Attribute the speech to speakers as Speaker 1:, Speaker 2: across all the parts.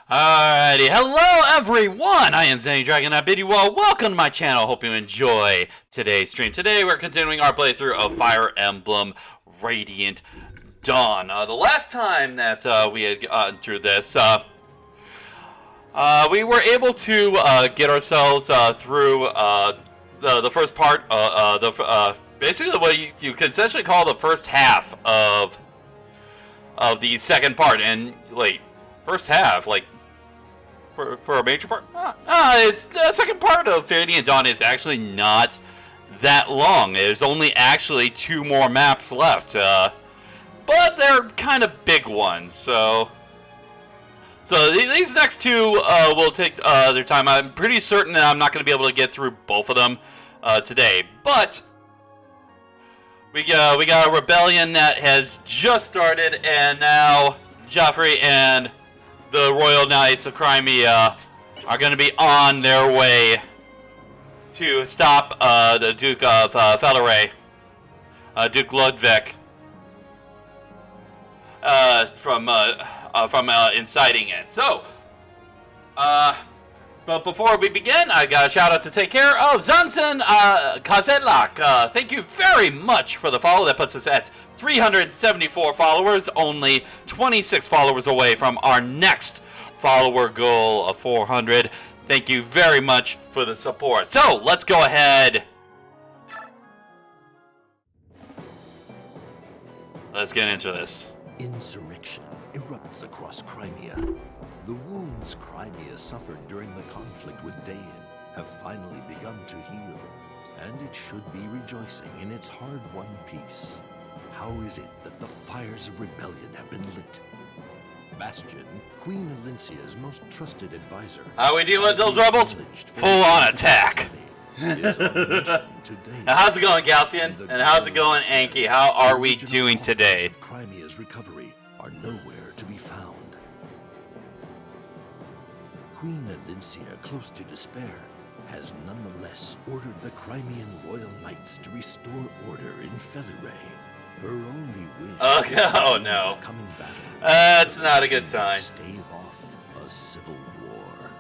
Speaker 1: Alrighty, hello everyone! I am Zenny Dragon. I bid you all welcome to my channel. Hope you enjoy today's stream. Today we're continuing our playthrough of Fire Emblem Radiant Dawn. The last time that we had gotten through this, we were able to get ourselves through the first part, basically what you can essentially call the first half of the second part. And like, first half, like, for a major part? It's the second part of Radiant Dawn is actually not that long. There's only actually 2 more maps left, but they're kind of big ones. So these next 2 will take their time. I'm pretty certain that I'm not going to be able to get through both of them today, but we got a rebellion that has just started, and now Joffrey and the Royal Knights of Crimea are going to be on their way to stop the Duke of Felleray, Duke Ludwig, from inciting it. So, but before we begin, I got a shout out to take care of Zansen Kazetlak. Thank you very much for the follow. That puts us at 374 followers, only 26 followers away from our next follower goal of 400. Thank you very much for the support. So, let's go ahead. Let's get into this.
Speaker 2: Insurrection erupts across Crimea. The wounds Crimea suffered during the conflict with Dain have finally begun to heal, and it should be rejoicing in its hard-won peace. How is it that the fires of rebellion have been lit? Bastion, Queen Elincia's most trusted advisor.
Speaker 1: How we dealing with those rebels? Full-on attack.
Speaker 2: Is on mission today.
Speaker 1: Now, how's it going, Galcian? And how's it going, Anki? How are we doing today?
Speaker 2: Of Crimea's recovery are nowhere to be found. Queen Elincia, close to despair, has nonetheless ordered the Crimean Royal Knights to restore order in Felleray. Her only wish
Speaker 1: oh no.
Speaker 2: coming battle.
Speaker 1: That's not a good sign.
Speaker 2: Stave off a civil war.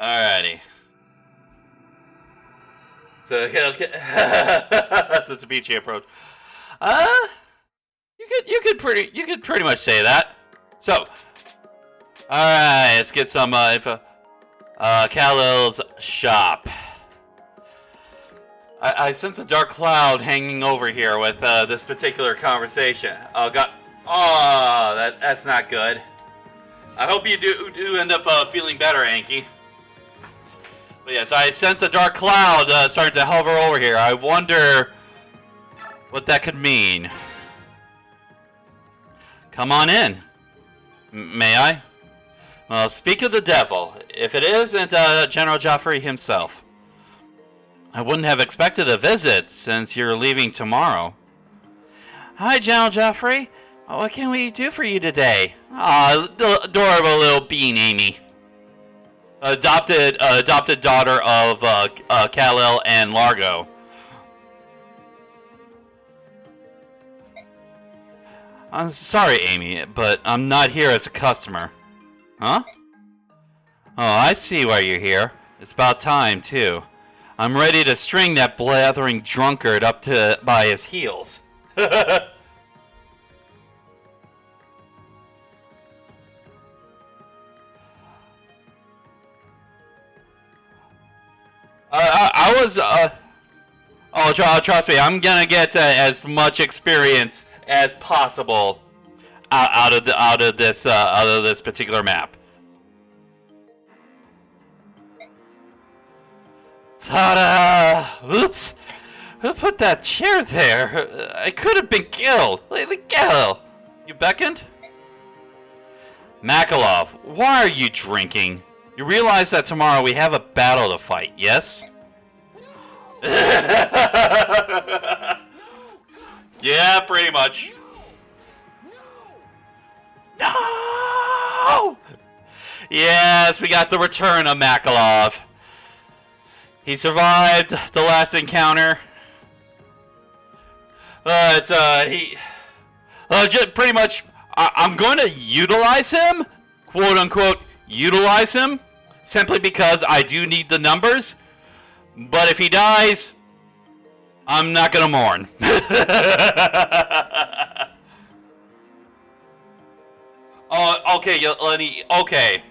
Speaker 1: Alrighty. So that's a beachy approach. You could pretty much say that. So, alright, let's get some info. Kal-El's shop. I sense a dark cloud hanging over here with this particular conversation. Oh god. Oh, that's not good. I hope you do end up feeling better, Anki. But yes, I sense a dark cloud starting to hover over here. I wonder what that could mean. Come on in. May I? Well, speak of the devil. If it isn't General Joffrey himself. I wouldn't have expected a visit since you're leaving tomorrow. Hi, General Joffrey. What can we do for you today? Aw, the adorable little bean, Amy. Adopted daughter of Kal-El and Largo. I'm sorry, Amy, but I'm not here as a customer. Huh? Oh, I see why you're here. It's about time, too. I'm ready to string that blathering drunkard up by his heels. I was, oh, trust me, I'm gonna get as much experience as possible out of this particular map. Ta-da! Oops! Who put that chair there? I could have been killed. Gil, you beckoned? Makalov, why are you drinking? You realize that tomorrow we have a battle to fight, yes? Yeah, pretty much. No! Yes, we got the return of Makalov. He survived the last encounter, but he just pretty much I'm going to utilize him, quote unquote, utilize him, simply because I do need the numbers. But if he dies, I'm not going to mourn. Oh, okay, Lenny. Okay.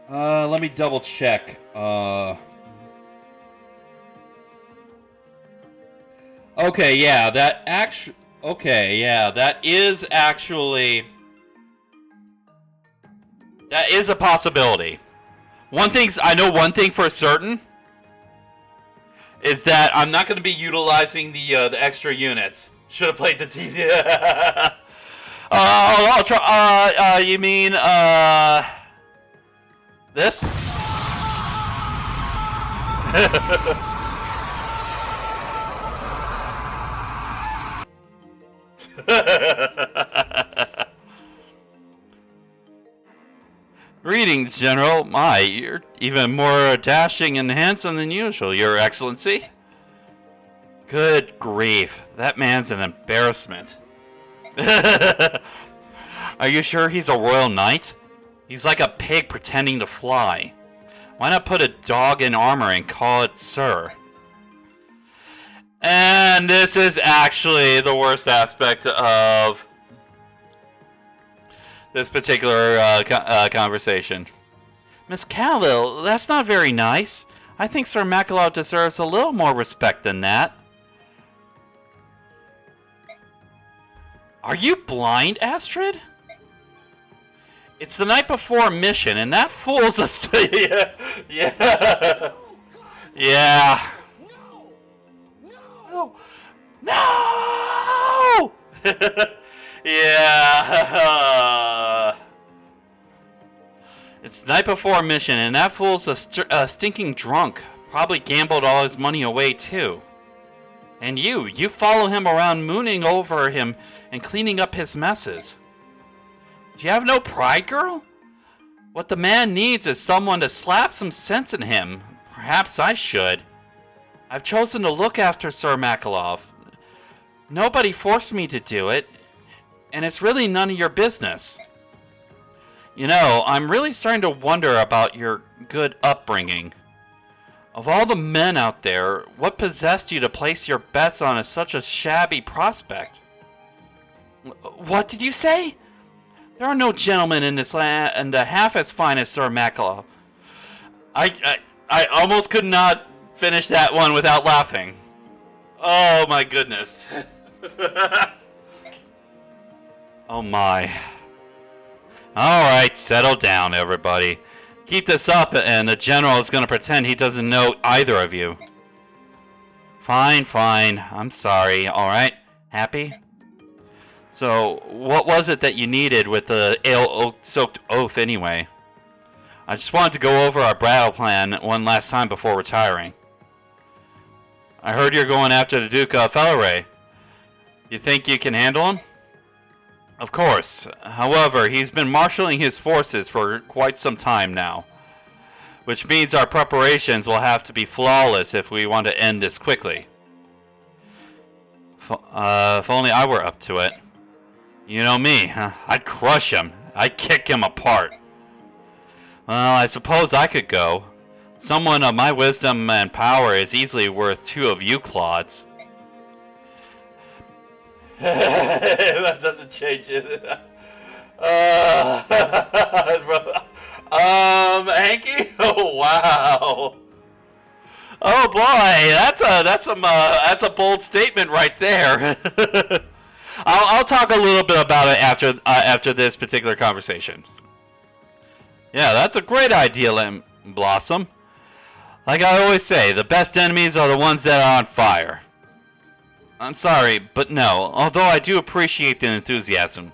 Speaker 3: Let me double check. Okay, yeah, that is actually...
Speaker 1: That is a possibility. I know one thing for certain is that I'm not going to be utilizing the extra units. Should have played the TV. I'll try. You mean this? Greetings, General. My, you're even more dashing and handsome than usual, Your Excellency. Good grief, that man's an embarrassment. Are you sure he's a royal knight? He's like a pig pretending to fly. Why not put a dog in armor and call it Sir? And this is actually the worst aspect of this particular conversation. Miss Khalil, that's not very nice. I think Sir Makalov deserves a little more respect than that. Are you blind, Astrid? It's the night before a mission, and that fool's us. Yeah. Yeah. No! Yeah. It's the night before a mission, and that fool's a stinking drunk. Probably gambled all his money away, too. And you follow him around, mooning over him and cleaning up his messes. Do you have no pride, girl? What the man needs is someone to slap some sense in him. Perhaps I should. I've chosen to look after Sir Makalov. Nobody forced me to do it, and it's really none of your business. You know, I'm really starting to wonder about your good upbringing. Of all the men out there, what possessed you to place your bets on such a shabby prospect? What did you say? There are no gentlemen in this land half as fine as Sir Makalov. I almost could not finish that one without laughing. Oh my goodness. Oh my. Alright, settle down, everybody. Keep this up, and the general is going to pretend he doesn't know either of you. Fine. I'm sorry. Alright? Happy? So, what was it that you needed with the ale-soaked oath, anyway? I just wanted to go over our battle plan one last time before retiring. I heard you're going after the Duke of Felleray. You think you can handle him? Of course. However, he's been marshaling his forces for quite some time now. Which means our preparations will have to be flawless if we want to end this quickly. If only I were up to it. You know me, I'd crush him. I'd kick him apart. Well, I suppose I could go. Someone of my wisdom and power is easily worth two of you clods. That doesn't change it. Hanky? Oh wow. Oh boy, that's a bold statement right there. I'll talk a little bit about it after this particular conversation. Yeah, that's a great idea, Lim Blossom. Like I always say, the best enemies are the ones that are on fire. I'm sorry, but no, although I do appreciate the enthusiasm.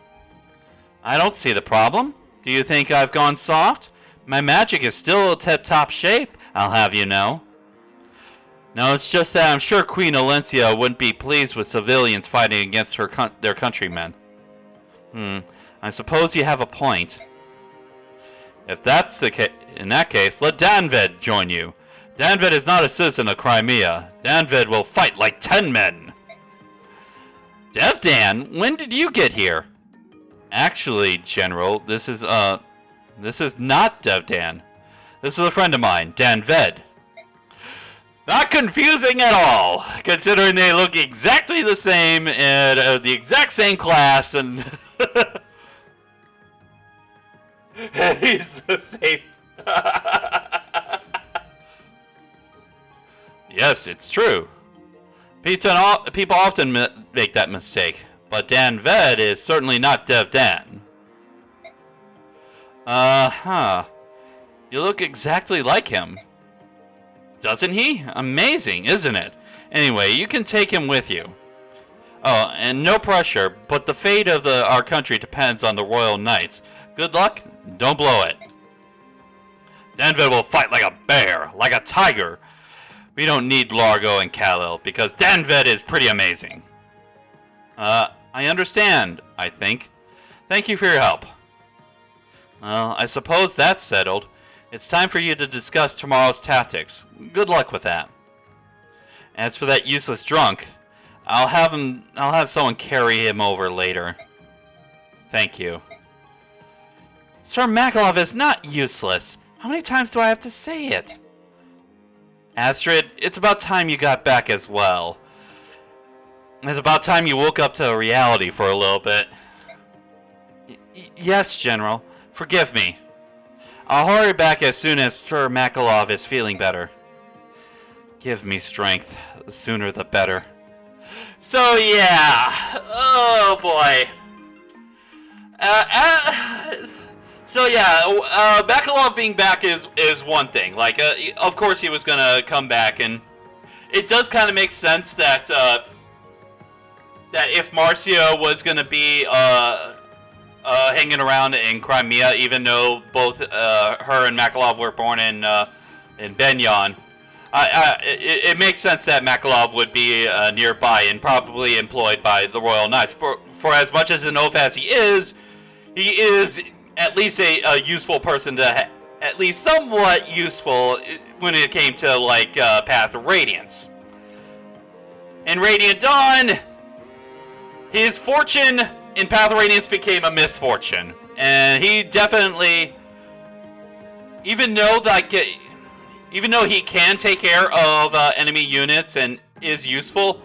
Speaker 1: I don't see the problem. Do you think I've gone soft? My magic is still tip-top shape, I'll have you know. No, it's just that I'm sure Queen Alencia wouldn't be pleased with civilians fighting against their countrymen. I suppose you have a point. If that's in that case, let Danvid join you. Danvid is not a citizen of Crimea. Danvid will fight like 10 men. Devdan, when did you get here? Actually, General, this is not Devdan. This is a friend of mine, Dan Ved. Not confusing at all, considering they look exactly the same in the exact same class, and he's the same. Yes, it's true. People often make that mistake, but Dan Ved is certainly not Dev Dan. Uh-huh. You look exactly like him. Doesn't he? Amazing, isn't it? Anyway, you can take him with you. Oh, and no pressure, but the fate of our country depends on the Royal Knights. Good luck, don't blow it. Danved will fight like a bear, like a tiger. We don't need Largo and Kal-El, because Danved is pretty amazing. I understand, I think. Thank you for your help. Well, I suppose that's settled. It's time for you to discuss tomorrow's tactics. Good luck with that. As for that useless drunk, I'll have someone carry him over later. Thank you. Sir Makalov is not useless. How many times do I have to say it? Astrid, it's about time you got back as well. It's about time you woke up to reality for a little bit. Yes, General. Forgive me. I'll hurry back as soon as Sir Makalov is feeling better. Give me strength. The sooner the better. So yeah. Oh boy. Makalov being back is one thing. Like, of course he was gonna come back, and it does kind of make sense that that if Marcia was gonna be hanging around in Crimea, even though both her and Makalov were born in Benyon, it makes sense that Makalov would be nearby and probably employed by the Royal Knights. For as much as an oaf as he is at least a useful person to at least somewhat useful when it came to, like, Path of Radiance. In Radiant Dawn, his fortune in Path of Radiance became a misfortune. And he definitely, even though he can take care of enemy units and is useful,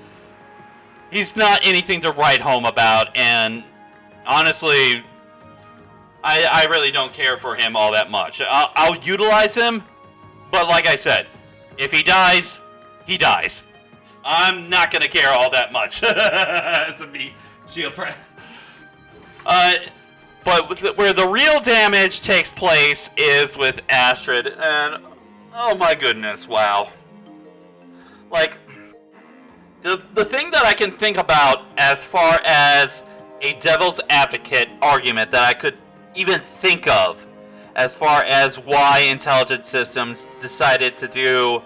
Speaker 1: he's not anything to write home about, and honestly, I really don't care for him all that much. I'll utilize him, but like I said, if he dies, he dies. I'm not gonna care all that much. But where the real damage takes place is with Astrid, and oh my goodness, wow. Like, the thing that I can think about as far as a devil's advocate argument that I could even think of as far as why Intelligent Systems decided to do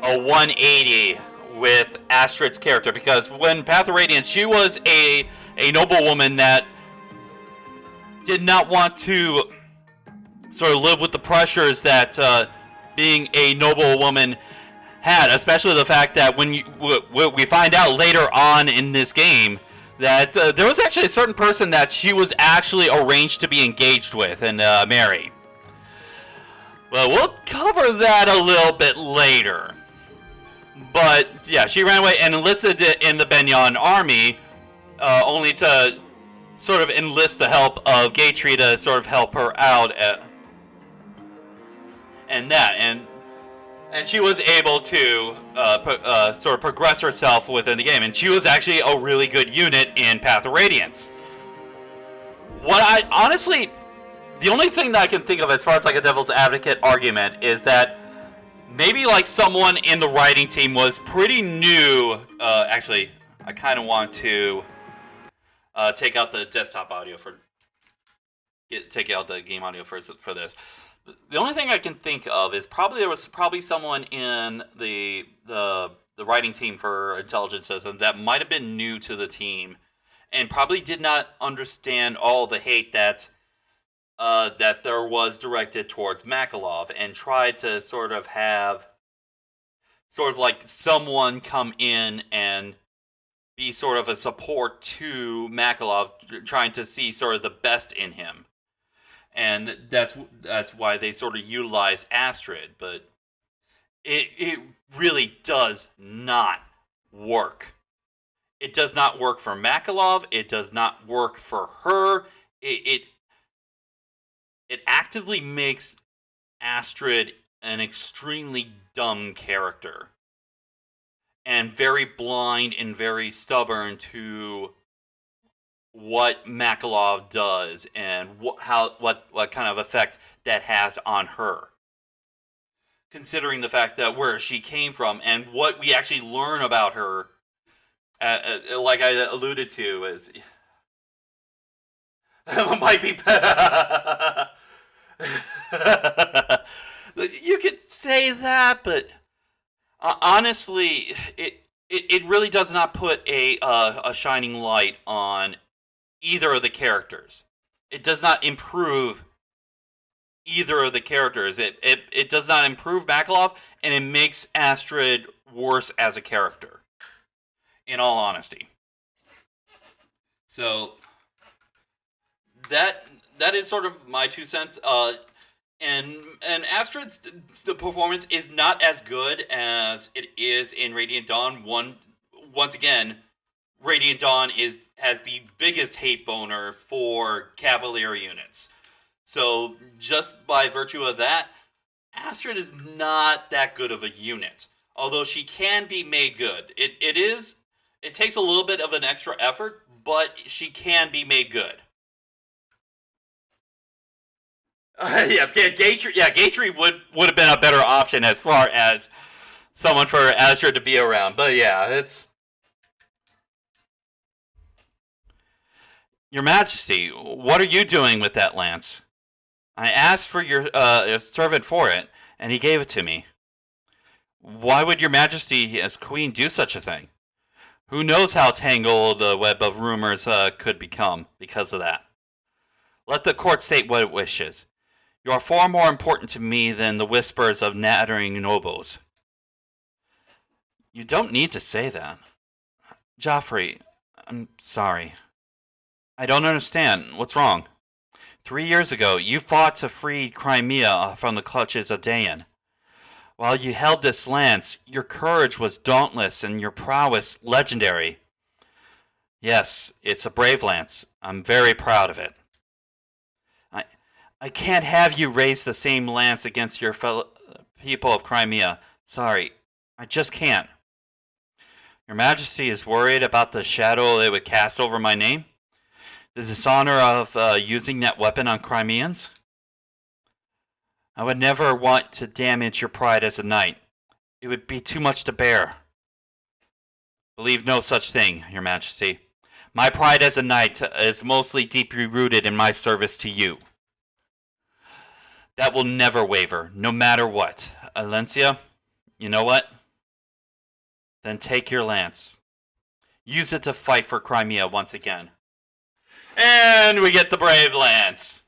Speaker 1: a 180 with Astrid's character, because when Path of Radiance, she was a noblewoman that did not want to sort of live with the pressures that being a noblewoman had, especially the fact that when we find out later on in this game that there was actually a certain person that she was actually arranged to be engaged with and marry. Well, we'll cover that a little bit later. But yeah, she ran away and enlisted in the Benyon army, only to sort of enlist the help of Gatry to sort of help her out and she was able to sort of progress herself within the game, and she was actually a really good unit in Path of Radiance. The only thing that I can think of as far as like a devil's advocate argument is that maybe like someone in the writing team was pretty new. Actually, I kind of want to take out the desktop audio take out the game audio for this. The only thing I can think of is there was someone in the writing team for Intelligence System that might have been new to the team and probably did not understand all the hate that there was directed towards Makalov, and tried to sort of have like someone come in and be sort of a support to Makalov, trying to see sort of the best in him. And that's why they sort of utilize Astrid, but it really does not work. It does not work for Makalov. It does not work for her. It actively makes Astrid an extremely dumb character, and very blind and very stubborn to what Makalov does and what kind of effect that has on her. Considering the fact that where she came from and what we actually learn about her, like I alluded to, is might be. You could say that, but honestly, it really does not put a shining light on either of the characters. It does not improve either of the characters. It does not improve Makalov, and it makes Astrid worse as a character, in all honesty. So that is sort of my 2 cents. And Astrid's performance is not as good as it is in Radiant Dawn. Once again, Radiant Dawn has the biggest hate boner for Cavalier units. So just by virtue of that, Astrid is not that good of a unit. Although she can be made good. It takes a little bit of an extra effort, but she can be made good. Gatry would have been a better option as far as someone for Astrid to be around. But yeah, it's... Your Majesty, what are you doing with that lance? I asked for your servant for it, and he gave it to me. Why would your Majesty as Queen do such a thing? Who knows how tangled the web of rumors could become because of that. Let the court state what it wishes. You are far more important to me than the whispers of nattering nobles. You don't need to say that. Joffrey, I'm sorry. I don't understand. What's wrong? 3 years ago, you fought to free Crimea from the clutches of Daeon. While you held this lance, your courage was dauntless and your prowess legendary. Yes, it's a brave lance. I'm very proud of it. I can't have you raise the same lance against your fellow people of Crimea. Sorry, I just can't. Your Majesty is worried about the shadow it would cast over my name? The dishonor of using that weapon on Crimeans? I would never want to damage your pride as a knight. It would be too much to bear. Believe no such thing, Your Majesty. My pride as a knight is mostly deeply rooted in my service to you. That will never waver, no matter what. Alencia, you know what? Then take your lance. Use it to fight for Crimea once again. And we get the brave lance.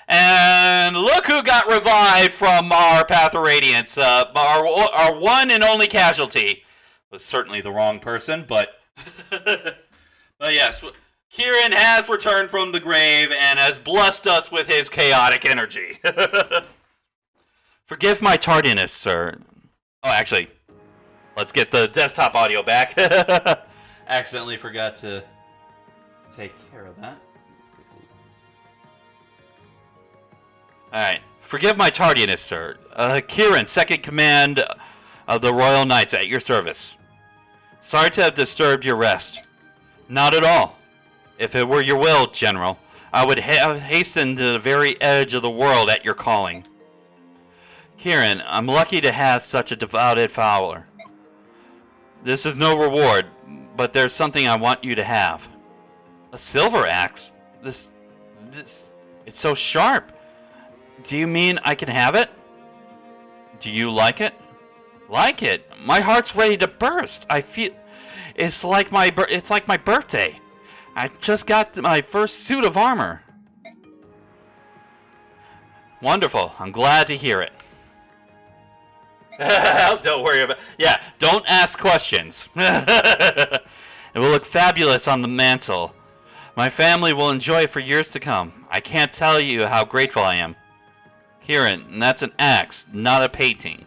Speaker 1: And look who got revived from our Path of Radiance. Our one and only casualty. Was certainly the wrong person, but... but yes, Kieran has returned from the grave and has blessed us with his chaotic energy. Forgive my tardiness, sir. Oh, actually, let's get the desktop audio back. Accidentally forgot to take care of that. Alright. Forgive my tardiness, sir. Kieran, second command of the Royal Knights at your service. Sorry to have disturbed your rest. Not at all. If it were your will, General, I would have hastened to the very edge of the world at your calling. Kieran, I'm lucky to have such a devoted follower. This is no reward, but there's something I want you to have. A silver axe? This, it's so sharp. Do you mean I can have it? Do you like it? Like it? My heart's ready to burst. I feel it's like my birthday. I just got my first suit of armor. Wonderful. I'm glad to hear it. Don't worry about. Yeah, don't ask questions. It will look fabulous on the mantle. My family will enjoy it for years to come. I can't tell you how grateful I am. Kieran, that's an axe, not a painting.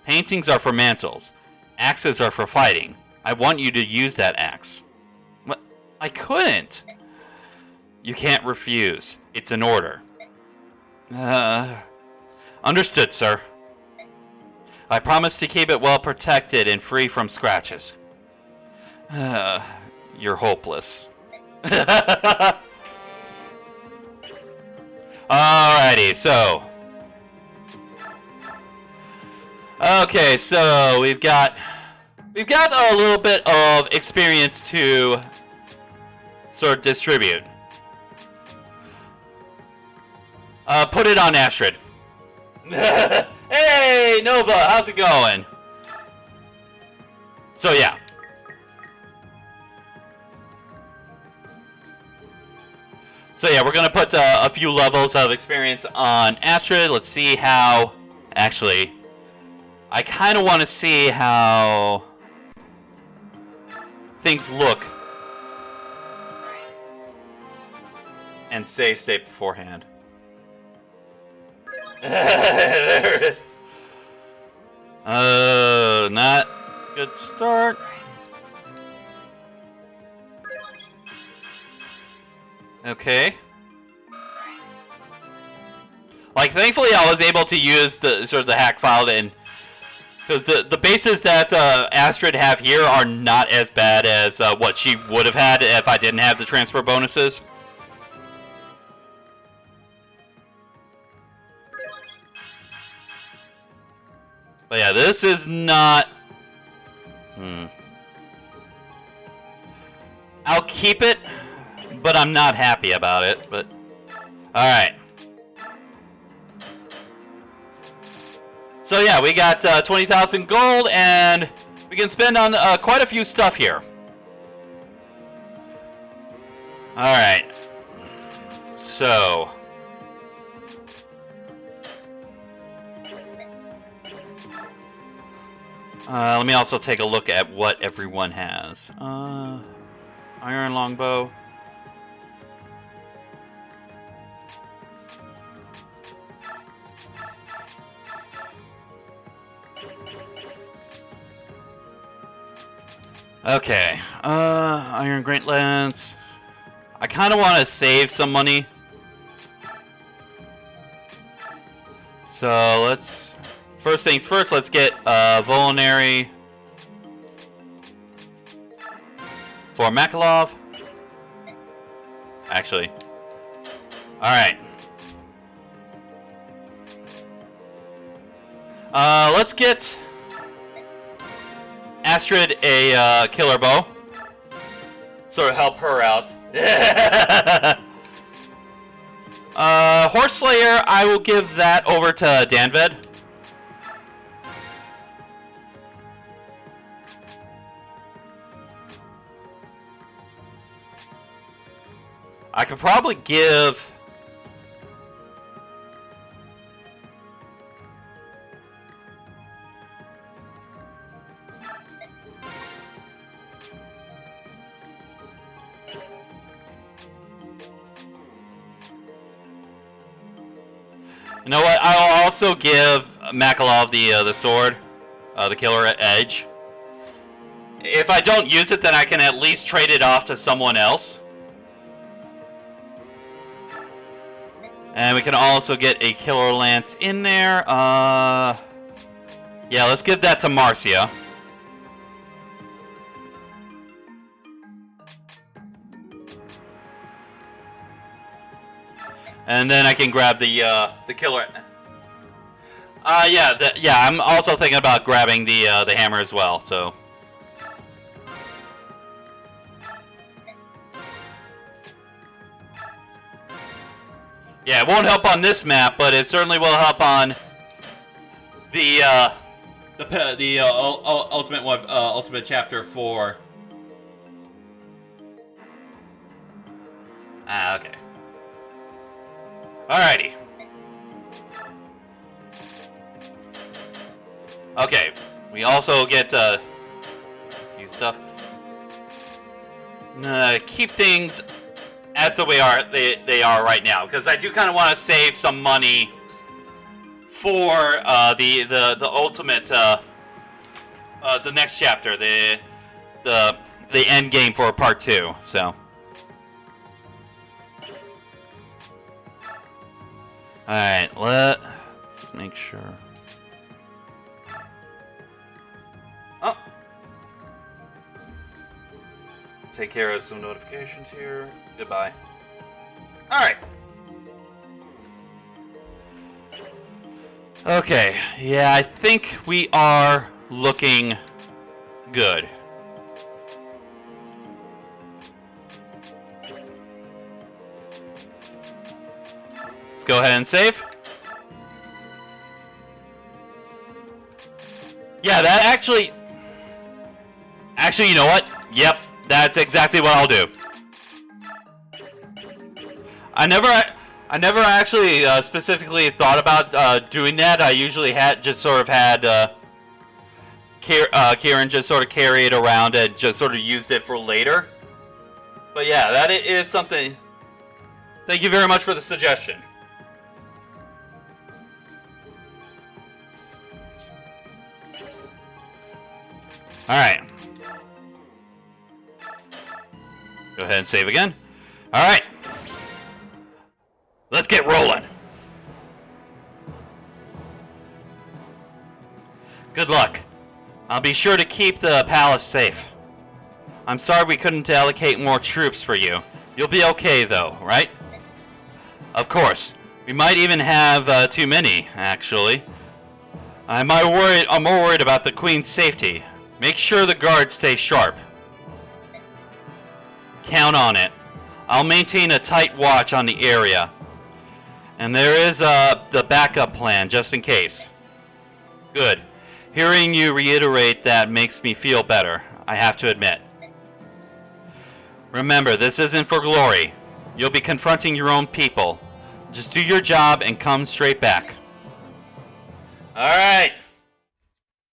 Speaker 1: Paintings are for mantles. Axes are for fighting. I want you to use that axe. What? I couldn't. You can't refuse. It's an order. Understood, sir. I promise to keep it well protected and free from scratches. You're hopeless. Alrighty, so. Okay, so we've got a little bit of experience to sort of distribute. Put it on Astrid. Hey, Nova, how's it going? So yeah. We're gonna put a few levels of experience on Astrid. Let's see how. Actually, I kind of want to see how things look and save state beforehand. Not good start. Okay. Like, thankfully, I was able to use the sort of the hack file, and because the bases that Astrid have here are not as bad as what she would have had if I didn't have the transfer bonuses. But yeah, this is not. I'll keep it, but I'm not happy about it. But all right. So yeah, we got 20,000 gold, and we can spend on quite a few stuff here. All right. So. Let me also take a look at what everyone has. Iron longbow. Okay. Iron great lance. I kind of want to save some money. So let's. First things first, let's get Volinary for Makalov. Actually. Alright. Let's get Astrid a killer bow. Sort of help her out. Horse Slayer, I will give that over to Danved. I could probably give. You know what? I'll also give Makalov the sword, the killer edge. If I don't use it, then I can at least trade it off to someone else. And we can also get a killer lance in there. Yeah, let's give that to Marcia. And then I can grab the killer. Yeah, I'm also thinking about grabbing the hammer as well. So. Yeah, it won't help on this map, but it certainly will help on the ultimate one, ultimate chapter 4. Okay. Alrighty. Okay, we also get a few stuff. Keep things as the way they are right now, because I do kind of want to save some money for the ultimate the next chapter, the end game for part 2. So, all right, let's make sure. Oh, take care of some notifications here. Goodbye. All right. Okay, yeah, I think we are looking good. Let's go ahead and save. Yeah, that actually, you know what? Yep, that's exactly what I'll do. I never actually specifically thought about doing that. I usually had Kieran just sort of carry it around and just sort of use it for later. But yeah, that is something. Thank you very much for the suggestion. Alright. Go ahead and save again. Alright. Let's get rolling. Good luck. I'll be sure to keep the palace safe. I'm sorry we couldn't allocate more troops for you. You'll be okay though, right? Of course. We might even have too many, actually. I'm more worried about the Queen's safety. Make sure the guards stay sharp. Count on it. I'll maintain a tight watch on the area. And there is the backup plan, just in case. Good. Hearing you reiterate that makes me feel better, I have to admit. Remember, this isn't for glory. You'll be confronting your own people. Just do your job and come straight back. Alright.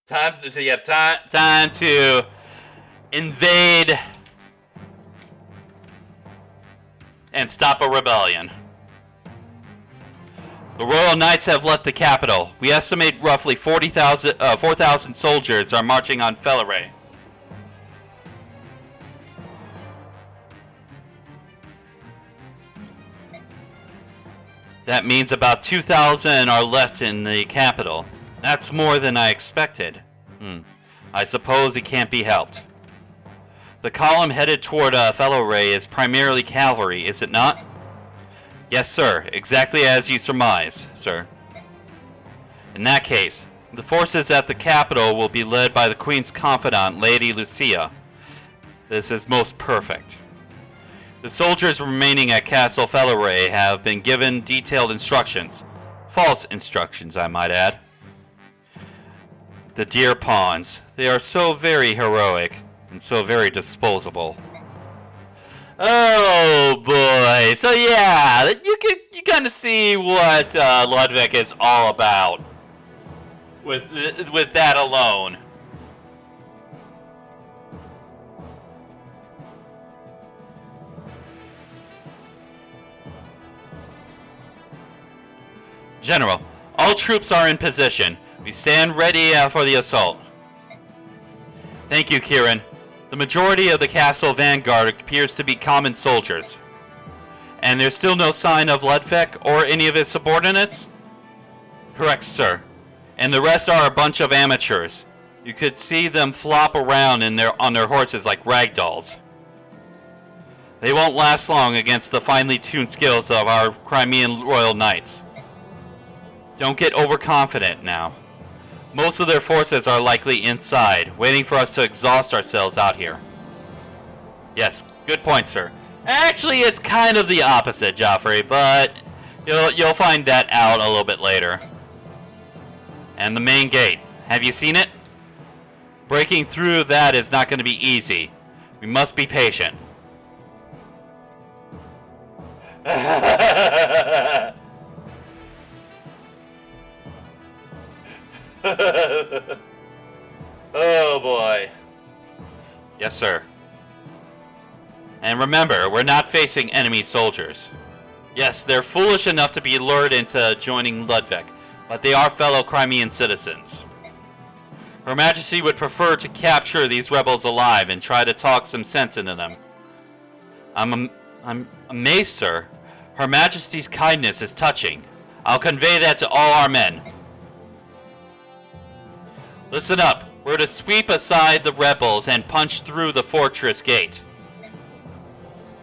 Speaker 1: Time to invade and stop a rebellion. The Royal Knights have left the capital. We estimate roughly 4,000 soldiers are marching on Felleray. That means about 2,000 are left in the capital. That's more than I expected. I suppose it can't be helped. The column headed toward Felleray is primarily cavalry, is it not? Yes, sir. Exactly as you surmise, sir. In that case, the forces at the capital will be led by the Queen's confidant, Lady Lucia. This is most perfect. The soldiers remaining at Castle Felleray have been given detailed instructions. False instructions, I might add. The dear pawns. They are so very heroic and so very disposable. Oh boy! So yeah, you kind of see what Ludwig is all about with that alone. General, all troops are in position. We stand ready for the assault. Thank you, Kieran. The majority of the castle vanguard appears to be common soldiers. And there's still no sign of Ludwig or any of his subordinates? Correct, sir. And the rest are a bunch of amateurs. You could see them flop around on their horses like ragdolls. They won't last long against the finely tuned skills of our Crimean Royal Knights. Don't get overconfident now. Most of their forces are likely inside, waiting for us to exhaust ourselves out here. Yes, good point, sir. Actually, it's kind of the opposite, Joffrey, but you'll find that out a little bit later. And the main gate. Have you seen it? Breaking through that is not going to be easy. We must be patient. Yes, sir. And remember, we're not facing enemy soldiers. Yes, they're foolish enough to be lured into joining Ludwig, but they are fellow Crimean citizens. Her Majesty would prefer to capture these rebels alive and try to talk some sense into them. I'm amazed, sir. Her Majesty's kindness is touching. I'll convey that to all our men. Listen up. We're to sweep aside the rebels and punch through the fortress gate.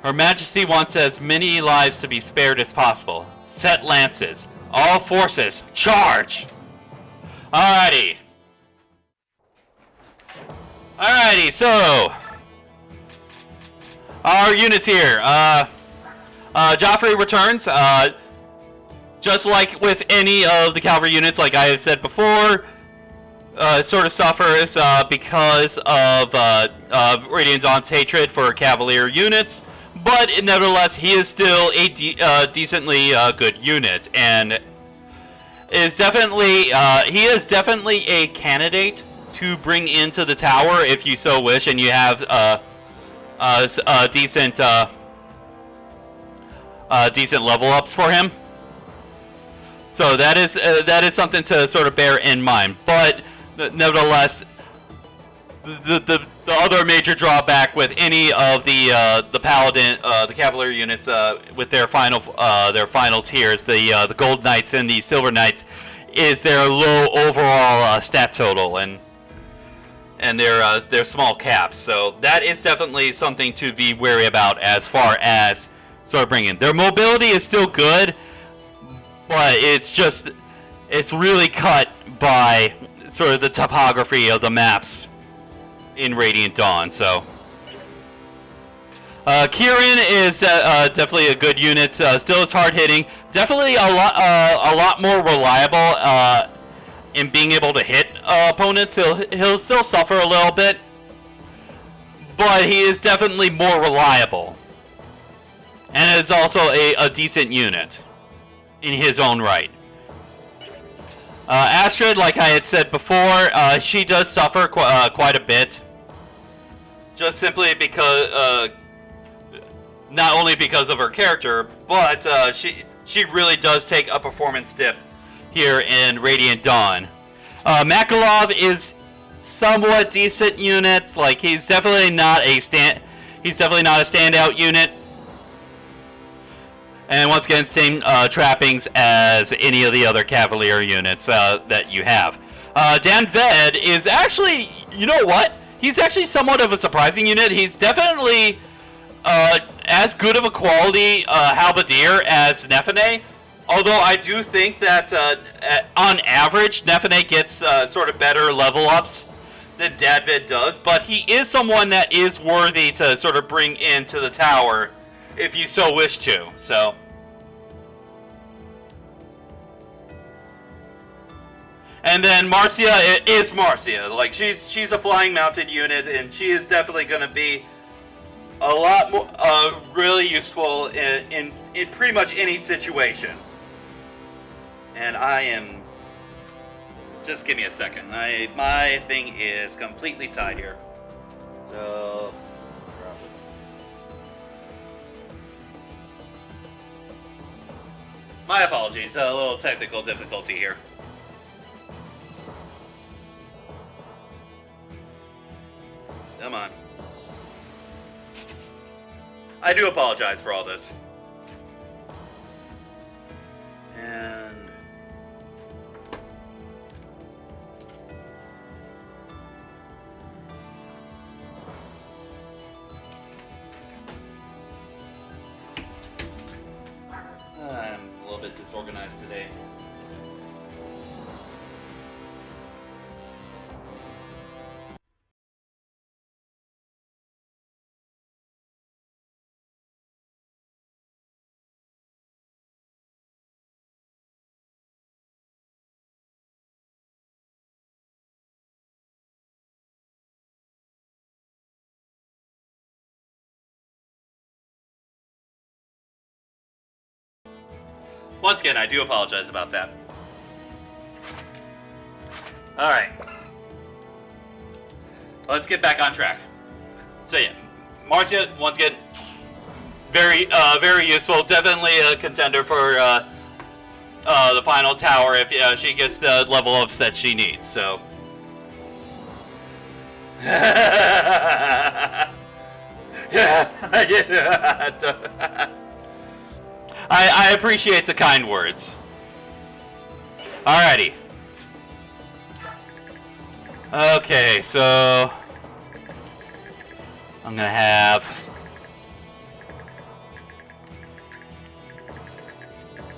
Speaker 1: Her Majesty wants as many lives to be spared as possible. Set lances. All forces, charge! Alrighty. Alrighty, so... our units here. Joffrey returns. Just like with any of the cavalry units, like I have said before, sort of suffers because of Radiant Dawn's hatred for cavalier units. But nevertheless, he is still a decently good unit, and is definitely he is definitely a candidate to bring into the tower if you so wish, and you have decent level ups for him. So that is something to sort of bear in mind. But nevertheless, the other major drawback with any of the paladin the cavalry units with their final tiers, the gold knights and the silver knights, is their low overall stat total and their small caps. So that is definitely something to be wary about as far as sort of bringing. Their mobility is still good, but it's really cut by sort of the topography of the maps in Radiant Dawn. So Kieran is definitely a good unit. Still is hard hitting. Definitely a lot more reliable in being able to hit opponents. He'll still suffer a little bit, but he is definitely more reliable, and is also a decent unit in his own right. Astrid, like I had said before, she does suffer quite a bit. Just simply because, not only because of her character, but she really does take a performance dip here in Radiant Dawn. Makalov is somewhat decent unit. Like, he's definitely not a standout unit. And once again, same trappings as any of the other Cavalier units that you have. Dan Ved is actually, you know what? He's actually somewhat of a surprising unit. He's definitely as good of a quality halberdier as Nefene. Although I do think that on average, Nefene gets sort of better level ups than Dadvid does. But he is someone that is worthy to sort of bring into the tower if you so wish to. So, and then Marcia is Marcia. Like, she's a flying mounted unit, and she is definitely going to be a lot more really useful in pretty much any situation. And I am, just give me a second. My thing is completely tied here. So, my apologies, a little technical difficulty here. Come on. I do apologize for all this. And I'm a little bit disorganized today. Once again, I do apologize about that. Alright. Let's get back on track. So yeah, Marcia, once again, very useful. Definitely a contender for the final tower if she gets the level ups that she needs. So. I appreciate the kind words. Alrighty. Okay, so I'm gonna have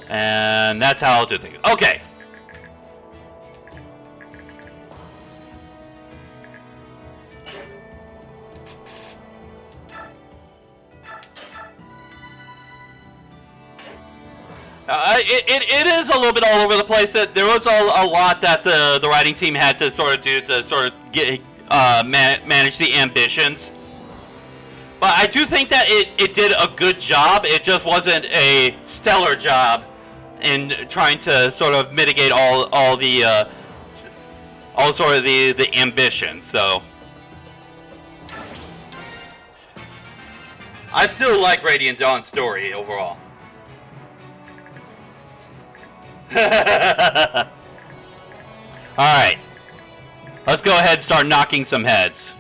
Speaker 1: and that's how I'll do things. Okay. It is a little bit all over the place. That there was a lot that the writing team had to sort of do to sort of get manage the ambitions. But I do think that it did a good job. It just wasn't a stellar job in trying to sort of mitigate all sort of the ambition. So I still like Radiant Dawn's story overall. Alright. Let's go ahead and start knocking some heads.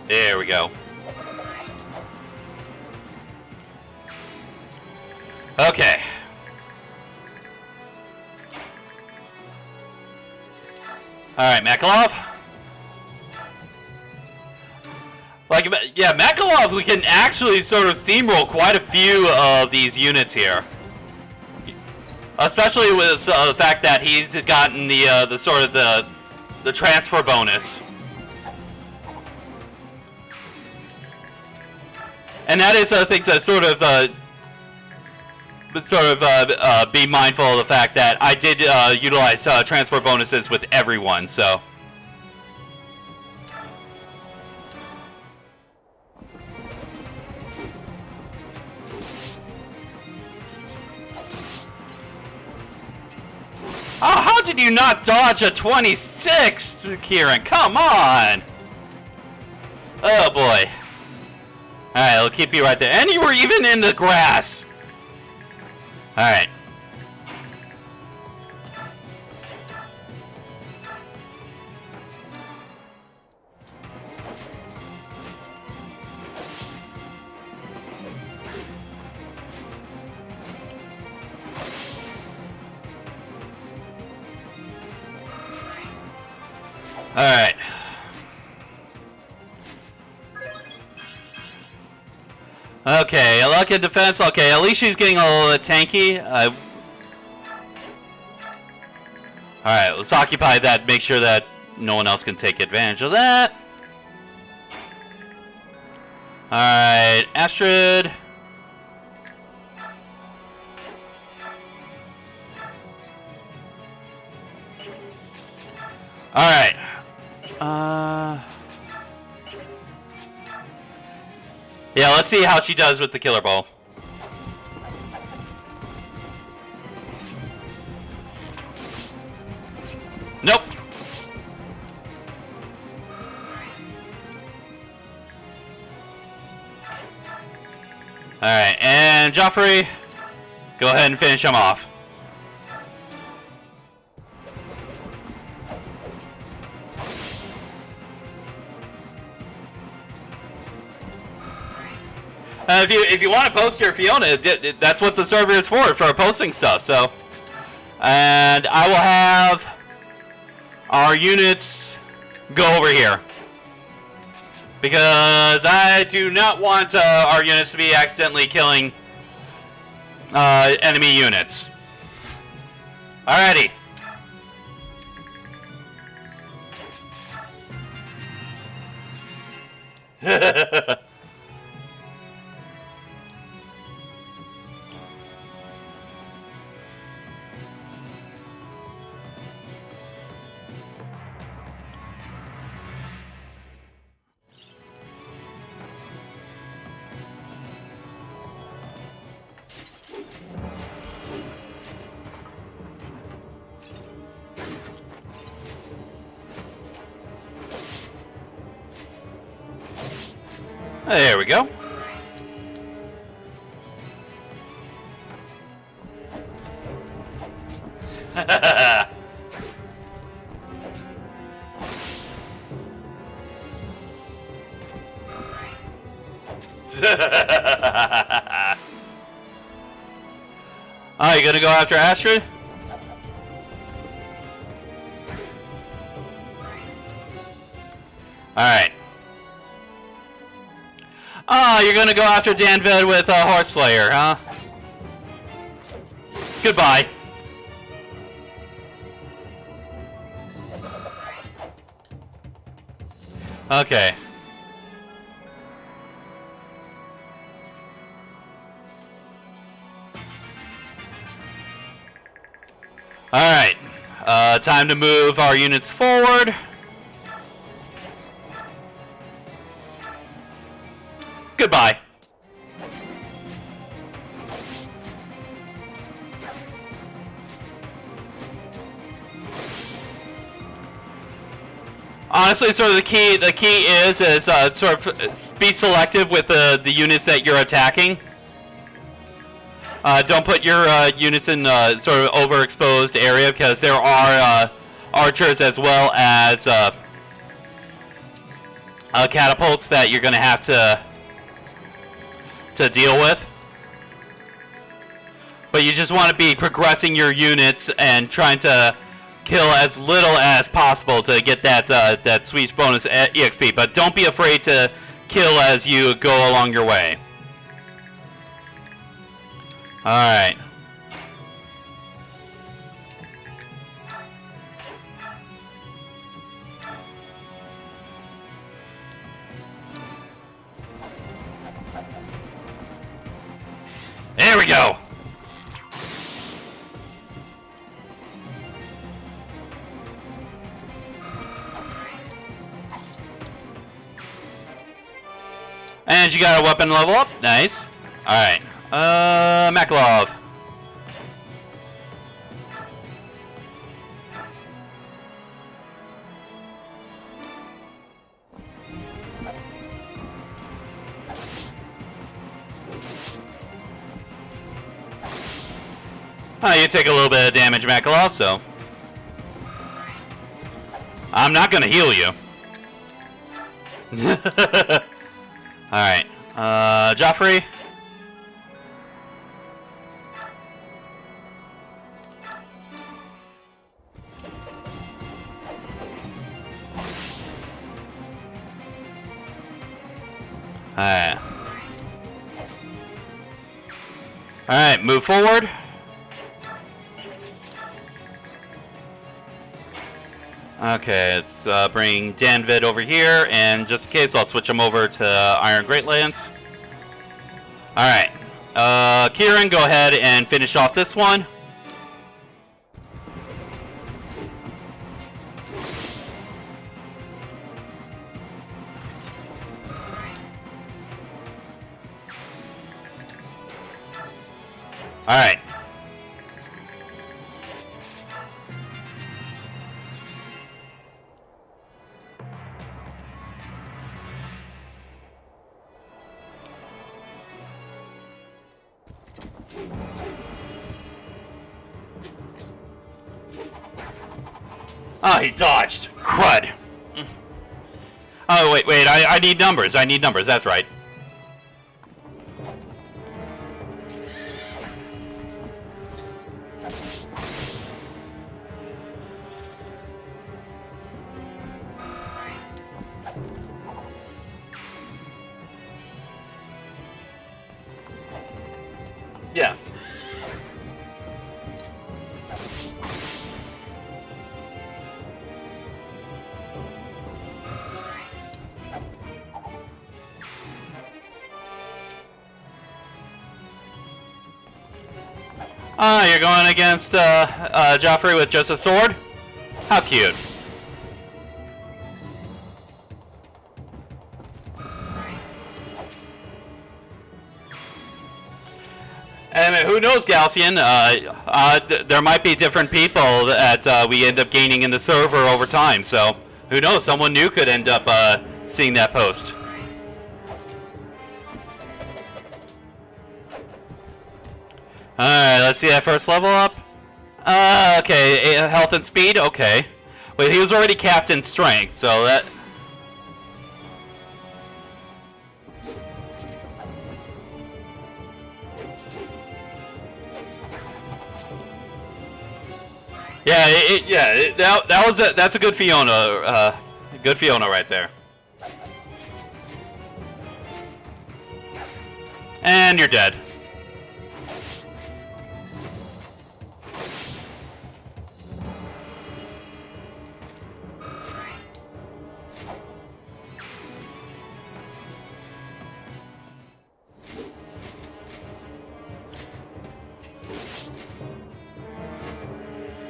Speaker 1: There we go. Okay. Alright, Makalov. Like, yeah, Makalov, we can actually sort of steamroll quite a few of these units here. Especially with the fact that he's gotten the sort of the transfer bonus. And that is, I think, to sort of be mindful of the fact that I did utilize transfer bonuses with everyone, so. Oh, how did you not dodge a 26, Kieran? Come on! Oh boy. Alright, I'll keep you right there. And you were even in the grass! Alright. Alright. Okay, luck in defense. Okay, at least she's getting a little bit tanky. Alright, let's occupy that. Make sure that no one else can take advantage of that. Alright, Astrid. Alright. Yeah, let's see how she does with the killer ball. Nope. Alright, and Joffrey, go ahead and finish him off. If you want to post your Fiona, that's what the server is for posting stuff. So, and I will have our units go over here because I do not want our units to be accidentally killing enemy units. Alrighty. There we go. Oh, you gonna go after Astrid? Alright. Oh, you're gonna go after Danvid with Horse Slayer, huh? Goodbye. Okay. Alright. Time to move our units forward. Goodbye. Honestly, sort of the key is sort of be selective with the units that you're attacking. Don't put your units in sort of overexposed area, because there are archers as well as catapults that you're going to have to deal with. But you just want to be progressing your units and trying to kill as little as possible to get that sweet bonus EXP. But don't be afraid to kill as you go along your way. Alright. There we go! And you got a weapon level up. Nice. Alright. Makalov. You take a little bit of damage, Makalov, so I'm not gonna heal you. Alright. Joffrey. Alright. Alright, move forward. Okay, let's bring Danvid over here, and just in case, I'll switch him over to Iron Greatlands. Alright. Kieran, go ahead and finish off this one. Alright. Oh, he dodged. Crud. Oh, wait, I need numbers. I need numbers, that's right. Yeah. You're going against Joffrey with just a sword? How cute. And who knows, Galcian, there might be different people that we end up gaining in the server over time, so who knows, someone new could end up seeing that post. Alright, let's see that first level up. Okay, health and speed, okay. Wait, he was already capped in strength, so that... Yeah, that was that's a good Fiona, good Fiona right there. And you're dead.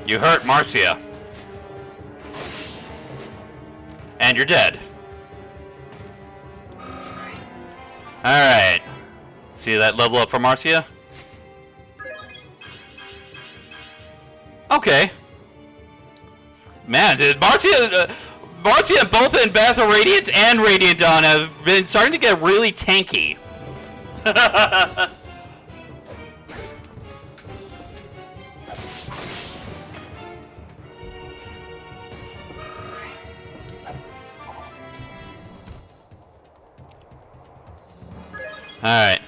Speaker 1: You hurt Marcia. And you're dead. Alright. See that level up for Marcia? Okay. Man, did Marcia both in Bath of Radiance and Radiant Dawn have been starting to get really tanky. Alright.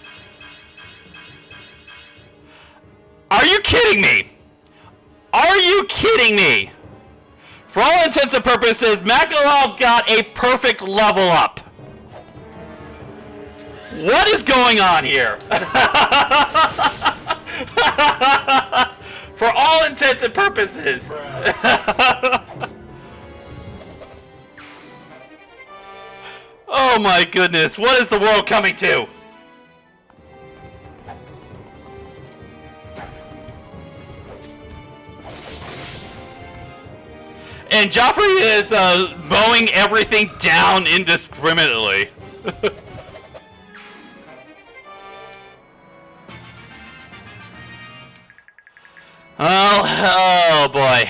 Speaker 1: Are you kidding me? Are you kidding me? For all intents and purposes, Makalov got a perfect level up. What is going on here? For all intents and purposes. Oh my goodness, what is the world coming to? And Joffrey is mowing everything down indiscriminately. Oh boy.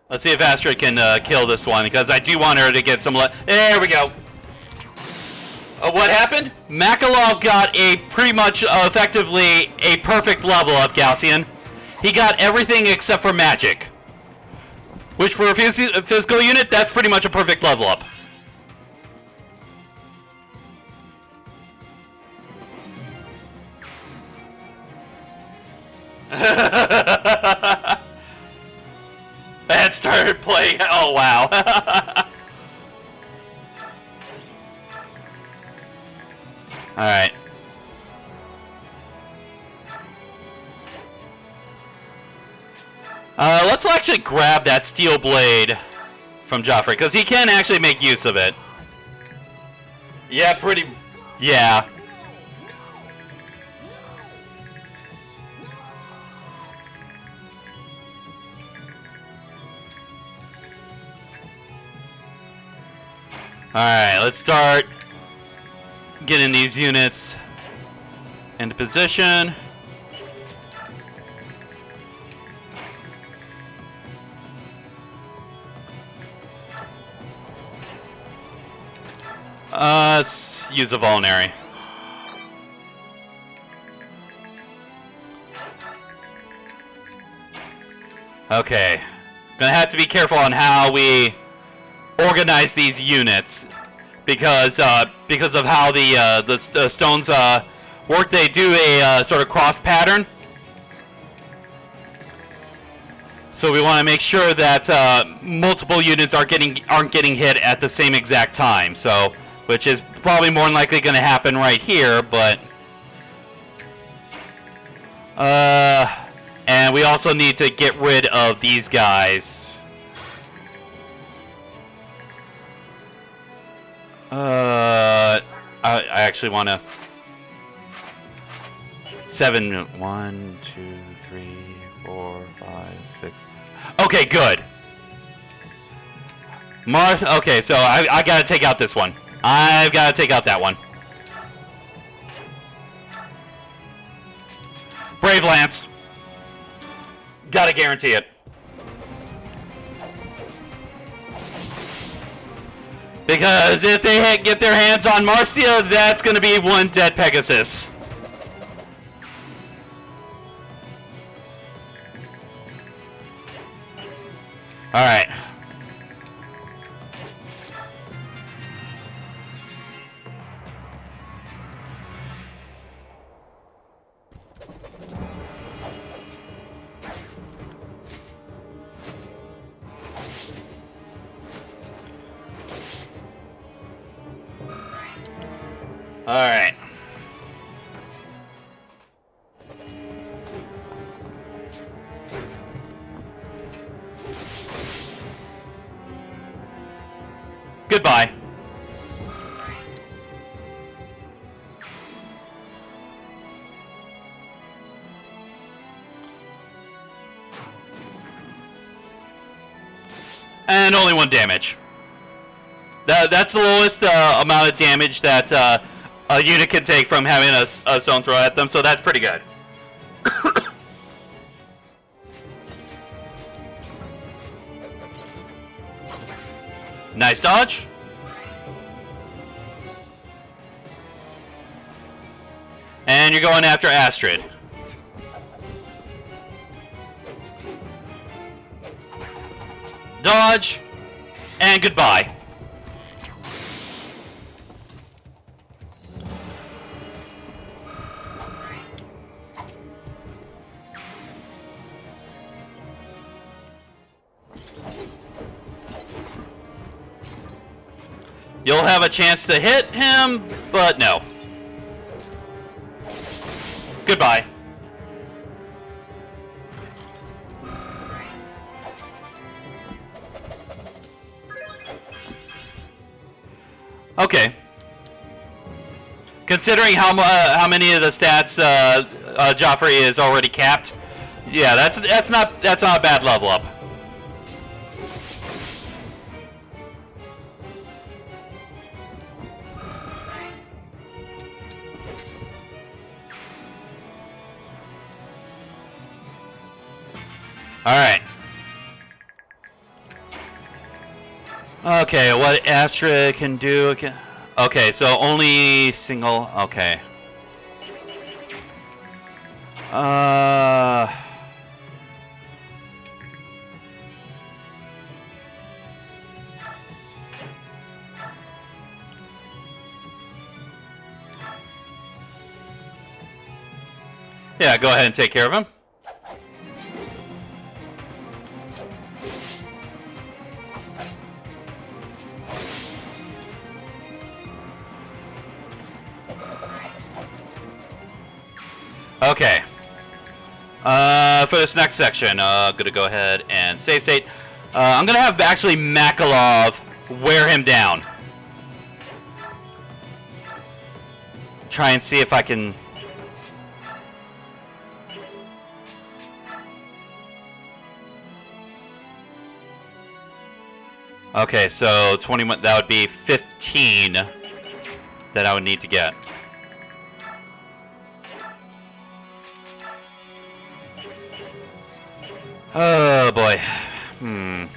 Speaker 1: Let's see if Astrid can kill this one, because I do want her to get some... There we go. What happened? Makalov got a pretty much effectively a perfect level up, Gaussian. He got everything except for magic. Which for a physical unit, that's pretty much a perfect level up. That started playing. Oh wow. Alright. Let's actually grab that steel blade from Joffrey, because he can actually make use of it. Yeah, pretty... Yeah. Alright, let's start getting these units into position. Let's use a vulnerary. Okay. Gonna have to be careful on how we organize these units, because of how the stones work. They do a sort of cross pattern, so we want to make sure that multiple units aren't getting hit at the same exact time. So, which is probably more than likely going to happen right here, but and we also need to get rid of these guys. I actually want to... 7, 1, 2, 3, 4, 5, 6... Okay, good. Okay, so I gotta take out this one. I've gotta take out that one. Brave Lance. Gotta guarantee it. Because if they get their hands on Marcia, that's going to be one dead Pegasus. Alright. Alright. Goodbye. And only 1 damage. That's the lowest amount of damage that a unit can take from having a zone throw at them, so that's pretty good. Nice dodge. And you're going after Astrid. Dodge. And goodbye. You'll have a chance to hit him, but no. Goodbye. Okay. Considering how many of the stats Joffrey is already capped, yeah, that's not a bad level up. Alright. Okay, what Astra can do again. Okay, so only single. Okay. Yeah, go ahead and take care of him. Okay. For this next section, I'm gonna go ahead and save state. I'm gonna have actually Makalov wear him down. Try and see if I can. Okay, so 21. That would be 15 that I would need to get. Oh boy. And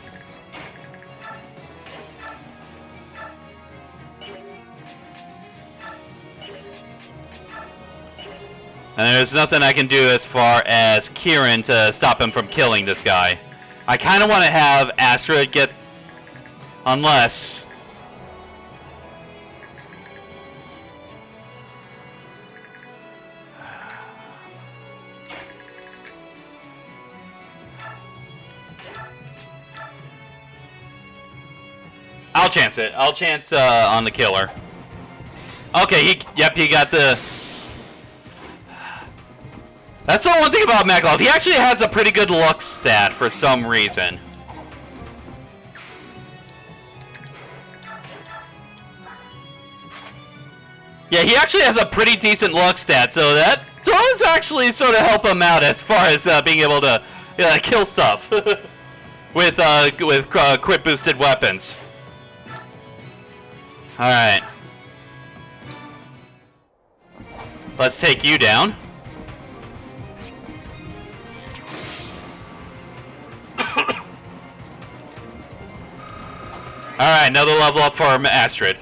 Speaker 1: there's nothing I can do as far as Kieran to stop him from killing this guy. I kind of want to have Astrid get... Unless... I'll chance it. I'll chance on the killer. Okay, he got the... That's the one thing about Makalov. He actually has a pretty good luck stat for some reason. Yeah, he actually has a pretty decent luck stat, so that does actually sort of help him out as far as being able to kill stuff with crit boosted weapons. All right, let's take you down. All right, another level up for Astrid.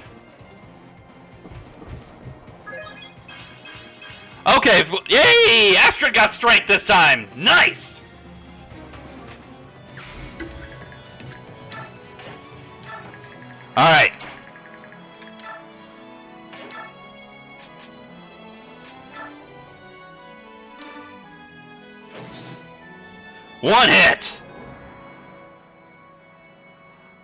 Speaker 1: Okay, yay! Astrid got strength this time. Nice. All right. One hit.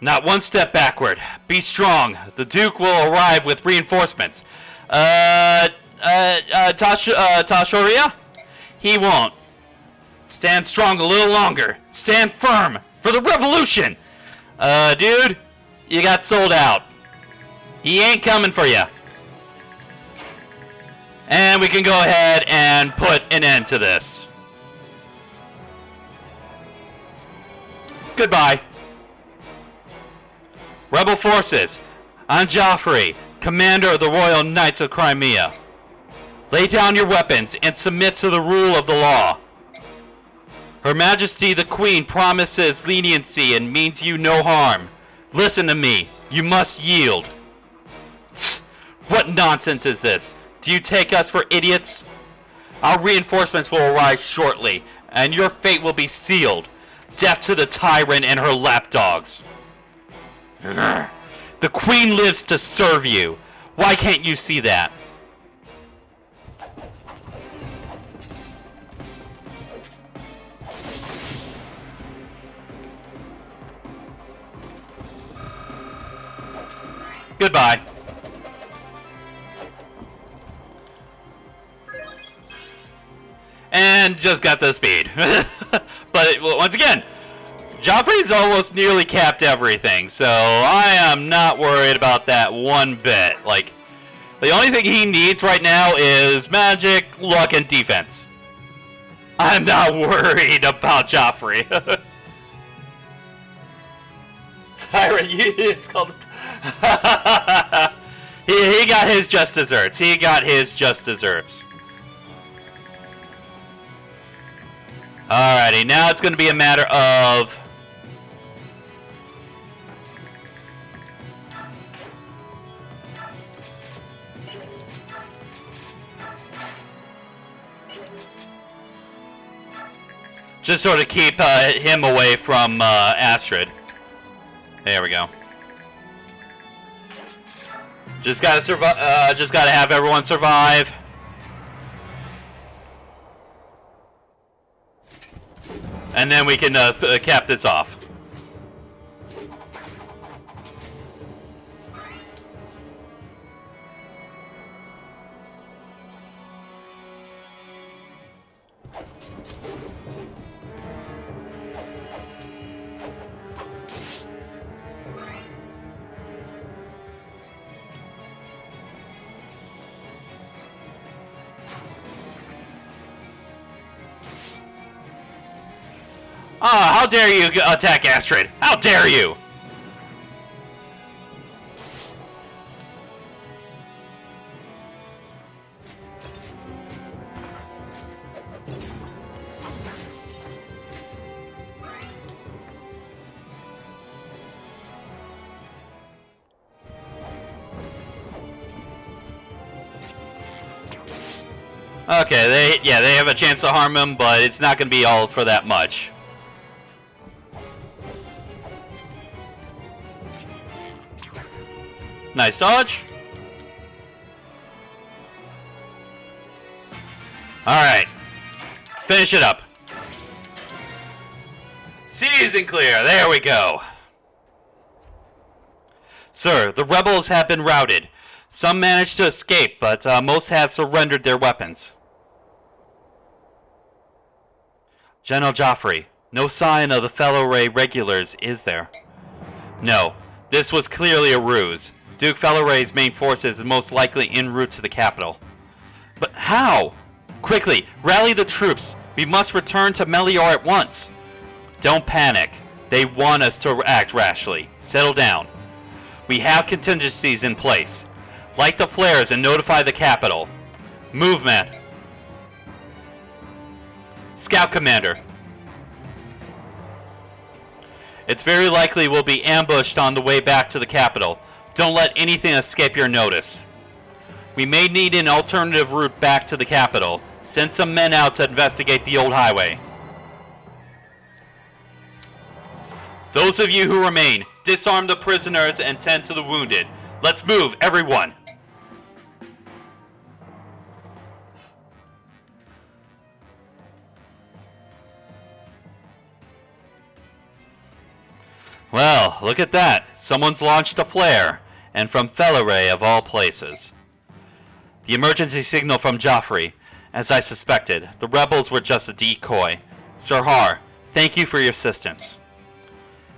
Speaker 1: Not one step backward. Be strong. The Duke will arrive with reinforcements. Tashoria? He won't. Stand strong a little longer. Stand firm for the revolution. Dude, you got sold out. He ain't coming for you. And we can go ahead and put an end to this. Goodbye. Rebel forces, I'm Joffrey, commander of the Royal Knights of Crimea. Lay down your weapons and submit to the rule of the law. Her Majesty the Queen promises leniency and means you no harm. Listen to me, you must yield. What nonsense is this? Do you take us for idiots? Our reinforcements will arrive shortly, and your fate will be sealed. Death to the tyrant and her lapdogs. The Queen lives to serve you. Why can't you see that? Goodbye. And just got the speed. But once again, Joffrey's almost nearly capped everything, so I am not worried about that one bit. Like, the only thing he needs right now is magic, luck, and defense. I'm not worried about Joffrey. Tyrant, it's called... he got his just desserts. He got his just desserts. Alrighty, now it's going to be a matter of... just sort of keep him away from Astrid. There we go. Just gotta survive. Just gotta have everyone survive. And then we can cap this off. Ah, how dare you attack Astrid? How dare you? Okay, they have a chance to harm him, but it's not going to be all for that much. Nice dodge. Alright. Finish it up. Season clear. There we go. Sir, the rebels have been routed. Some managed to escape, but most have surrendered their weapons. General Joffrey, no sign of the Fellow Ray regulars, is there? No. This was clearly a ruse. Duke Feloray's main forces is most likely en route to the capital. But how? Quickly, rally the troops. We must return to Melior at once. Don't panic. They want us to act rashly. Settle down. We have contingencies in place. Light the flares and notify the capital. Movement. Scout Commander. It's very likely we'll be ambushed on the way back to the capital. Don't let anything escape your notice. We may need an alternative route back to the capital. Send some men out to investigate the old highway. Those of you who remain, disarm the prisoners and tend to the wounded. Let's move, everyone! Well, look at that. Someone's launched a flare, and from Felleray of all places. The emergency signal from Joffrey. As I suspected, the rebels were just a decoy. Sir Har, thank you for your assistance.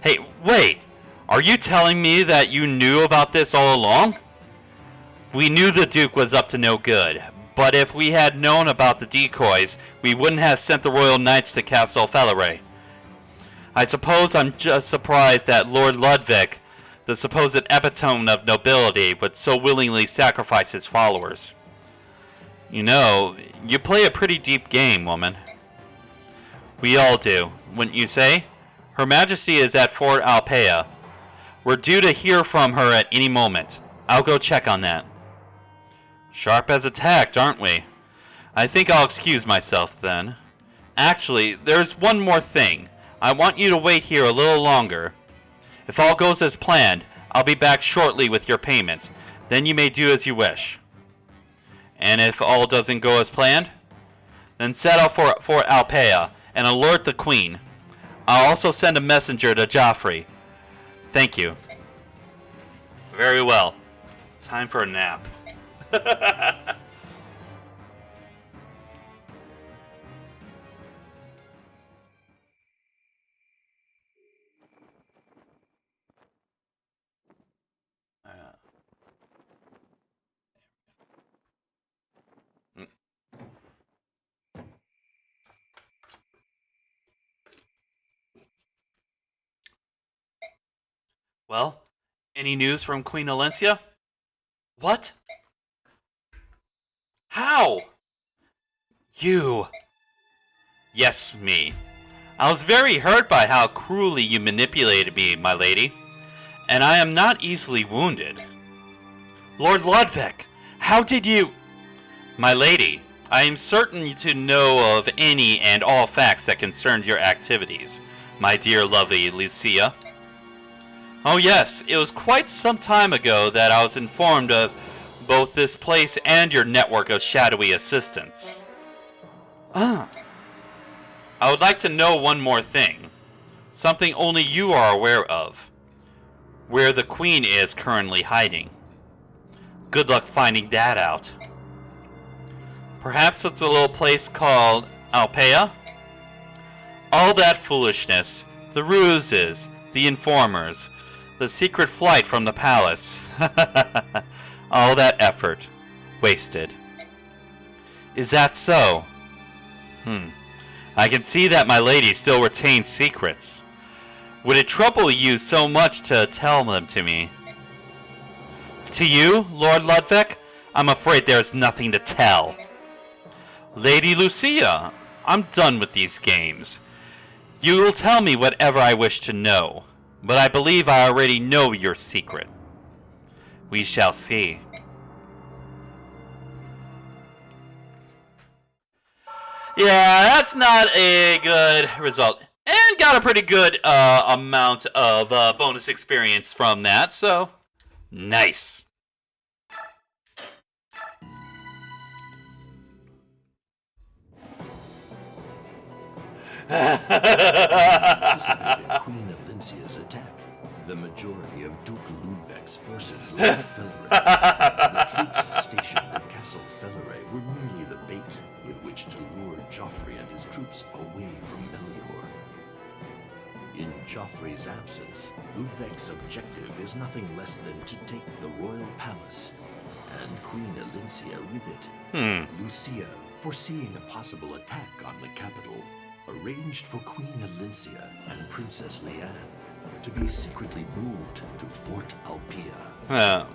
Speaker 1: Hey, wait! Are you telling me that you knew about this all along? We knew the Duke was up to no good, but if we had known about the decoys, we wouldn't have sent the Royal Knights to Castle Felleray. I suppose I'm just surprised that Lord Ludwig, the supposed epitome of nobility, would so willingly sacrifice his followers. You know, you play a pretty deep game, woman. We all do, wouldn't you say? Her Majesty is at Fort Alpea. We're due to hear from her at any moment. I'll go check on that. Sharp as a tack, aren't we? I think I'll excuse myself then. Actually, there's one more thing. I want you to wait here a little longer. If all goes as planned, I'll be back shortly with your payment. Then you may do as you wish. And if all doesn't go as planned, then set out for Fort Alpea and alert the Queen. I'll also send a messenger to Joffrey. Thank you. Very well. Time for a nap. Well, any news from Queen Alencia? What? How? You. Yes, me. I was very hurt by how cruelly you manipulated me, my lady, and I am not easily wounded. Lord Ludwig, how did you... My lady, I am certain to know of any and all facts that concern your activities, my dear lovely Lucia. Oh yes, it was quite some time ago that I was informed of both this place and your network of shadowy assistants. I would like to know one more thing. Something only you are aware of. Where the Queen is currently hiding. Good luck finding that out. Perhaps it's a little place called Alpea? All that foolishness, the ruses, the informers, the secret flight from the palace. All that effort. Wasted. Is that so? I can see that my lady still retains secrets. Would it trouble you so much to tell them to me? To you, Lord Ludwig? I'm afraid there's nothing to tell. Lady Lucia, I'm done with these games. You will tell me whatever I wish to know. But I believe I already know your secret. We shall see. Yeah, that's not a good result. And got a pretty good amount of bonus experience from that, so nice.
Speaker 2: Anticipated Queen Alencia's attack. The majority of Duke Ludwig's forces left Felleray. The troops stationed at Castle Felleray were merely the bait with which to lure Joffrey and his troops away from Melior. In Joffrey's absence, Ludwig's objective is nothing less than to take the royal palace, and Queen Alencia with it. Lucia, foreseeing a possible attack on the capital, arranged for Queen Alencia and Princess Leanne to be secretly moved to Fort Alpea.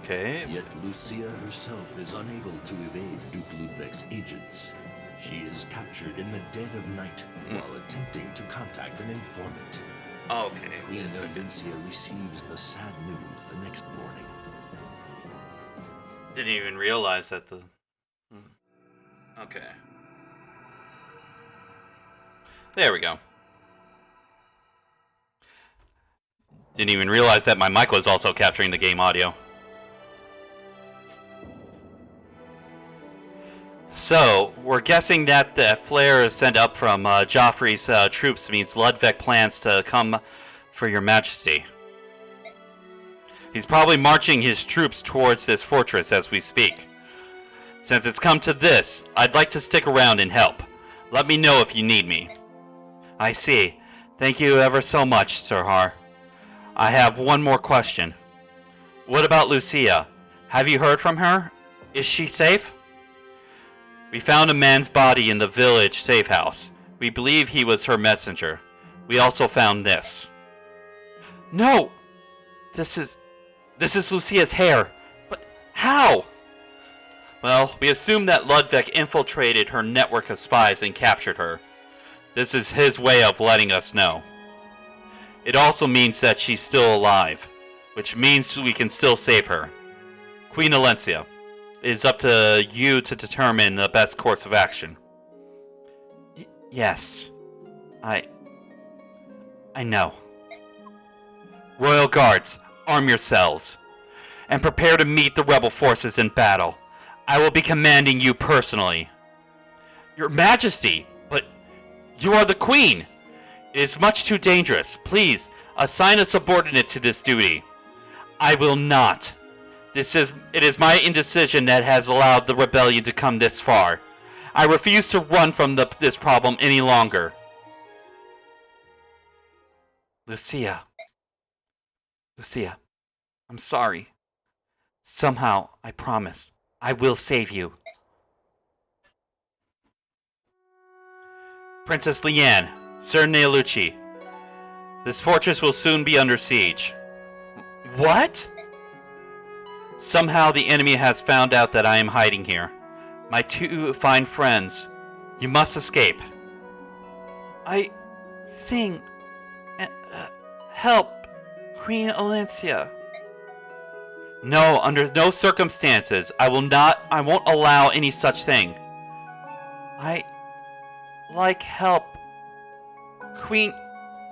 Speaker 1: Okay.
Speaker 2: Yet Lucia herself is unable to evade Duke Ludwig's agents. She is captured in the dead of night while attempting to contact an informant.
Speaker 1: Okay.
Speaker 2: Queen Olyncia receives the sad news the next morning.
Speaker 1: Didn't even realize that the... Okay. There we go. Didn't even realize that my mic was also capturing the game audio. So, we're guessing that the flare sent up from Joffrey's troops means Ludwig plans to come for your majesty. He's probably marching his troops towards this fortress as we speak. Since it's come to this, I'd like to stick around and help. Let me know if you need me. I see. Thank you ever so much, Sir Har. I have one more question. What about Lucia? Have you heard from her? Is she safe? We found a man's body in the village safe house. We believe he was her messenger. We also found this. No! This is Lucia's hair. But how? Well, we assume that Ludwig infiltrated her network of spies and captured her. This is his way of letting us know. It also means that she's still alive, which means we can still save her. Queen Olyncia, it is up to you to determine the best course of action. Yes. I know. Royal Guards, arm yourselves, and prepare to meet the rebel forces in battle. I will be commanding you personally. Your Majesty, but you are the Queen. It is much too dangerous. Please, assign a subordinate to this duty. I will not. It is my indecision that has allowed the rebellion to come this far. I refuse to run from this problem any longer. Lucia, I'm sorry. Somehow, I promise, I will save you. Princess Leanne, Sir Neolucci, this fortress will soon be under siege. What? Somehow the enemy has found out that I am hiding here. My two fine friends, you must escape. I sing. Help, Queen Olyncia. No, under no circumstances. I won't allow any such thing. I like help, Queen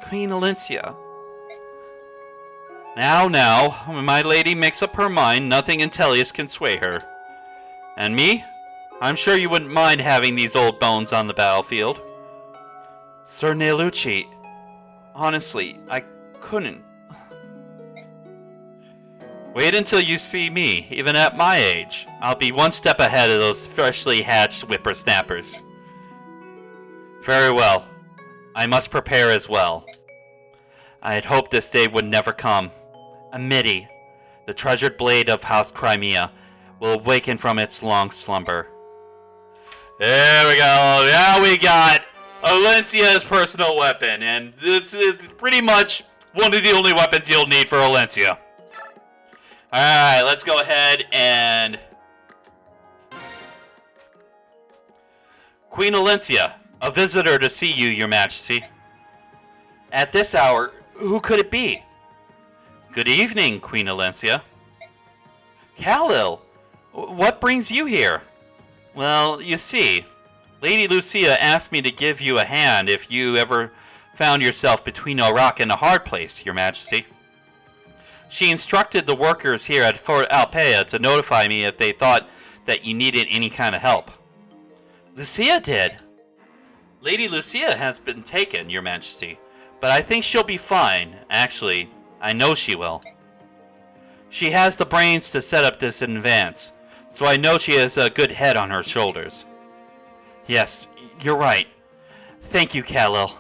Speaker 1: Olyncia. Now, when my lady makes up her mind, nothing in Tellius can sway her. And me? I'm sure you wouldn't mind having these old bones on the battlefield. Sir Neolucci, honestly, I couldn't. Wait until you see me, even at my age. I'll be one step ahead of those freshly hatched whippersnappers. Very well. I must prepare as well. I had hoped this day would never come. Amity, the treasured blade of House Crimea, will awaken from its long slumber. There we go. Now we got Olyncia's personal weapon, and this is pretty much one of the only weapons you'll need for Olyncia. Alright, let's go ahead and... Queen Olyncia, a visitor to see you, Your Majesty. At this hour, who could it be? Good evening, Queen Olyncia. Khalil, what brings you here? Well, you see, Lady Lucia asked me to give you a hand if you ever found yourself between a rock and a hard place, Your Majesty. She instructed the workers here at Fort Alpea to notify me if they thought that you needed any kind of help. Lucia did. Lady Lucia has been taken, Your Majesty, but I think she'll be fine. Actually, I know she will. She has the brains to set up this in advance, so I know she has a good head on her shoulders. Yes, you're right. Thank you, Khalil.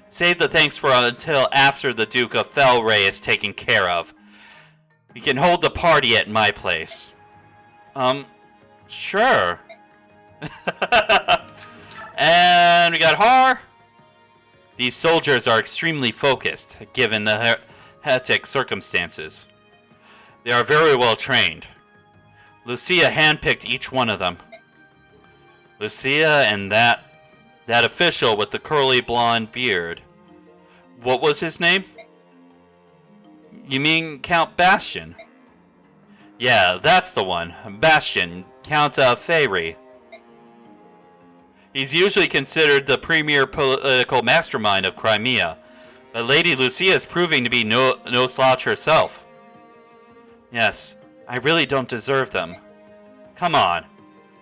Speaker 1: Save the thanks for until after the Duke of Felray is taken care of. We can hold the party at my place. Sure. And we got Har. These soldiers are extremely focused, given the hectic circumstances. They are very well trained. Lucia handpicked each one of them. Lucia and that official with the curly blonde beard. What was his name? You mean Count Bastion? Yeah, that's the one. Bastion, Count Feyre. He's usually considered the premier political mastermind of Crimea, but Lady Lucia is proving to be no slouch herself. Yes, I really don't deserve them. Come on,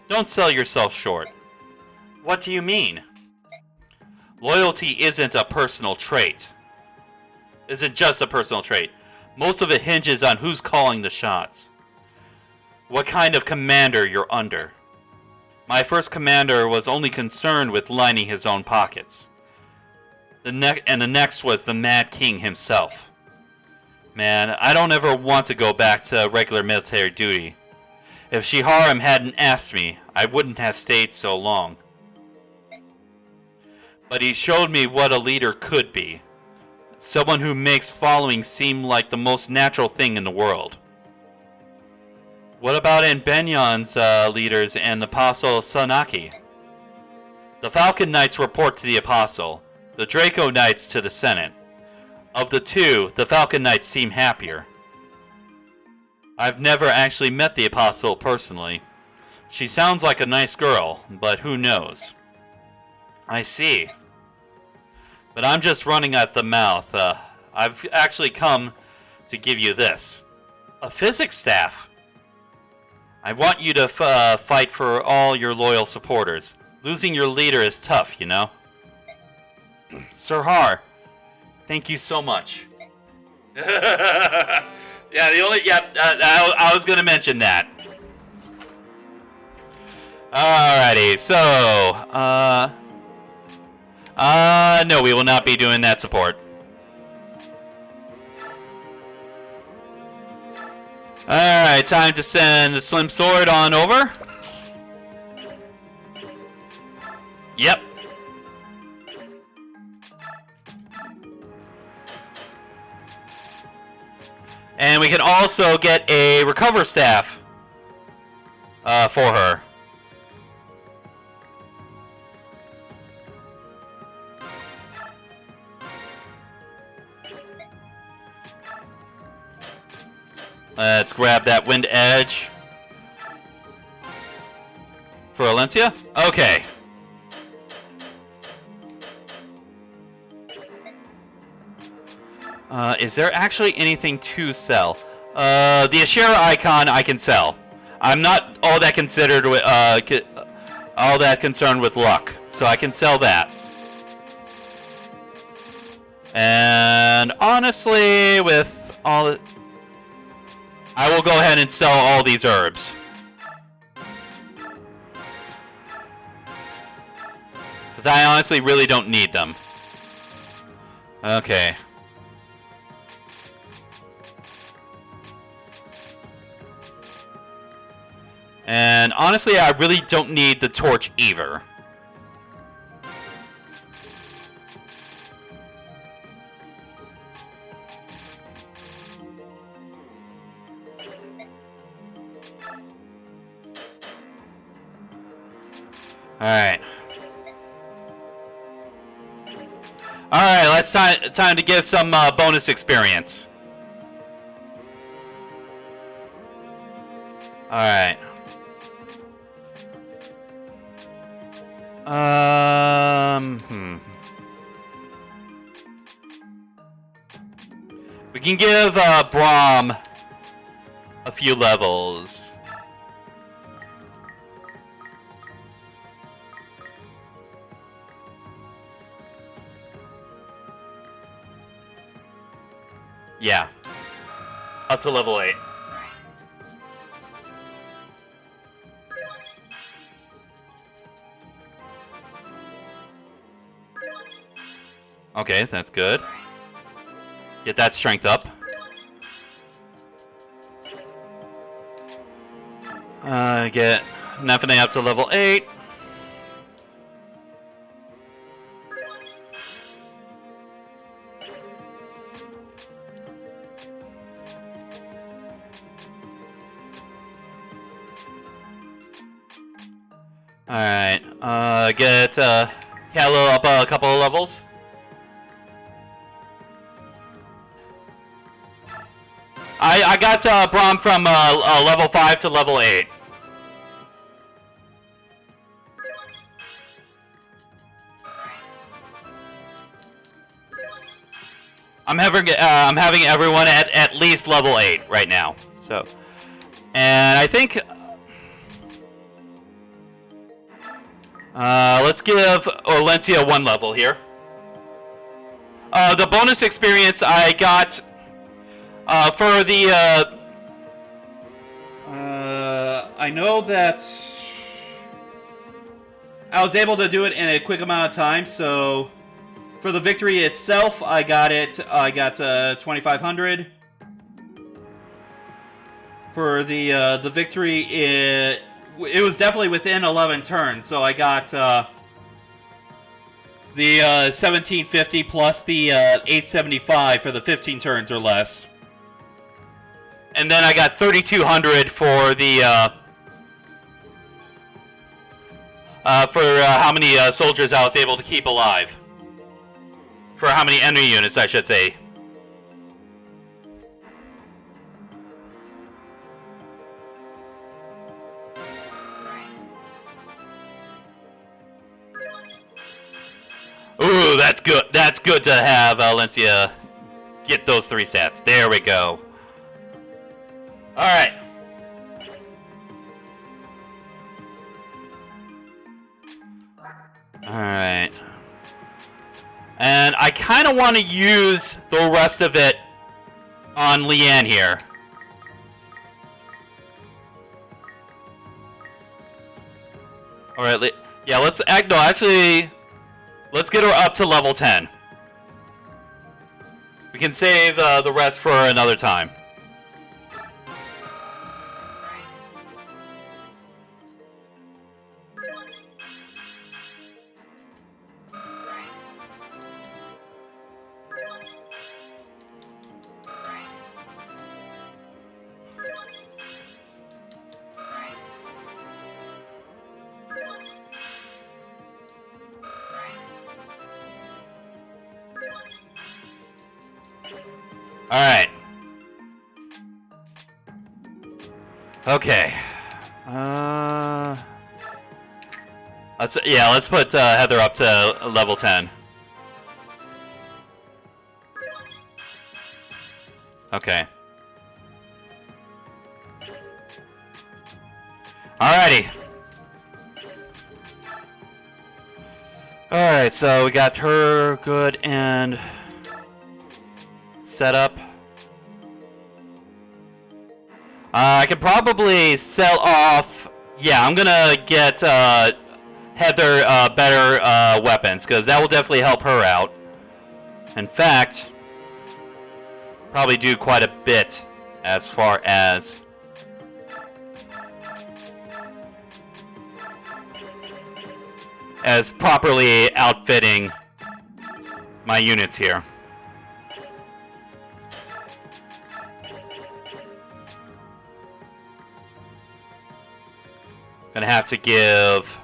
Speaker 1: don't sell yourself short. What do you mean? Loyalty isn't a personal trait. Isn't just a personal trait. Most of it hinges on who's calling the shots. What kind of commander you're under. My first commander was only concerned with lining his own pockets. The next was the Mad King himself. Man, I don't ever want to go back to regular military duty. If Shiharim hadn't asked me, I wouldn't have stayed so long. But he showed me what a leader could be. Someone who makes following seem like the most natural thing in the world. What about Benion's leaders and the Apostle Sanaki? The Falcon Knights report to the Apostle, the Draco Knights to the Senate. Of the two, the Falcon Knights seem happier. I've never actually met the Apostle personally. She sounds like a nice girl, but who knows? I see. But I'm just running at the mouth. I've actually come to give you this. A physics staff. I want you to fight for all your loyal supporters. Losing your leader is tough, you know? Sir Har, thank you so much. I was gonna mention that. Alrighty, so, no, we will not be doing that support. Alright, time to send the Slim Sword on over. Yep. And we can also get a recover staff for her. Let's grab that Wind Edge for Alencia. Okay. Is there actually anything to sell? The Ashera icon I can sell. I'm not all that concerned with luck, so I can sell that. And honestly, with all, I will go ahead and sell all these herbs. Because I honestly really don't need them. Okay. And honestly, I really don't need the torch either. Alright. Alright, let's time to give some bonus experience. Alright. We can give Braum a few levels. Yeah. Up to level 8. Okay, that's good. Get that strength up. Get Nephine up to level 8. Alright, get Callow up a couple of levels. I got Braum from level 5 to level 8. I'm having everyone at least level 8 right now. So, and I think let's give Olencia 1 level here. The bonus experience I got for the
Speaker 3: I know that I was able to do it in a quick amount of time, so for the victory itself, I got 2,500. For the victory, it was definitely within 11 turns, so I got the 1,750 plus the 875 for the 15 turns or less.
Speaker 1: and then I got 3,200 for the how many soldiers I was able to keep alive. For how many enemy units, I should say. Ooh, that's good. That's good to have Valencia get those 3 stats. There we go. Alright. Alright. And I kind of want to use the rest of it on Leanne here. Alright, yeah, let's actually, let's get her up to level 10. We can save the rest for another time. Alright. Okay. Let's put Heather up to level 10. Okay. Alrighty. Alright, so we got her good and set up. I could probably sell off. Yeah, I'm gonna get Heather better weapons, because that will definitely help her out. In fact, probably do quite a bit as far as properly outfitting my units here. Gonna have to give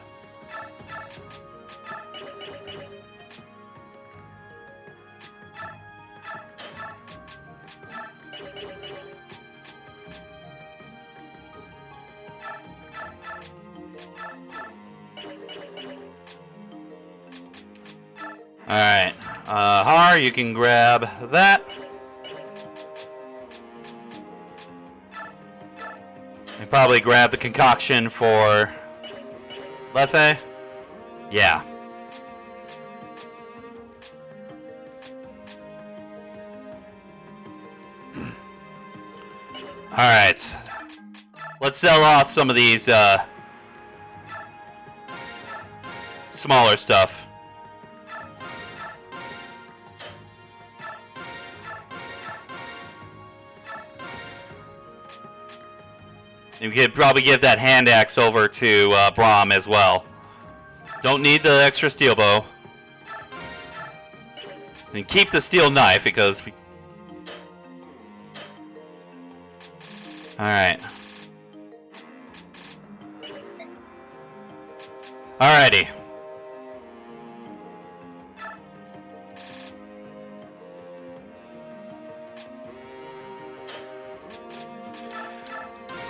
Speaker 1: Alright, Har, you can grab that. And probably grab the concoction for Lethe. Yeah. Alright. Let's sell off some of these smaller stuff. You could probably give that hand axe over to Braum as well. Don't need the extra steel bow. And keep the steel knife because we... Alright. Alrighty.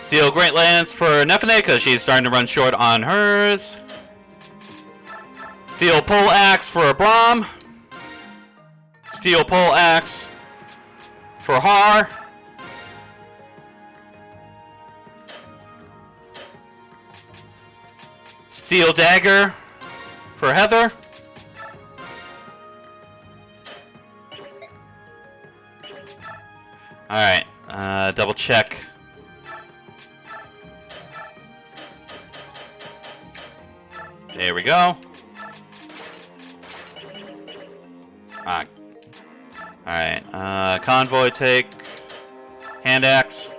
Speaker 1: Steel Great Lance for Nephine because she's starting to run short on hers. Steel Pole Axe for Braum. Steel Pole Axe for Har. Steel Dagger for Heather. Alright, double check. There we go. Alright, Convoy take Hand Axe.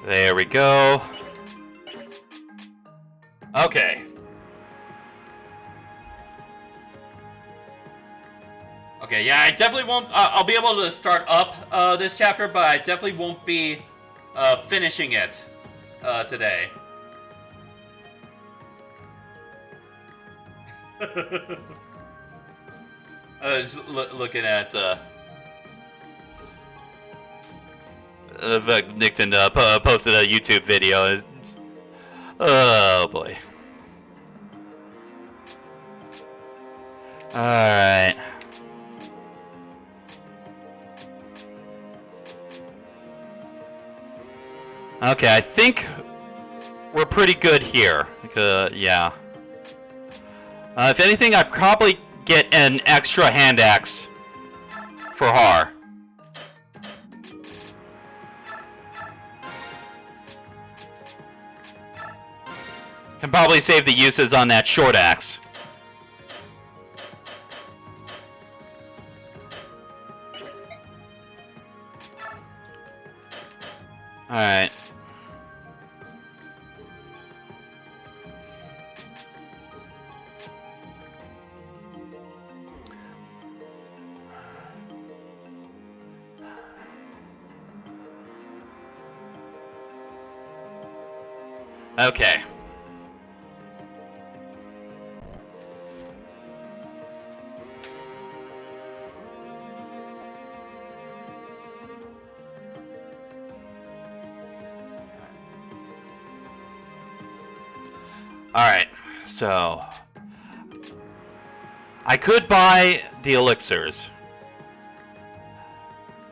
Speaker 1: There we go. Okay. Okay, yeah, I definitely won't. I'll be able to start up this chapter, but I definitely won't be finishing it today. Just looking at Nickton posted a YouTube video. Oh boy. Alright. Okay, I think we're pretty good here. Yeah. If anything, I'd probably get an extra hand axe for Har. Can probably save the uses on that short axe. Alright. Okay. Alright, so I could buy the elixirs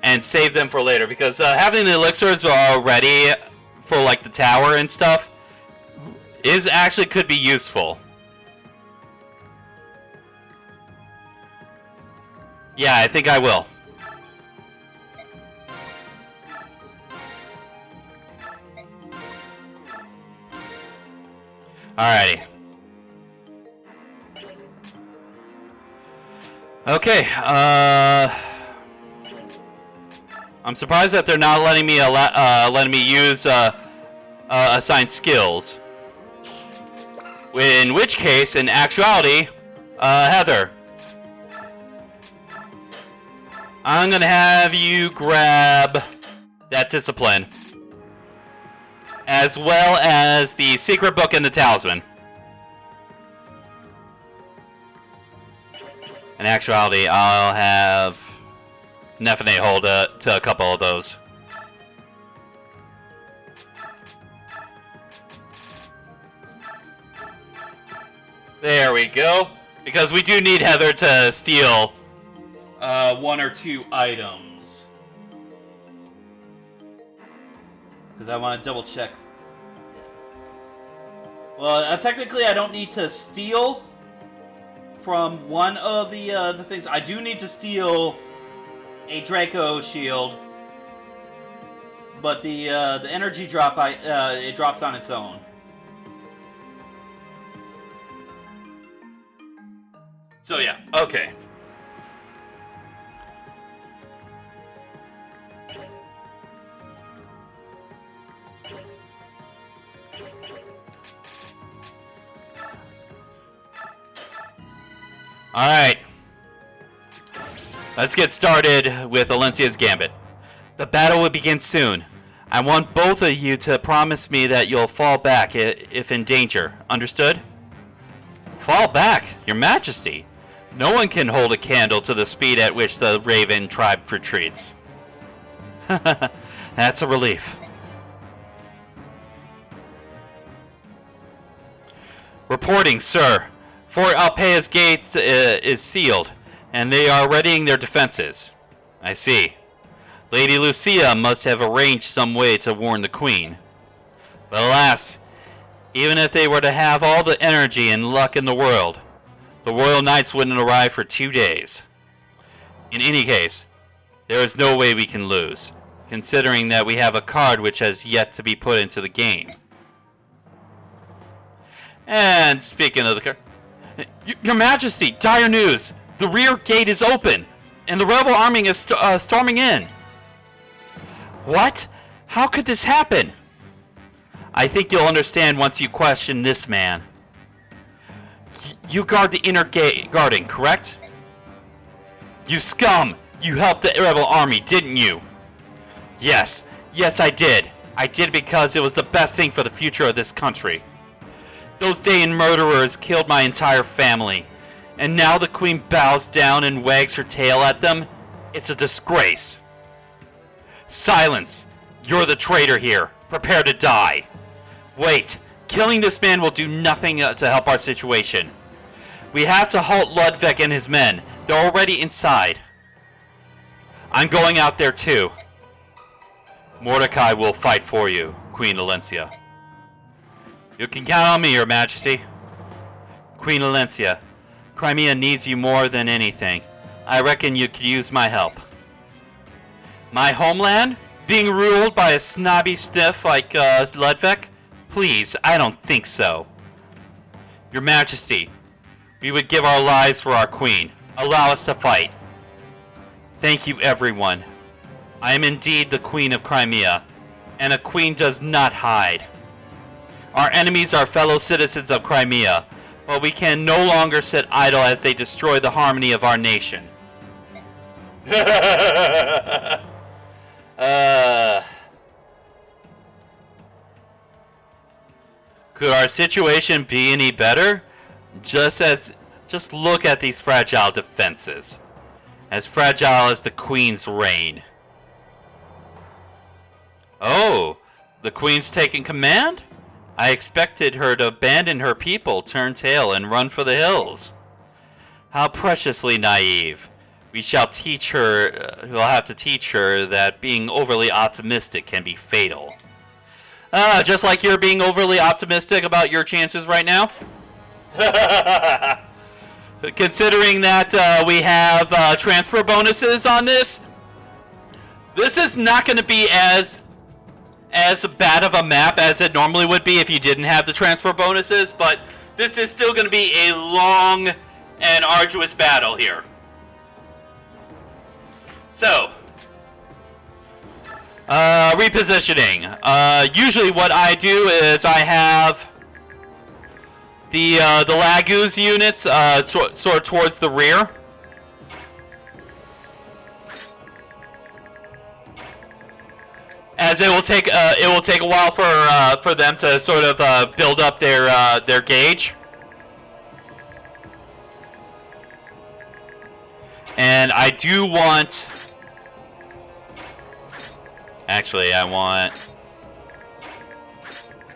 Speaker 1: and save them for later, because having the elixirs already for like the tower and stuff is actually could be useful. Yeah, I think I will. Alrighty. Okay, I'm surprised that they're not letting me use assigned skills. In which case, in actuality, Heather, I'm gonna have you grab that discipline, as well as the secret book and the talisman. In actuality, I'll have Nephine hold to a couple of those. There we go. Because we do need Heather to steal one or two items. Because I want to double check. Well, technically I don't need to steal from one of the things. I do need to steal a Draco shield, but the energy drop it drops on its own. So yeah, okay. Alright. Let's get started with Alencia's Gambit. The battle will begin soon. I want both of you to promise me that you'll fall back if in danger. Understood? Fall back, Your Majesty. No one can hold a candle to the speed at which the Raven tribe retreats. That's a relief. Reporting, sir. Fort Alpea's gates is sealed, and they are readying their defenses. I see. Lady Lucia must have arranged some way to warn the Queen. But alas, even if they were to have all the energy and luck in the world, the Royal Knights wouldn't arrive for 2 days. In any case, there is no way we can lose, considering that we have a card which has yet to be put into the game. And speaking of the card, Your Majesty, dire news! The rear gate is open, and the rebel army is storming in. What? How could this happen? I think you'll understand once you question this man. You guard the inner gate guarding, correct? You scum! You helped the rebel army, didn't you? Yes. Yes, I did. I did because it was the best thing for the future of this country. Those Dayan murderers killed my entire family, and now the Queen bows down and wags her tail at them? It's a disgrace. Silence! You're the traitor here. Prepare to die. Wait, killing this man will do nothing to help our situation. We have to halt Ludwig and his men. They're already inside. I'm going out there too. Mordecai will fight for you, Queen Alencia. You can count on me, Your Majesty. Queen Alencia, Crimea needs you more than anything. I reckon you could use my help. My homeland? Being ruled by a snobby stiff like Ludwig? Please, I don't think so. Your Majesty, we would give our lives for our queen. Allow us to fight. Thank you, everyone. I am indeed the Queen of Crimea, and a queen does not hide. Our enemies are fellow citizens of Crimea, but we can no longer sit idle as they destroy the harmony of our nation. Could our situation be any better? Just look at these fragile defenses. As fragile as the Queen's reign. Oh, the Queen's taking command? I expected her to abandon her people, turn tail, and run for the hills. How preciously naive. We shall teach her, we'll have to teach her that being overly optimistic can be fatal. Just like you're being overly optimistic about your chances right now? Considering that we have transfer bonuses on this, this is not going to be as bad of a map as it normally would be if you didn't have the transfer bonuses, but this is still going to be a long and arduous battle here. So, repositioning. Usually what I do is I have the Laguz units sort of towards the rear. As it will take a while for them to sort of build up their gauge. And I do want. Actually, I want.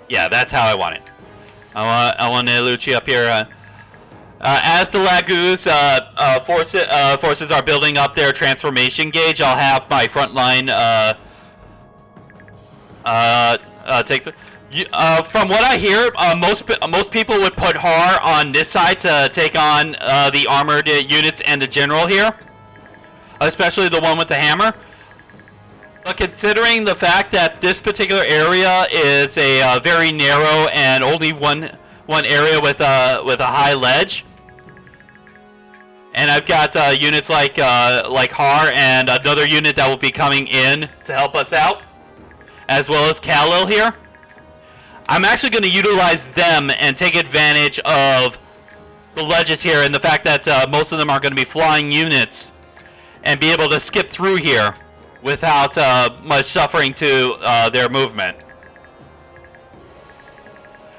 Speaker 1: Yeah, that's how I want it. I want Nelucci up here. As the Laguz forces are building up their transformation gauge, I'll have my front line take the. From what I hear, most people would put Har on this side to take on the armored units and the general here, especially the one with the hammer. But considering the fact that this particular area is a very narrow and only one area with a high ledge, and I've got units like Har and another unit that will be coming in to help us out, as well as Khalil here, I'm actually going to utilize them and take advantage of the ledges here and the fact that most of them are going to be flying units and be able to skip through here without much suffering to their movement.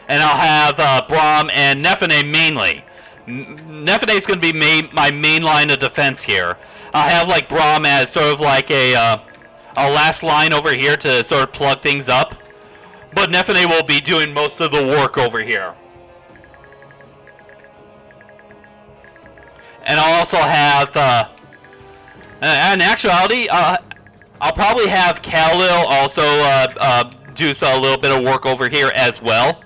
Speaker 1: And I'll have Braum and Nefene mainly. Nefene is going to be my main line of defense here. I'll have like Braum as sort of like a last line over here to sort of plug things up. But Nefene will be doing most of the work over here. And I'll also have, in actuality, I'll probably have Khalil also do a little bit of work over here as well.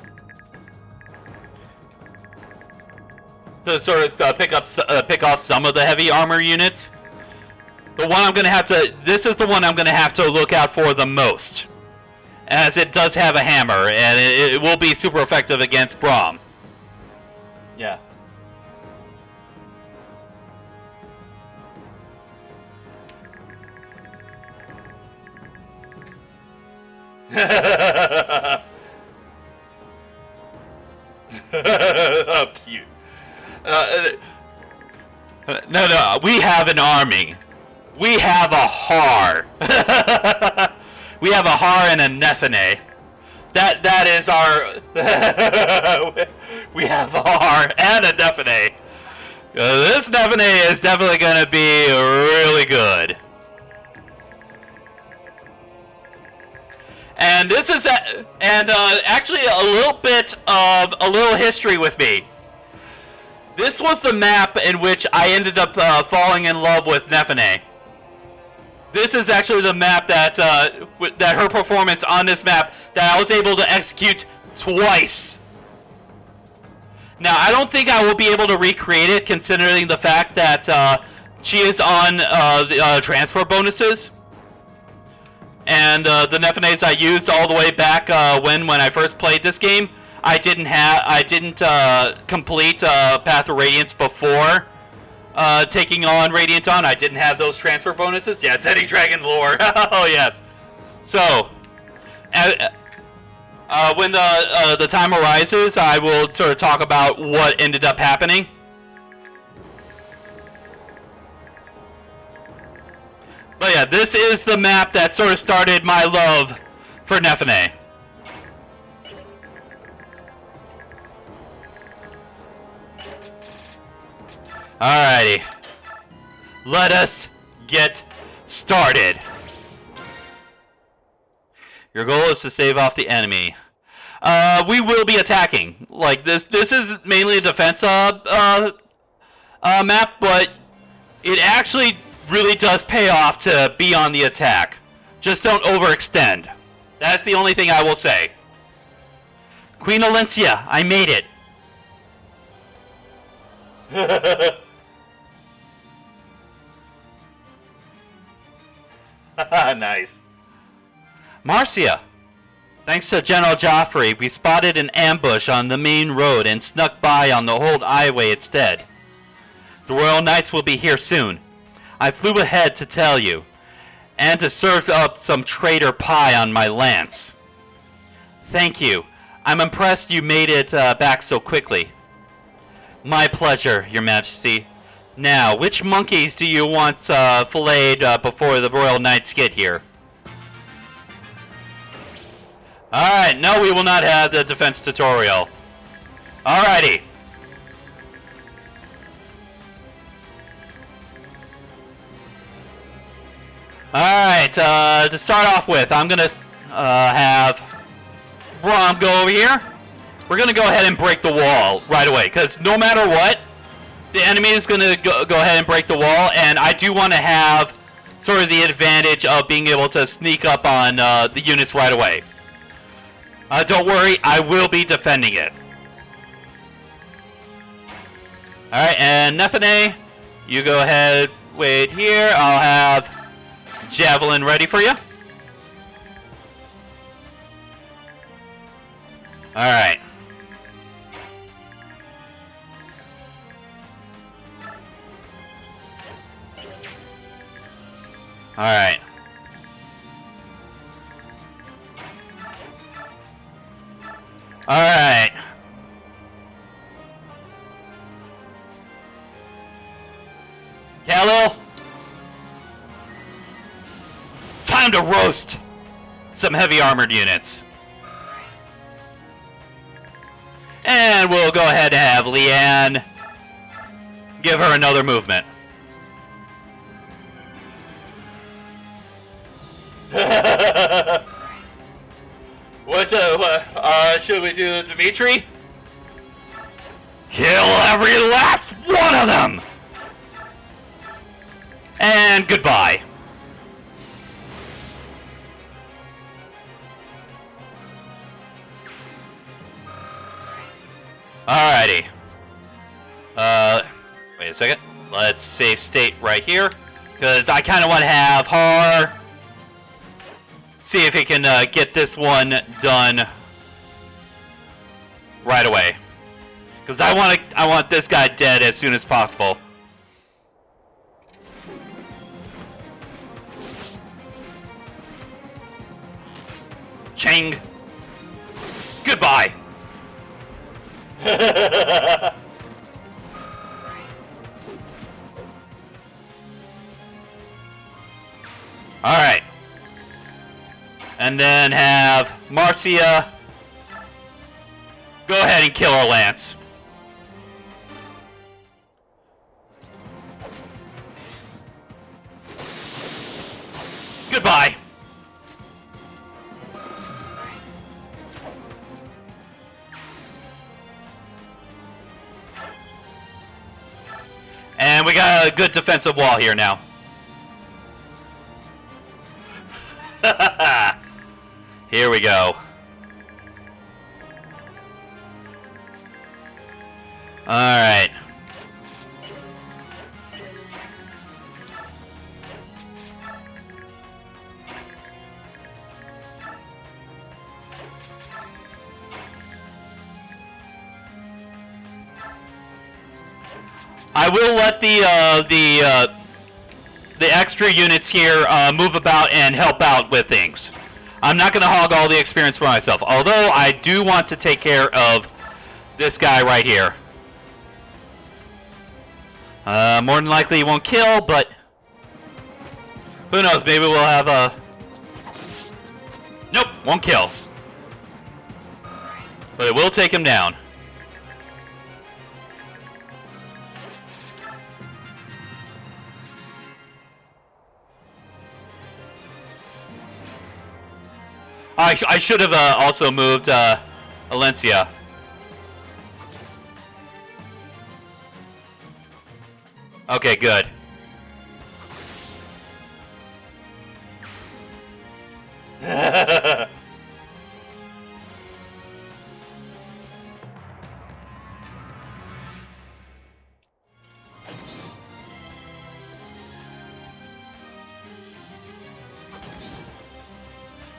Speaker 1: To sort of pick off some of the heavy armor units. The one I'm gonna have to, this is the one I'm gonna have to look out for the most, as it does have a hammer and it will be super effective against Braum. Yeah. Oh, cute. No, we have an army. We have a Har. We have a Har and a Nefene. That is our... We have a Har and a Nefene. This Nefene is definitely going to be really good. And this is... actually a little history with me. This was the map in which I ended up falling in love with Nefene. This is actually the map that her performance on this map that I was able to execute twice. Now, I don't think I will be able to recreate it, considering the fact that she is on the transfer bonuses. And the Nefenes I used all the way back when I first played this game, I didn't complete Path of Radiance before taking on Radiant Dawn. I didn't have those transfer bonuses. Yeah, Zeddy Dragon lore. Oh yes. So, when the time arises, I will sort of talk about what ended up happening. But yeah, this is the map that sort of started my love for Nefene. Alrighty. Let us get started. Your goal is to save off the enemy. We will be attacking. Like this is mainly a defense map, but it actually really does pay off to be on the attack. Just don't overextend. That's the only thing I will say. Queen Alencia, I made it. Nice. Marcia, thanks to General Joffrey, we spotted an ambush on the main road and snuck by on the old highway instead. The Royal Knights will be here soon. I flew ahead to tell you, and to serve up some traitor pie on my lance. Thank you. I'm impressed you made it back so quickly. My pleasure, Your Majesty. Now, which monkeys do you want filleted before the Royal Knights get here? Alright, no, we will not have the defense tutorial. Alrighty. Alright, to start off with, I'm gonna have Braum go over here. We're gonna go ahead and break the wall right away, because no matter what, the enemy is gonna go ahead and break the wall, and I do want to have sort of the advantage of being able to sneak up on the units right away. Don't worry, I will be defending it. Alright, and Nefene, you go ahead, wait here. I'll have Javelin ready for you. Alright. Alright. Alright. Khalil? time to roast some heavy armored units. And we'll go ahead and have Leanne give her another movement. What should we do, Dimitri? Kill every last one of them! And goodbye. Alrighty. Wait a second. Let's save state right here. Because I kind of want to have Har see if he can get this one done right away. Because I want this guy dead as soon as possible. Chang. Goodbye. Alright. And then have Marcia go ahead and kill her Lance. Goodbye. And we got a good defensive wall here now. Here we go. Alright. I will let the extra units here move about and help out with things. I'm not going to hog all the experience for myself, although I do want to take care of this guy right here. More than likely he won't kill, but who knows, maybe we'll have a... Nope, won't kill. But it will take him down. I should have also moved Alencia. Okay, good.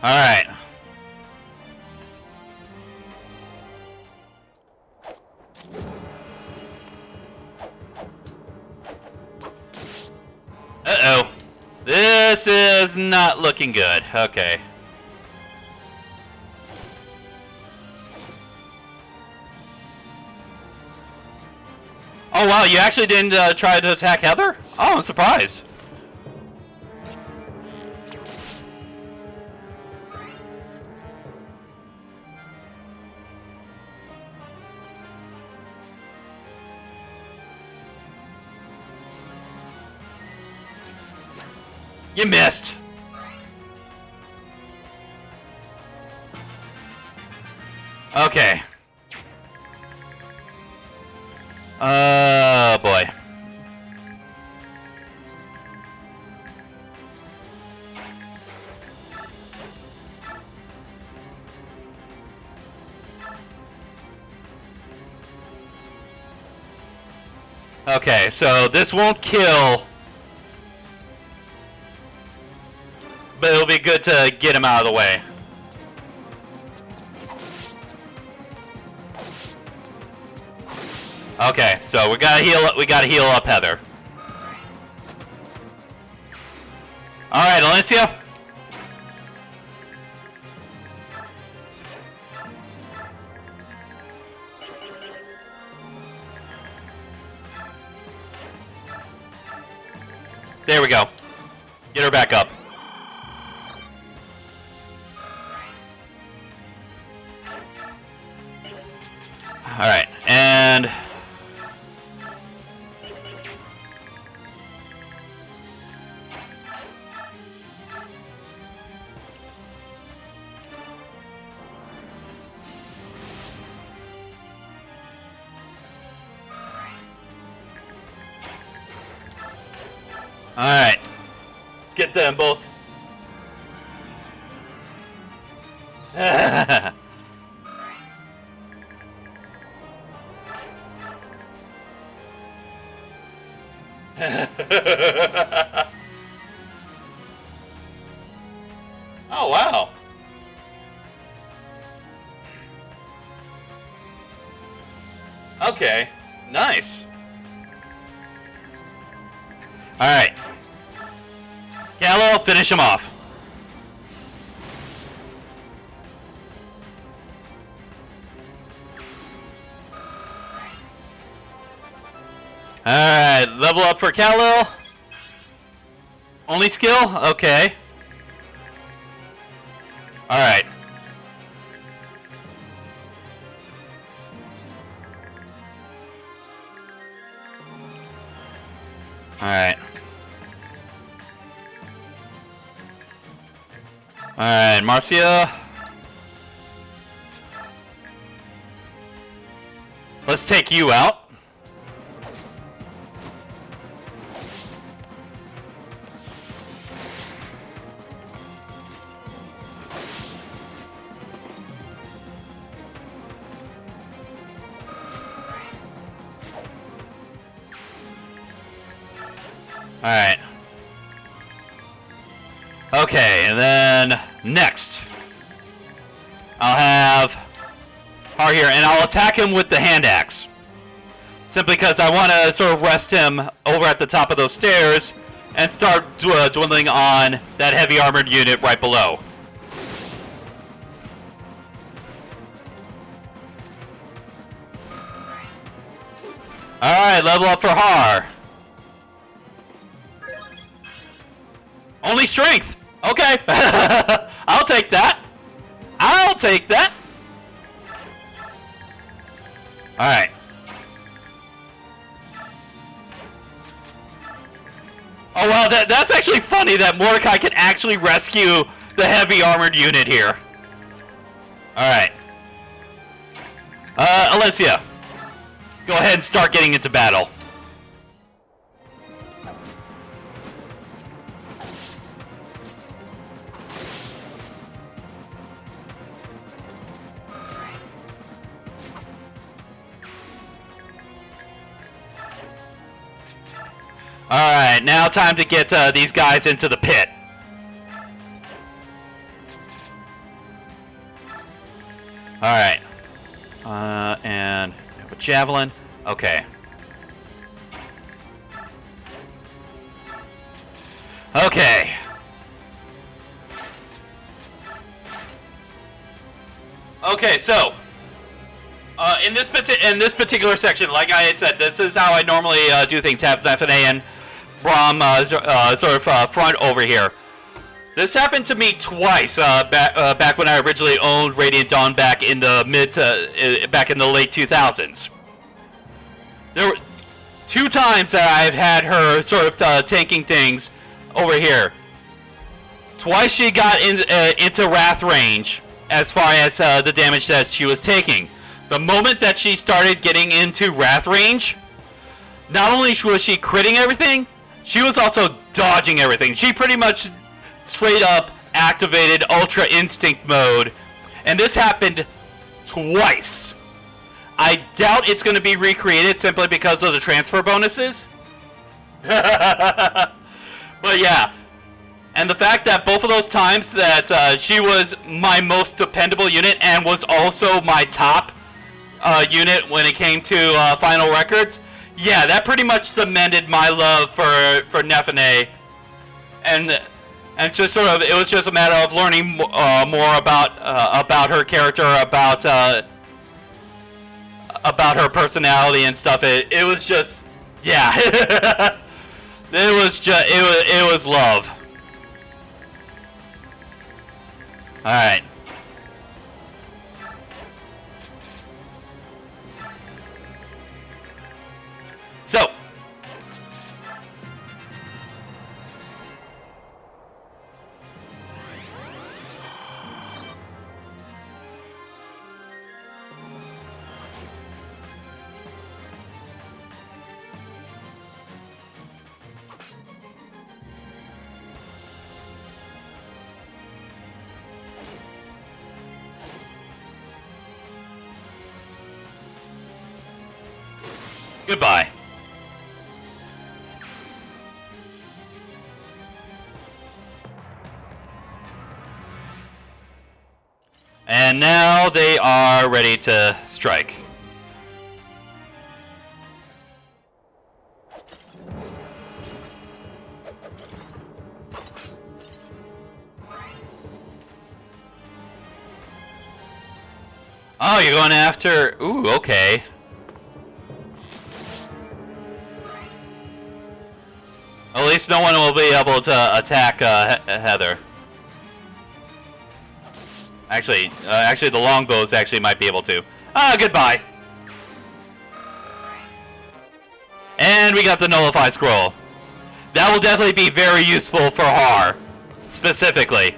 Speaker 1: All right. Uh-oh. This is not looking good. Okay. Oh, wow, you actually didn't try to attack Heather? Oh, I'm surprised. You missed. Okay. Oh, boy. Okay, so this won't kill, but it'll be good to get him out of the way. Okay, so we gotta heal up Heather. Alright, Alencia. There we go. Get her back up. Alright, and... Alright. Let's get them both. Oh, wow. Okay. Nice. Alright. Gallo, finish him off. Alright, level up for Callo. Only skill? Okay. Alright. Alright. Alright, Marcia. Let's take you out. Alright. Okay, and then next I'll have Har here, and I'll attack him with the hand axe. Simply because I want to sort of rest him over at the top of those stairs and start dwindling on that heavy armored unit right below. Alright, level up for Har. Only strength! Okay. I'll take that. I'll take that. Alright. Oh, wow, that's actually funny that Mordecai can actually rescue the heavy armored unit here. Alright. Alencia. Go ahead and start getting into battle. Alright, now time to get these guys into the pit. Alright. And a javelin. Okay. Okay. Okay, so in this particular section, like I had said, this is how I normally do things. Have Nephene and Braum sort of front over here. This happened to me twice back when I originally owned Radiant Dawn back in the back in the late 2000s. There were 2 times that I've had her sort of tanking things over here. Twice she got into Wrath range as far as the damage that she was taking. The moment that she started getting into Wrath range, not only was she critting everything, she was also dodging everything. She pretty much straight up activated Ultra Instinct mode, and this happened twice. I doubt it's going to be recreated simply because of the transfer bonuses. But yeah, and the fact that both of those times that she was my most dependable unit and was also my top unit when it came to final records, yeah, that pretty much cemented my love for Nephene, and just sort of, it was just a matter of learning more about her character, about her personality and stuff. It was just, yeah, it was love. All right. Goodbye. And now they are ready to strike. Oh, you're going after... Ooh, okay. At least no one will be able to attack Heather. Actually, the longbows actually might be able to. Ah, goodbye. And we got the Nullify Scroll. That will definitely be very useful for Har, specifically.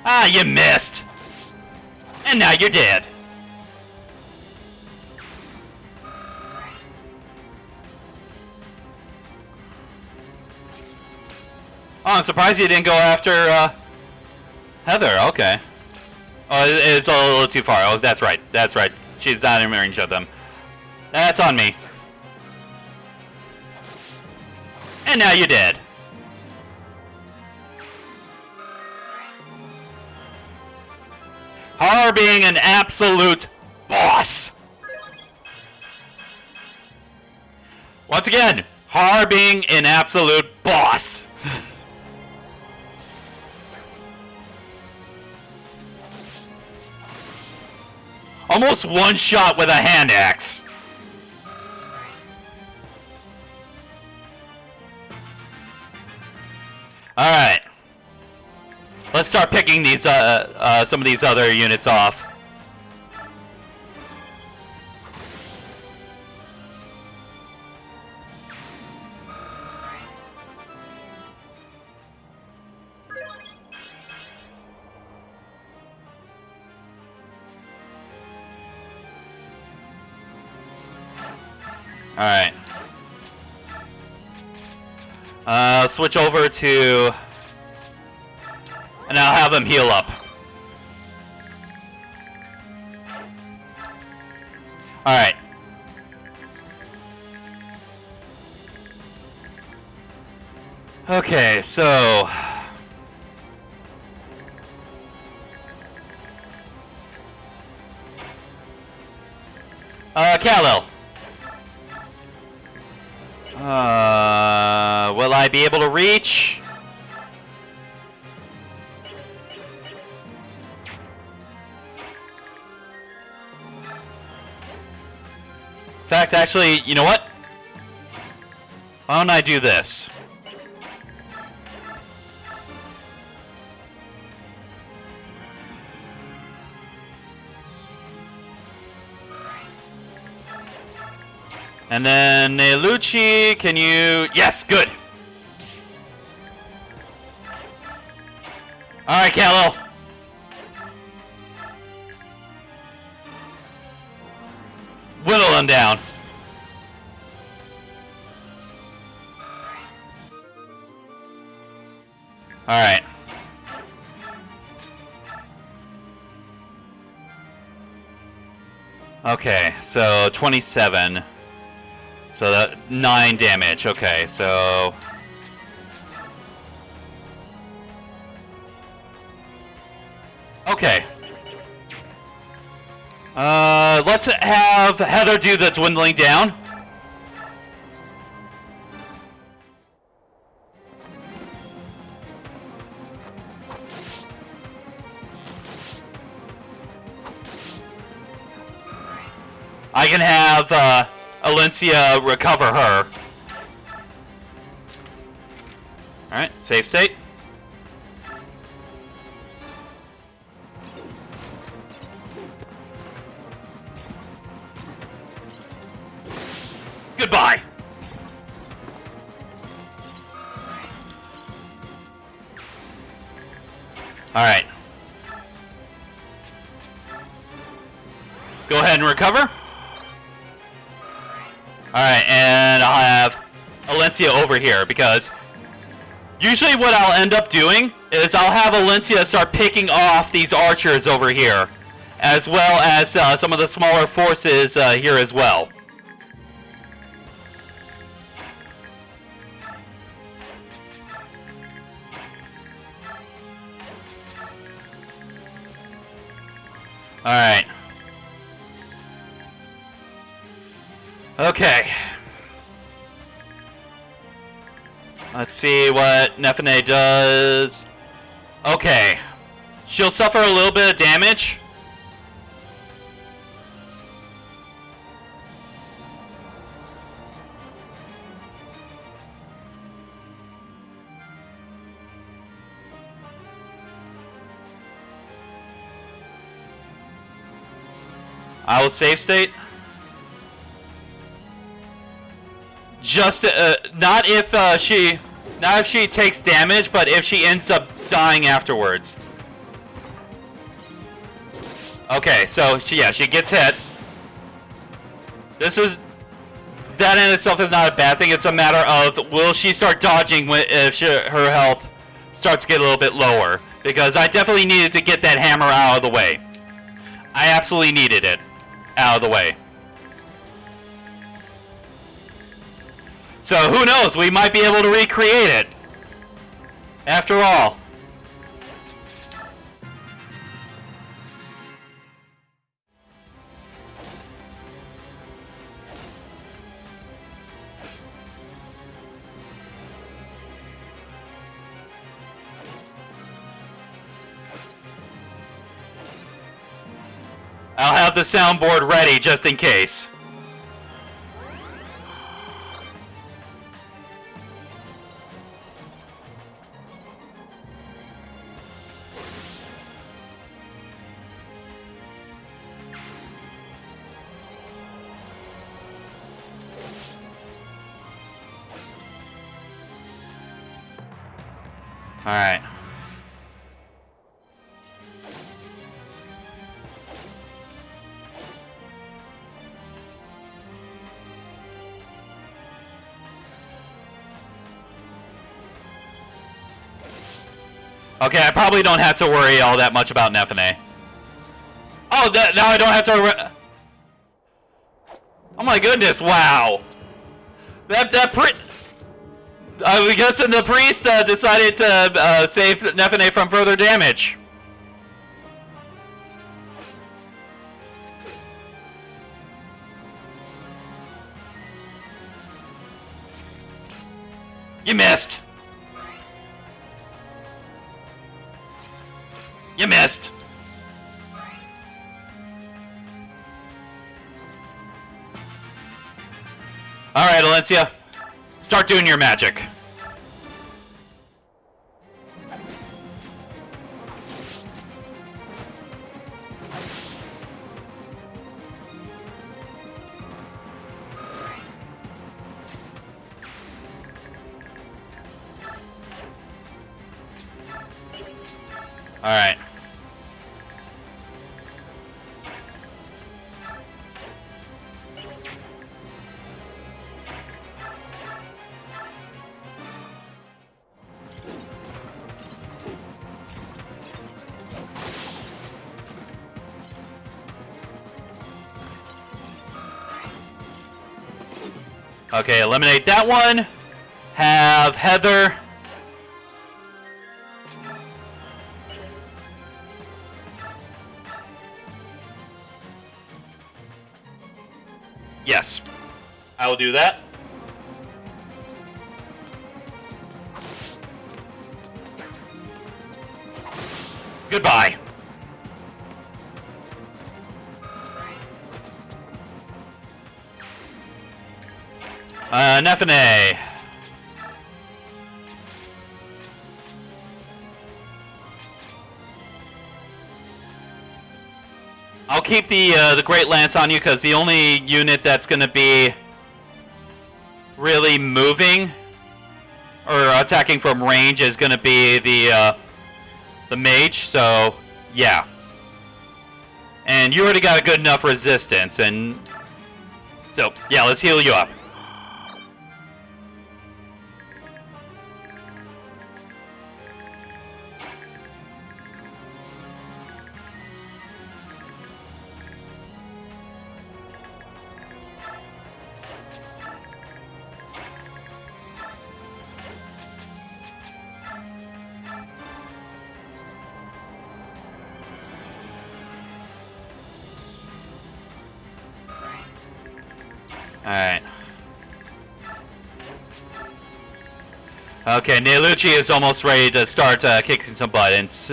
Speaker 1: Ah, you missed! And now you're dead. Oh, I'm surprised you didn't go after, Heather, okay. Oh, it's a little too far. Oh, that's right. That's right. She's not in range of them. That's on me. And now you're dead. Har being an absolute boss. Once again, Har being an absolute boss. Almost one shot with a hand axe. Alright. Let's start picking these, some of these other units off. Alright. Switch over to... And I'll have him heal up. Alright. Okay, so... Kal-El. Will I be able to reach? In fact, actually, you know what? Why don't I do this? And then Nelucci, can you... Yes, good. Alright, Kal-El. Whittle them down. Alright. Okay, so 27. So that 9 damage. Okay, so okay. Let's have Heather do the dwindling down. I can have Alencia recover her. Alright, safe state. Goodbye. Alright. Go ahead and recover. Alright, and I'll have Alencia over here, because usually what I'll end up doing is I'll have Alencia start picking off these archers over here, as well as some of the smaller forces here as well. Alright. Okay. Let's see what Nefene does. Okay. She'll suffer a little bit of damage. I will save state. Just not if she takes damage, but if she ends up dying afterwards. Okay, so she gets hit. That in itself is not a bad thing. It's a matter of, will she start dodging if her health starts to get a little bit lower? Because I definitely needed to get that hammer out of the way. I absolutely needed it out of the way. So who knows? We might be able to recreate it. After all. I'll have the soundboard ready just in case. All right. Okay, I probably don't have to worry all that much about Nefene. Oh, now I don't have to. Oh my goodness! Wow. I'm guessing the priest decided to save Nefene from further damage. You missed. You missed. All right, Alencia. Start doing your magic. All right. Okay, eliminate that one. Have Heather. Yes, I will do that. Goodbye. Nefene. I'll keep the Great Lance on you, because the only unit that's going to be really moving or attacking from range is going to be the mage. So yeah. And you already got a good enough resistance, and so yeah, let's heal you up. Alright. Okay, Nelucci is almost ready to start kicking some buttons.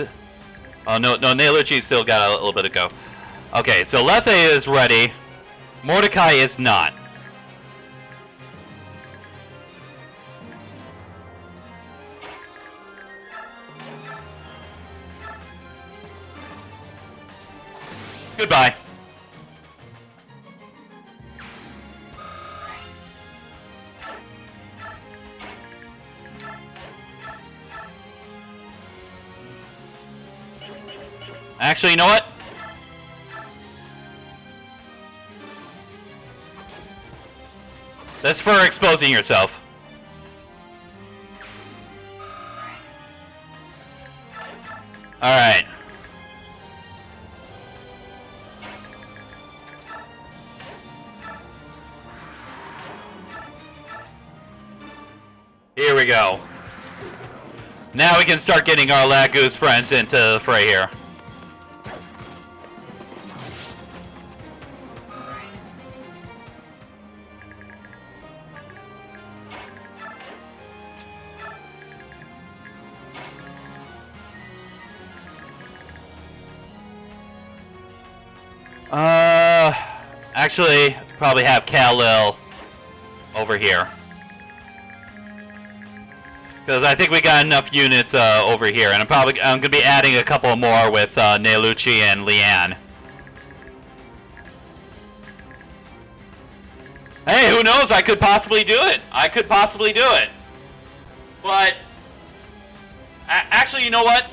Speaker 1: Oh, no, Nelucci's still got a little bit to go. Okay, so Lethe is ready. Mordecai is not. Goodbye. Actually, you know what? That's for exposing yourself. Alright. Here we go. Now we can start getting our Lagoose friends into the fray here. Actually, probably have Kal-El over here. Because I think we got enough units over here, and I'm gonna be adding a couple more with Nelucci and Leanne. Hey, who knows? I could possibly do it. But actually, you know what?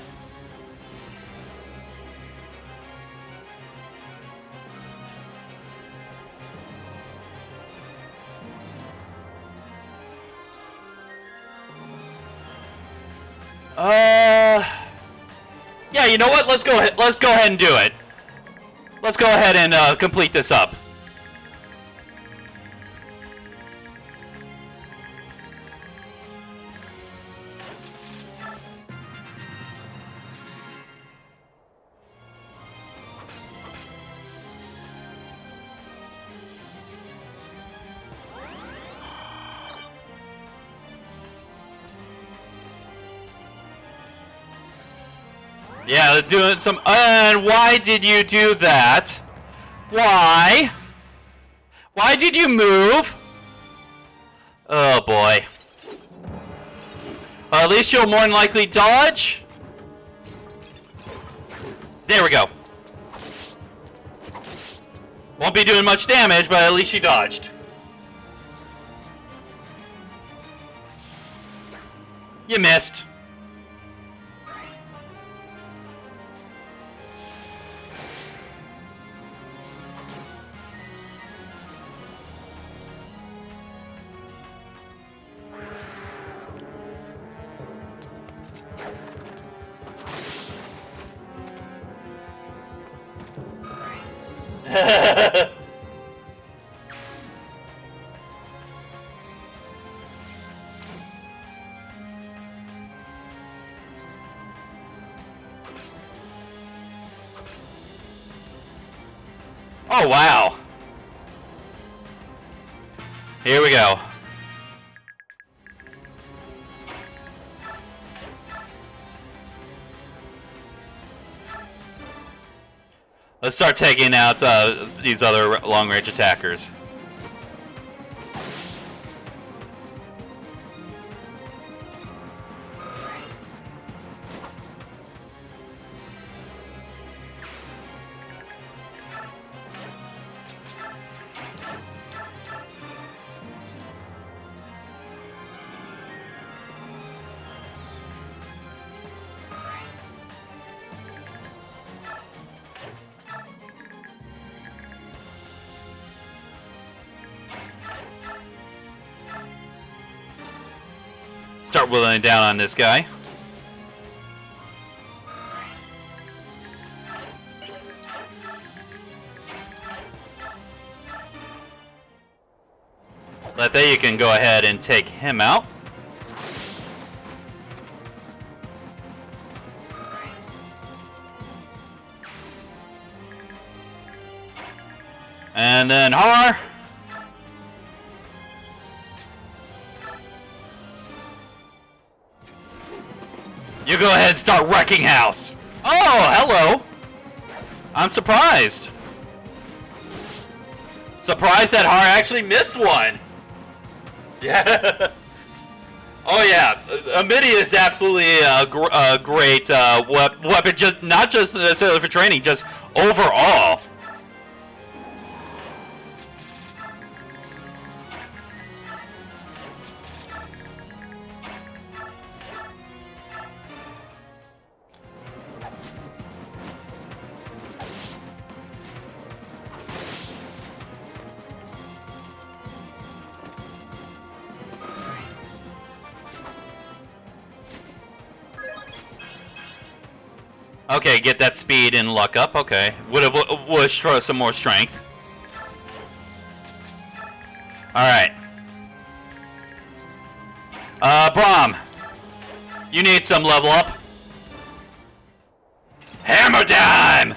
Speaker 1: Yeah, you know what? Let's go ahead and do it. Let's go ahead and complete this up. Yeah, doing some. And why did you do that? Why? Why did you move? Oh boy. At least you'll more than likely dodge. There we go. Won't be doing much damage, but at least you dodged. You missed. Oh, wow. Here we go. Let's start taking out these other long-range attackers. Start whittling down on this guy. Letha, you can go ahead and take him out. And then Har. You go ahead and start wrecking house. Oh, hello. I'm surprised. Surprised that Har actually missed one. Yeah. Oh yeah, Amidia is absolutely a great weapon, just not just necessarily for training, just overall. Okay, get that speed and luck up. Okay, would have wished for some more strength. All right. Braum, you need some level up. Hammer time!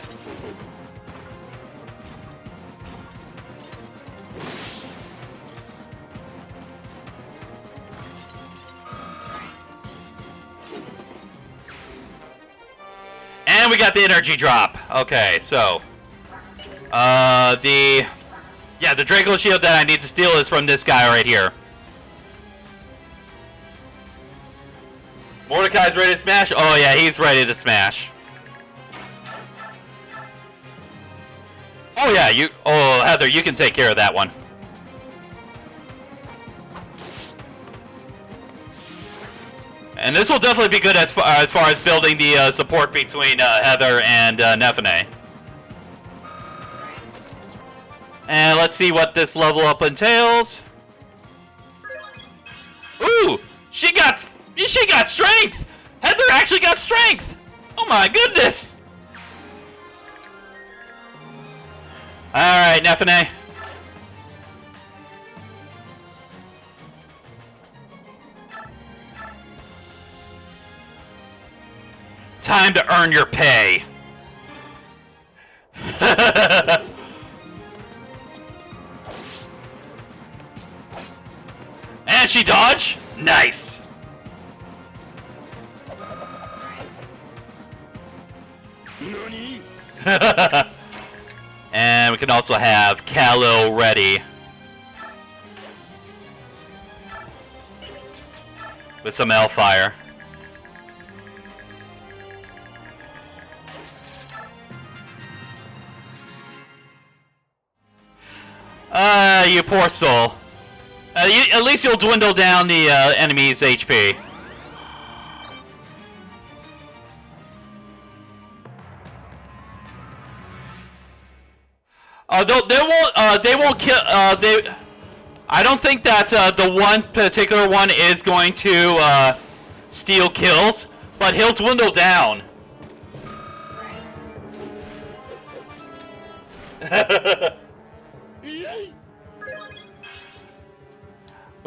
Speaker 1: And we got the energy drop. Okay, so the Draco shield that I need to steal is from this guy right here. Mordecai's ready to smash? Oh yeah, he's ready to smash. Oh yeah, Heather, you can take care of that one. And this will definitely be good as far as building the support between Heather and Nefene. And let's see what this level up entails. Ooh, she got strength. Heather actually got strength. Oh my goodness. All right, Nefene. Time to earn your pay. And she dodged? Nice. And we can also have Callow ready. With some Hellfire. You poor soul. At least you'll dwindle down the enemy's HP. They won't kill. I don't think that the one particular one is going to steal kills, but he'll dwindle down.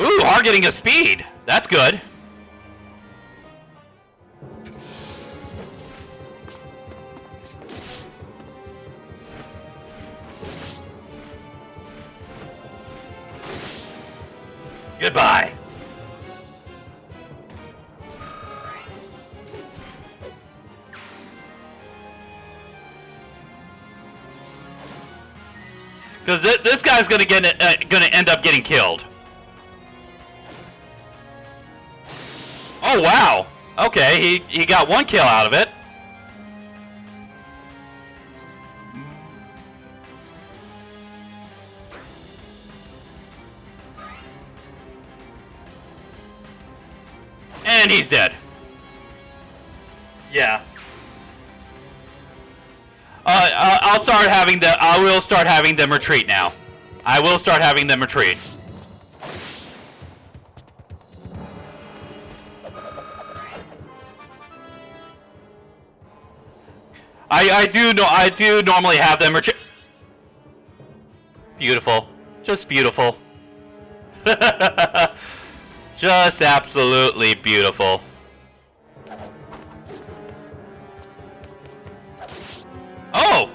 Speaker 1: Ooh, Har getting a speed. That's good. Goodbye. Because this guy's gonna end up getting killed. Oh wow. Okay, he got one kill out of it. And he's dead. Yeah. I will start having them retreat now. I will start having them retreat. I do normally have them retrieve. Beautiful. Just beautiful. Just absolutely beautiful. Oh!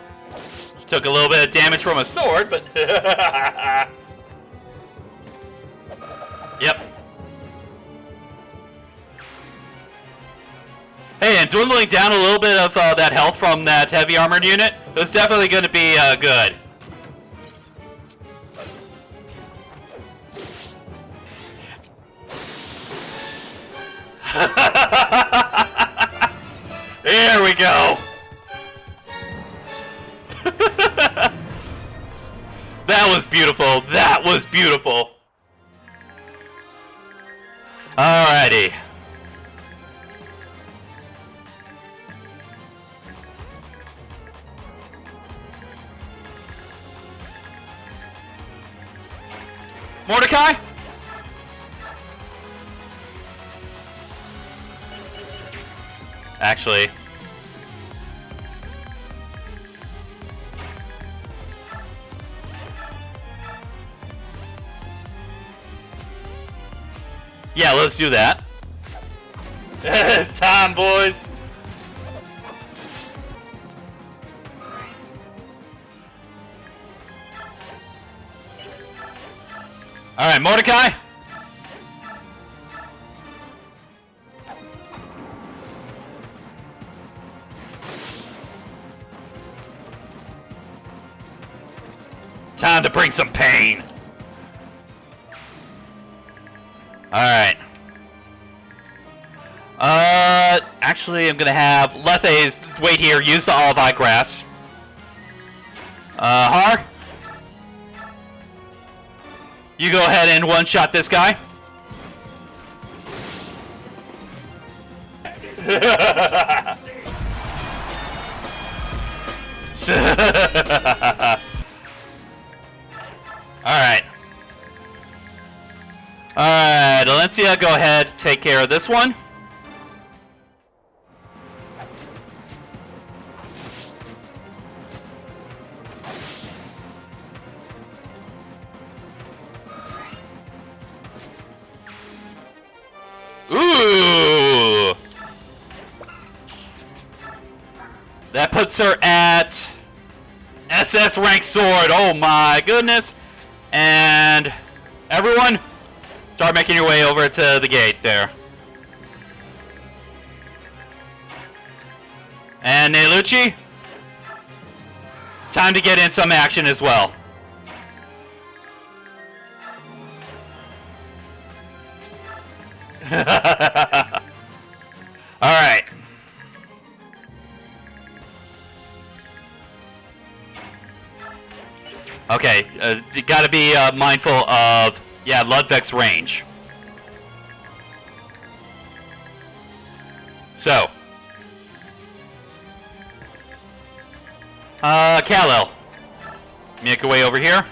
Speaker 1: Took a little bit of damage from a sword, but... Yep. Hey, and dwindling down a little bit of that health from that heavy armored unit, that's definitely going to be good. There we go. That was beautiful. That was beautiful. Alrighty. Mordecai? Actually. Yeah, let's do that. It's time, boys. All right, Mordecai. Time to bring some pain. Alright. Actually, I'm gonna have Lethes wait here, use the olive eye grass. Har? You go ahead and one-shot this guy. Alright. Alright, Valencia, go ahead, take care of this one. Ooh! That puts her at SS rank sword. Oh my goodness. And everyone, start making your way over to the gate there. And Nelucci, time to get in some action as well. Alright. Okay, you gotta be mindful of, yeah, Ludwig's range. So. Kal-El. Make your way over here.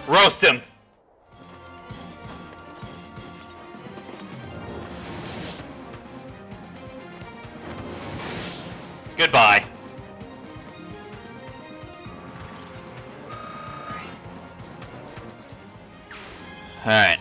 Speaker 1: Roast him. Goodbye. Alright.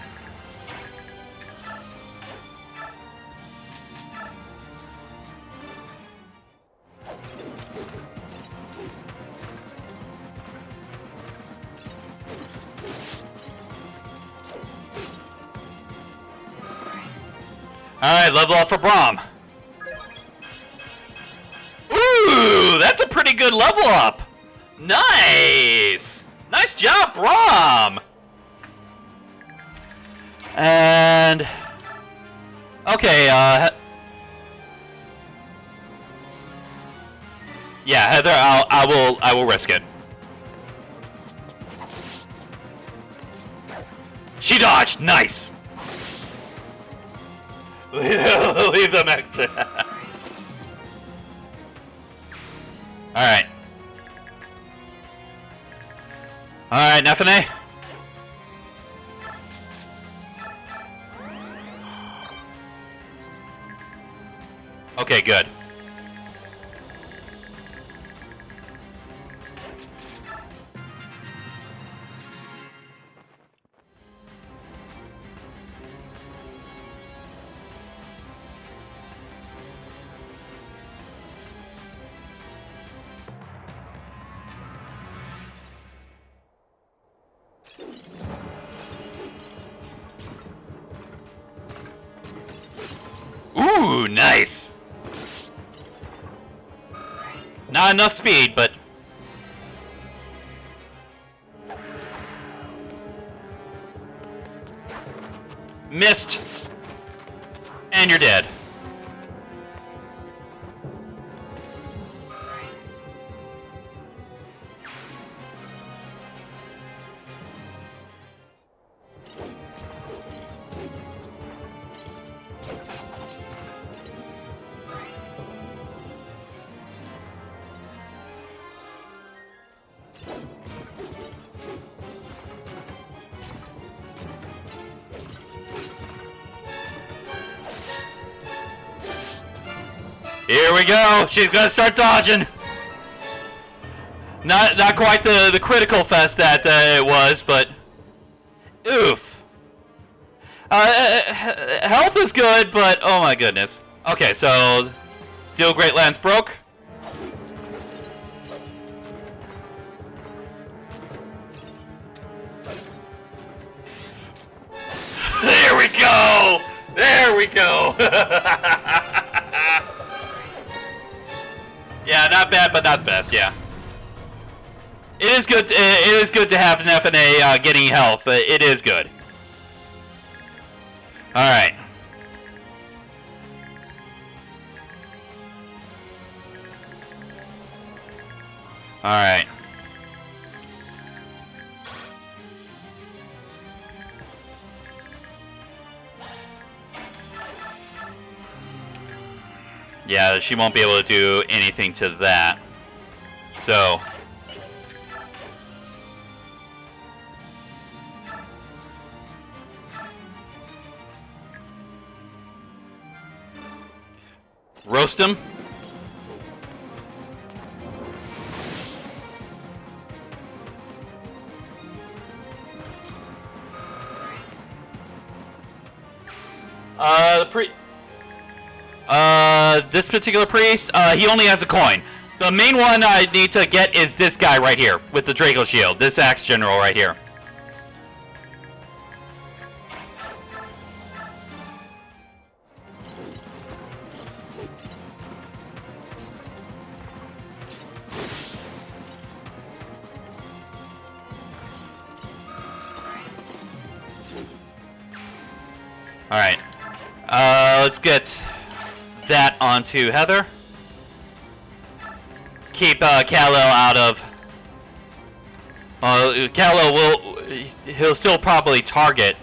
Speaker 1: Alright, level up for Braum. Ooh, that's a pretty good level up. Nice. Nice job, Braum. And okay, yeah, Heather, I will risk it. She dodged. Nice. Leave them at that. All right. All right, Nefene. Okay, good. Ooh, nice. Not enough speed, but... Missed. And you're dead. Here we go. She's gonna start dodging. Not quite the critical fest that it was, but oof. Health is good, but oh my goodness. Okay, so Steel Great Lance broke. There we go. There we go. Yeah, not bad, but not best. Yeah, it is good. It is good to have an FNA getting health. It is good. All right. All right. Yeah, she won't be able to do anything to that. So... roast him. This particular priest, he only has a coin. The main one I need to get is this guy right here with the Draco Shield. This Axe General right here. Alright. Let's get that onto Heather. Keep Callow out of... Callow he'll still probably target...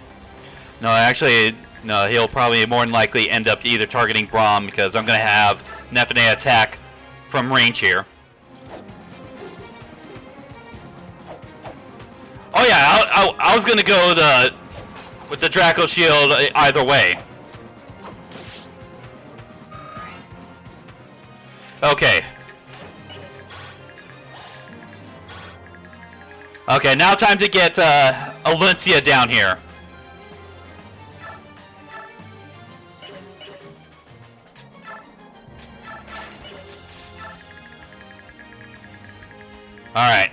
Speaker 1: No, actually, no, he'll probably more than likely end up either targeting Braum, because I'm going to have Nephine attack from range here. Oh yeah, I was going to go with the Draco Shield either way. Okay. Okay, now time to get Alencia down here. Alright.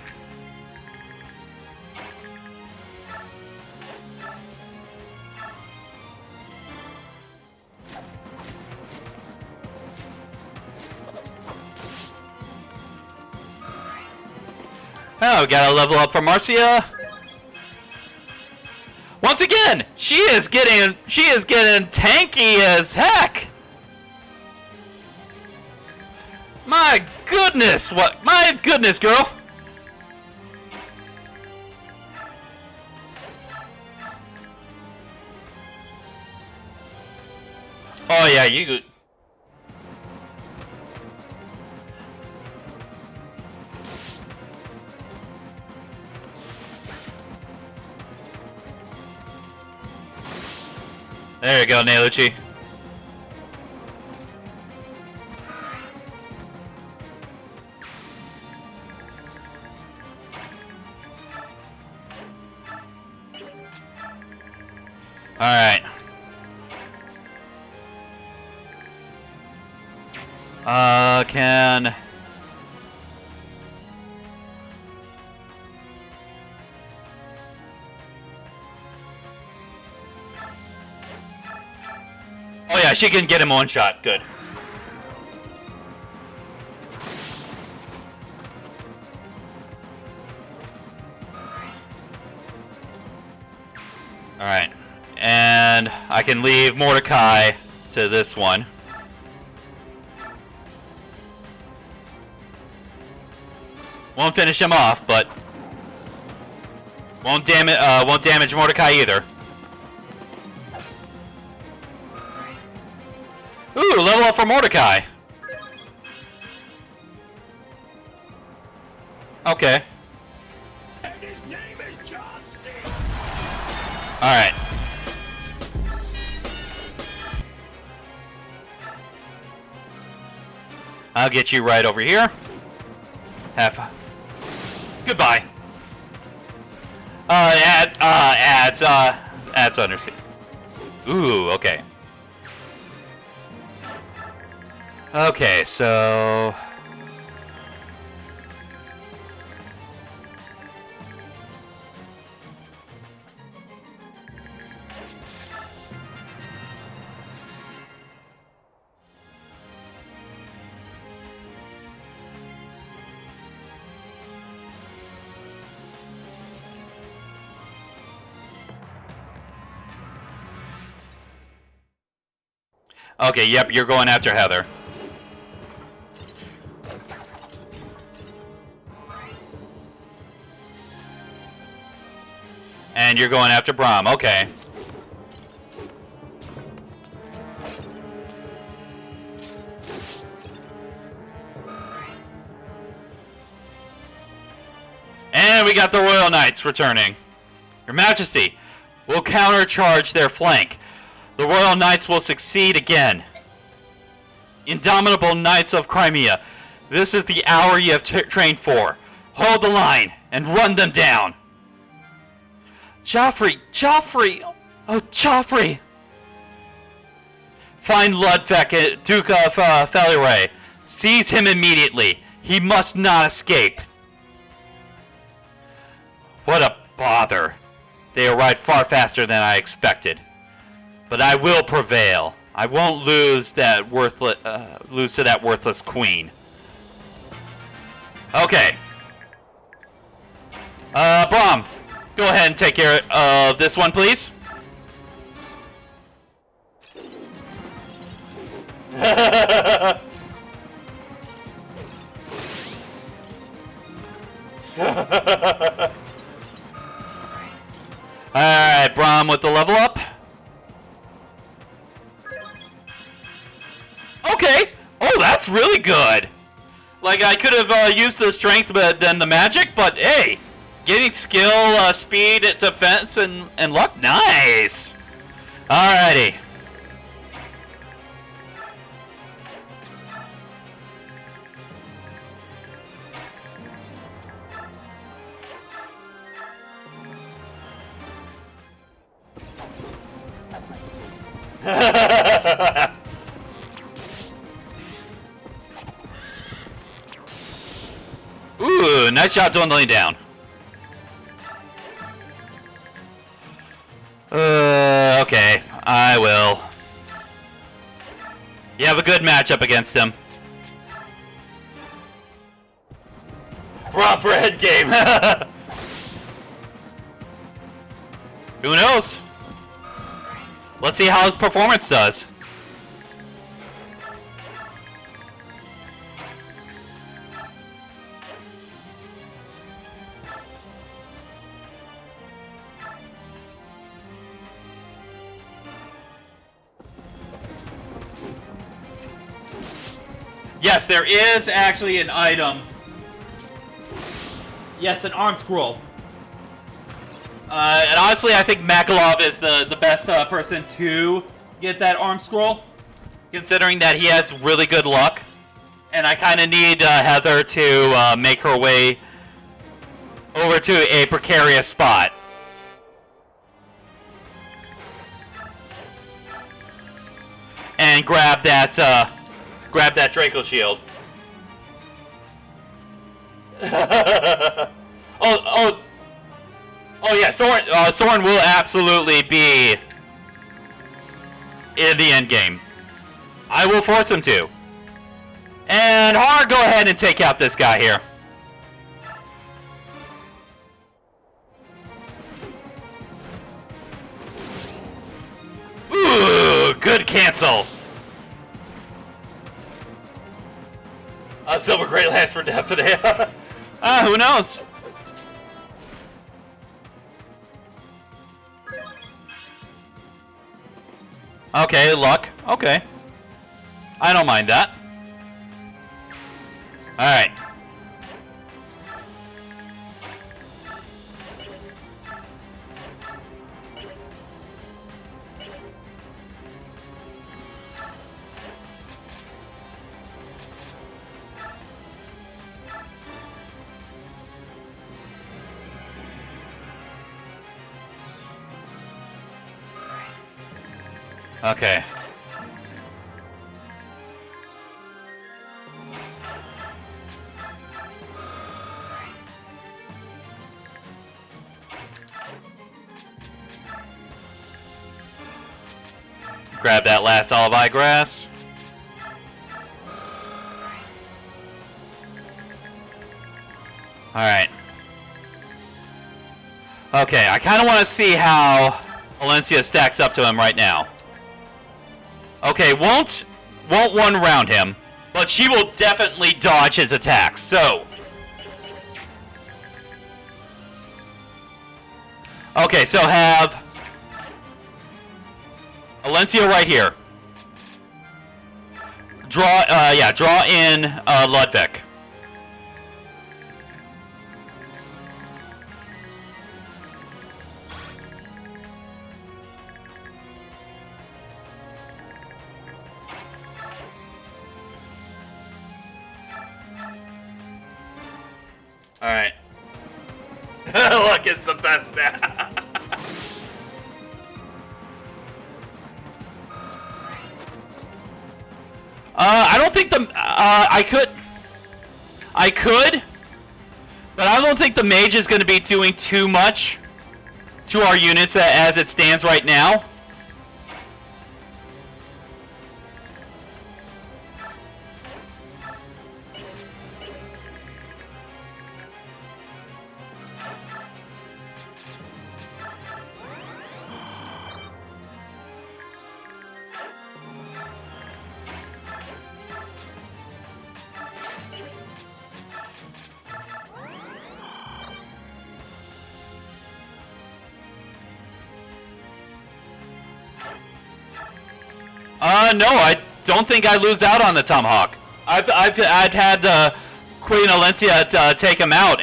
Speaker 1: Oh, we got a level up for Marcia. Once again, she is getting tanky as heck. My goodness, my goodness, girl. Oh yeah, you. There you go, Nalucci. Alright. Can... Yeah, she can get him one shot. Good. Alright. And I can leave Mordecai to this one. Won't finish him off, but won't damage Mordecai either. Ooh, level up for Mordecai. Okay.
Speaker 4: And his name is John C.
Speaker 1: Alright. I'll get you right over here. Goodbye. Ads understand. Ooh, okay. Okay, so... Okay, yep, you're going after Heather. And you're going after Brahm, okay. And we got the Royal Knights returning. Your Majesty, we'll countercharge their flank. The Royal Knights will succeed again. Indomitable Knights of Crimea, this is the hour you have trained for. Hold the line and run them down. Joffrey! Joffrey! Oh, Joffrey! Find Ludwig, Duke of Feliray. Seize him immediately. He must not escape. What a bother. They arrived far faster than I expected. But I will prevail. I won't lose that lose to that worthless queen. Okay. Brahm, go ahead and take care of this one, please. Alright, Brahm with the level up. Okay. Oh, that's really good. Like, I could have used the strength but then the magic, but hey, getting skill, speed, defense, and luck. Nice. Alrighty. Ooh, nice job dwindling down. Okay, I will. You have a good matchup against him. Proper head game. Who knows? Let's see how his performance does. Yes, there is actually an item. Yes, an arm scroll. And honestly, I think Makalov is the best person to get that arm scroll, considering that he has really good luck. And I kind of need Heather to make her way over to a precarious spot. And grab that Draco shield. Oh yeah, Soren will absolutely be in the end game. I will force him to. And Har, go ahead and take out this guy here. Ooh, good cancel. A silver great lance for definite. Who knows? Okay, luck. Okay. I don't mind that. Alright. Okay. Grab that last olive eye grass. Alright. Okay, I kind of want to see how Valencia stacks up to him right now. Okay, won't one round him, but she will definitely dodge his attacks, so. Okay, so have Valencia right here. Draw in Ludwig. Alright. Luck is the best now. I don't think I could, but I don't think the mage is going to be doing too much to our units as it stands right now. No, I don't think I lose out on the Tomahawk. I've had Queen Valencia take him out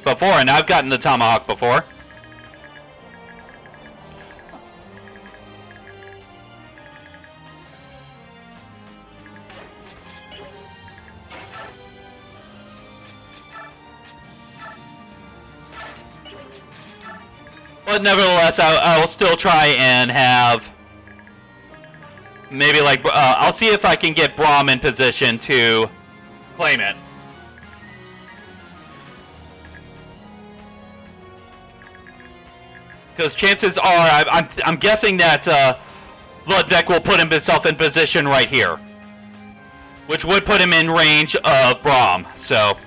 Speaker 1: before, and I've gotten the Tomahawk before. But nevertheless, I will still try and have. Maybe like, I'll see if I can get Braum in position to claim it. Because chances are, I'm guessing that Ludwig will put himself in position right here. Which would put him in range of Braum, so.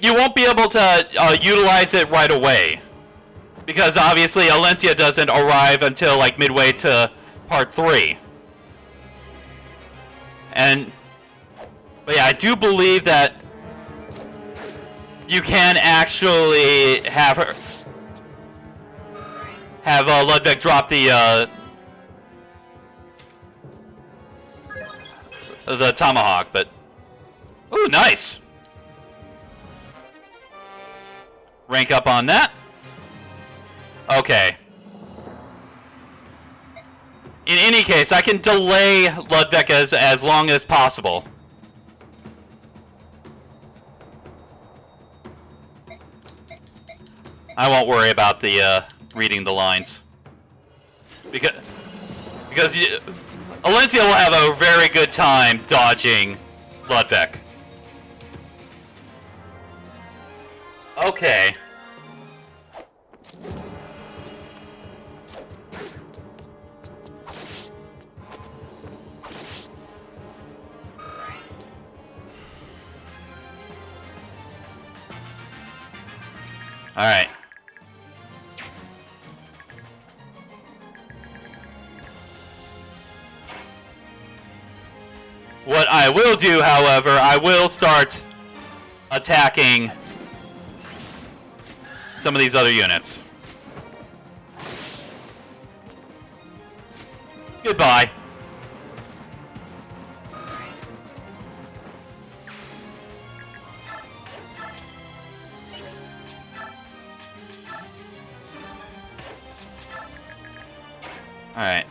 Speaker 1: You won't be able to utilize it right away, because obviously Valencia doesn't arrive until like midway to part 3. But yeah, I do believe that you can actually have Ludwig drop the Tomahawk, but ooh, nice. Rank up on that. Okay. In any case, I can delay Ludwig as long as possible. I won't worry about the reading the lines. Because Alencia will have a very good time dodging Ludwig. Okay. Alright. What I will do, however, I will start attacking some of these other units. Goodbye. Alright.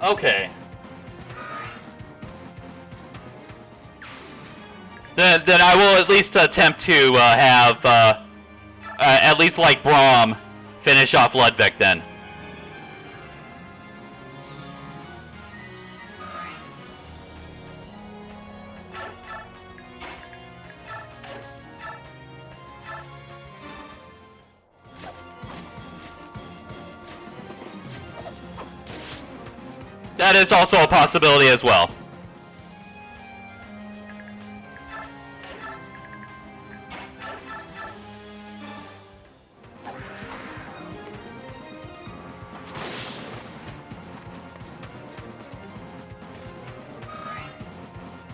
Speaker 1: Okay. Then I will at least attempt to have at least like Braum finish off Ludwig then. That is also a possibility as well.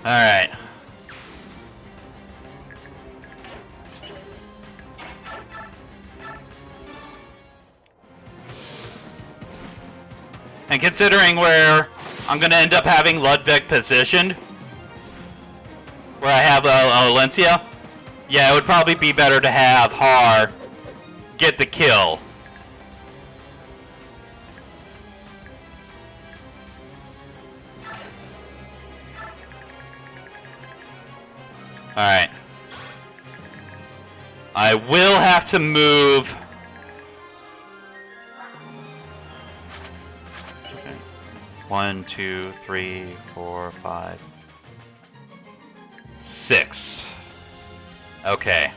Speaker 1: Alright. And considering where I'm going to end up having Ludwig positioned, where I have Alencia, yeah, it would probably be better to have Har get the kill. Alright. I will have to move... 1, 2, 3, 4, 5, 6. Okay.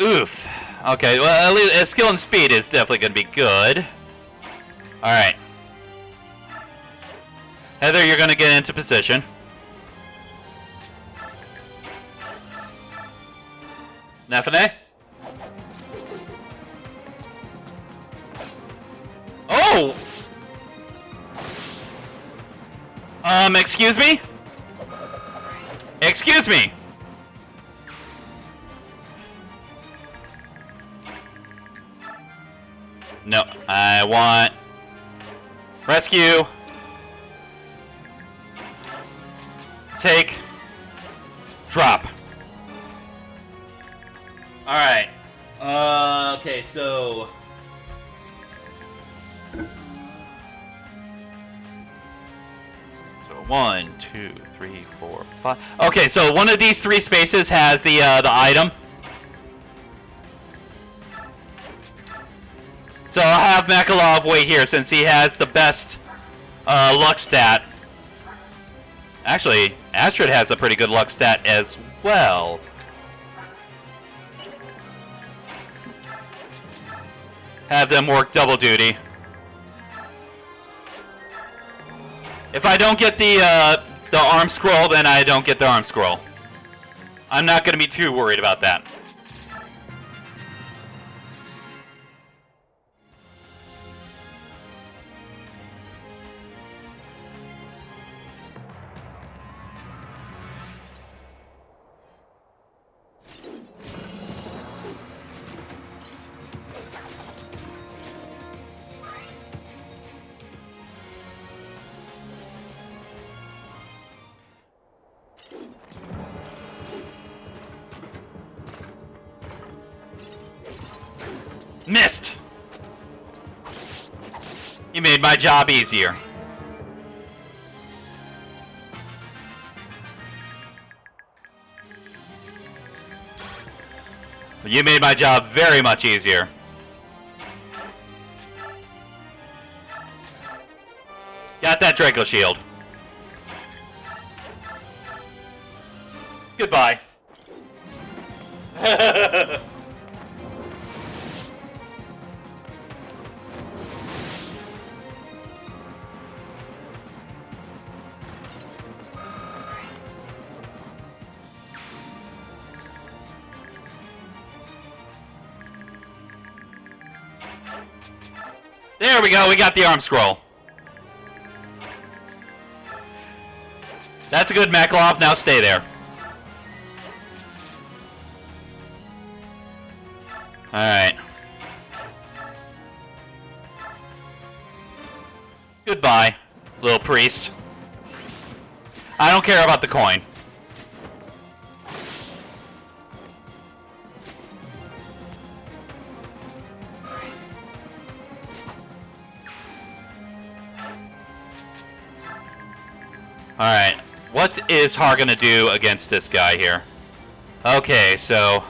Speaker 1: Oof. Okay, well, at least skill and speed is definitely going to be good. Alright. Heather, you're going to get into position. Nefane? Oh! Excuse me? Excuse me! No, I want rescue. Take. Drop.
Speaker 3: All right. Okay, so.
Speaker 1: So 1, 2, 3, 4, 5. Okay, so one of these three spaces has the item. So I'll have Makalov wait here since he has the best luck stat. Actually, Astrid has a pretty good luck stat as well. Have them work double duty. If I don't get the arm scroll, then I don't get the arm scroll. I'm not going to be too worried about that. Missed! You made my job easier. You made my job very much easier. Got that Draco shield. Goodbye. There we go, we got the arm scroll. That's a good Makalov, now stay there. Alright. Goodbye, little priest. I don't care about the coin. Alright, what is Har gonna do against this guy here? Okay, so...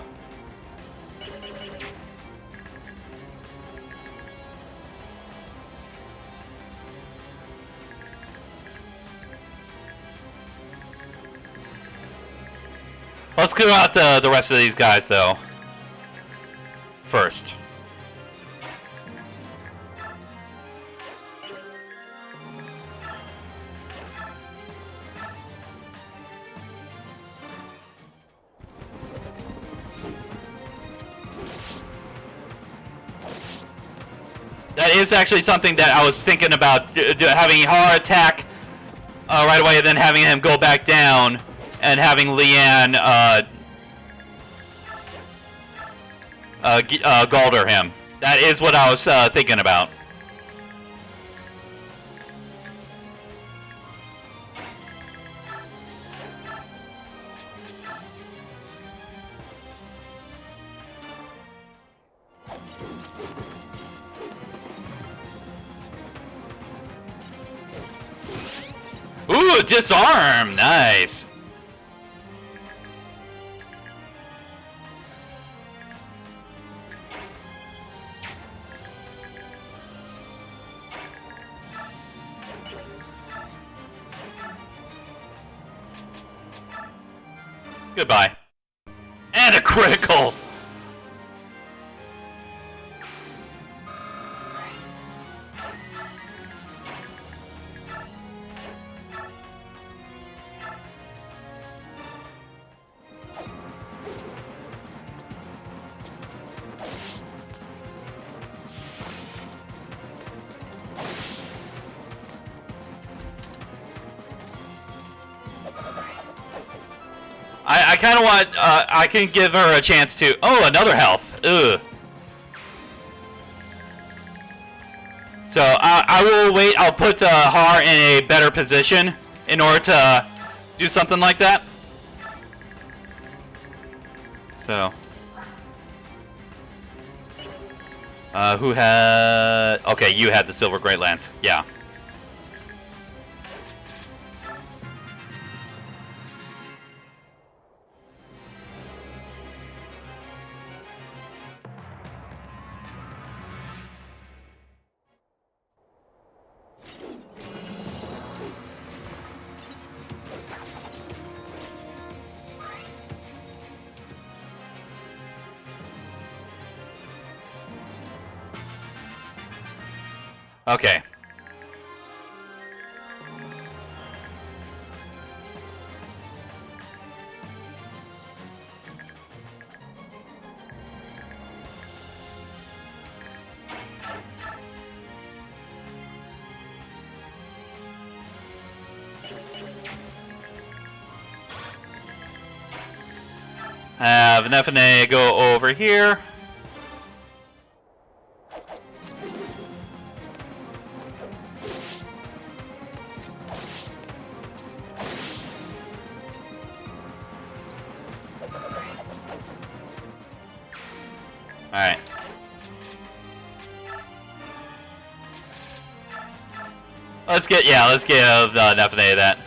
Speaker 1: let's clear out the rest of these guys, though. First. That is actually something that I was thinking about, having Har attack right away, and then having him go back down, and having Leanne Galder him. That is what I was thinking about. Ooh, disarm! Nice. Goodbye. And a critical! I kind of want, I can give her a chance to, oh, another health, ugh. So, I will wait, I'll put Har in a better position in order to do something like that. So. Who had, okay, you had the Silver Great Lance, yeah. Okay. Have an FNA go over here. Alright. Let's give Nefene that.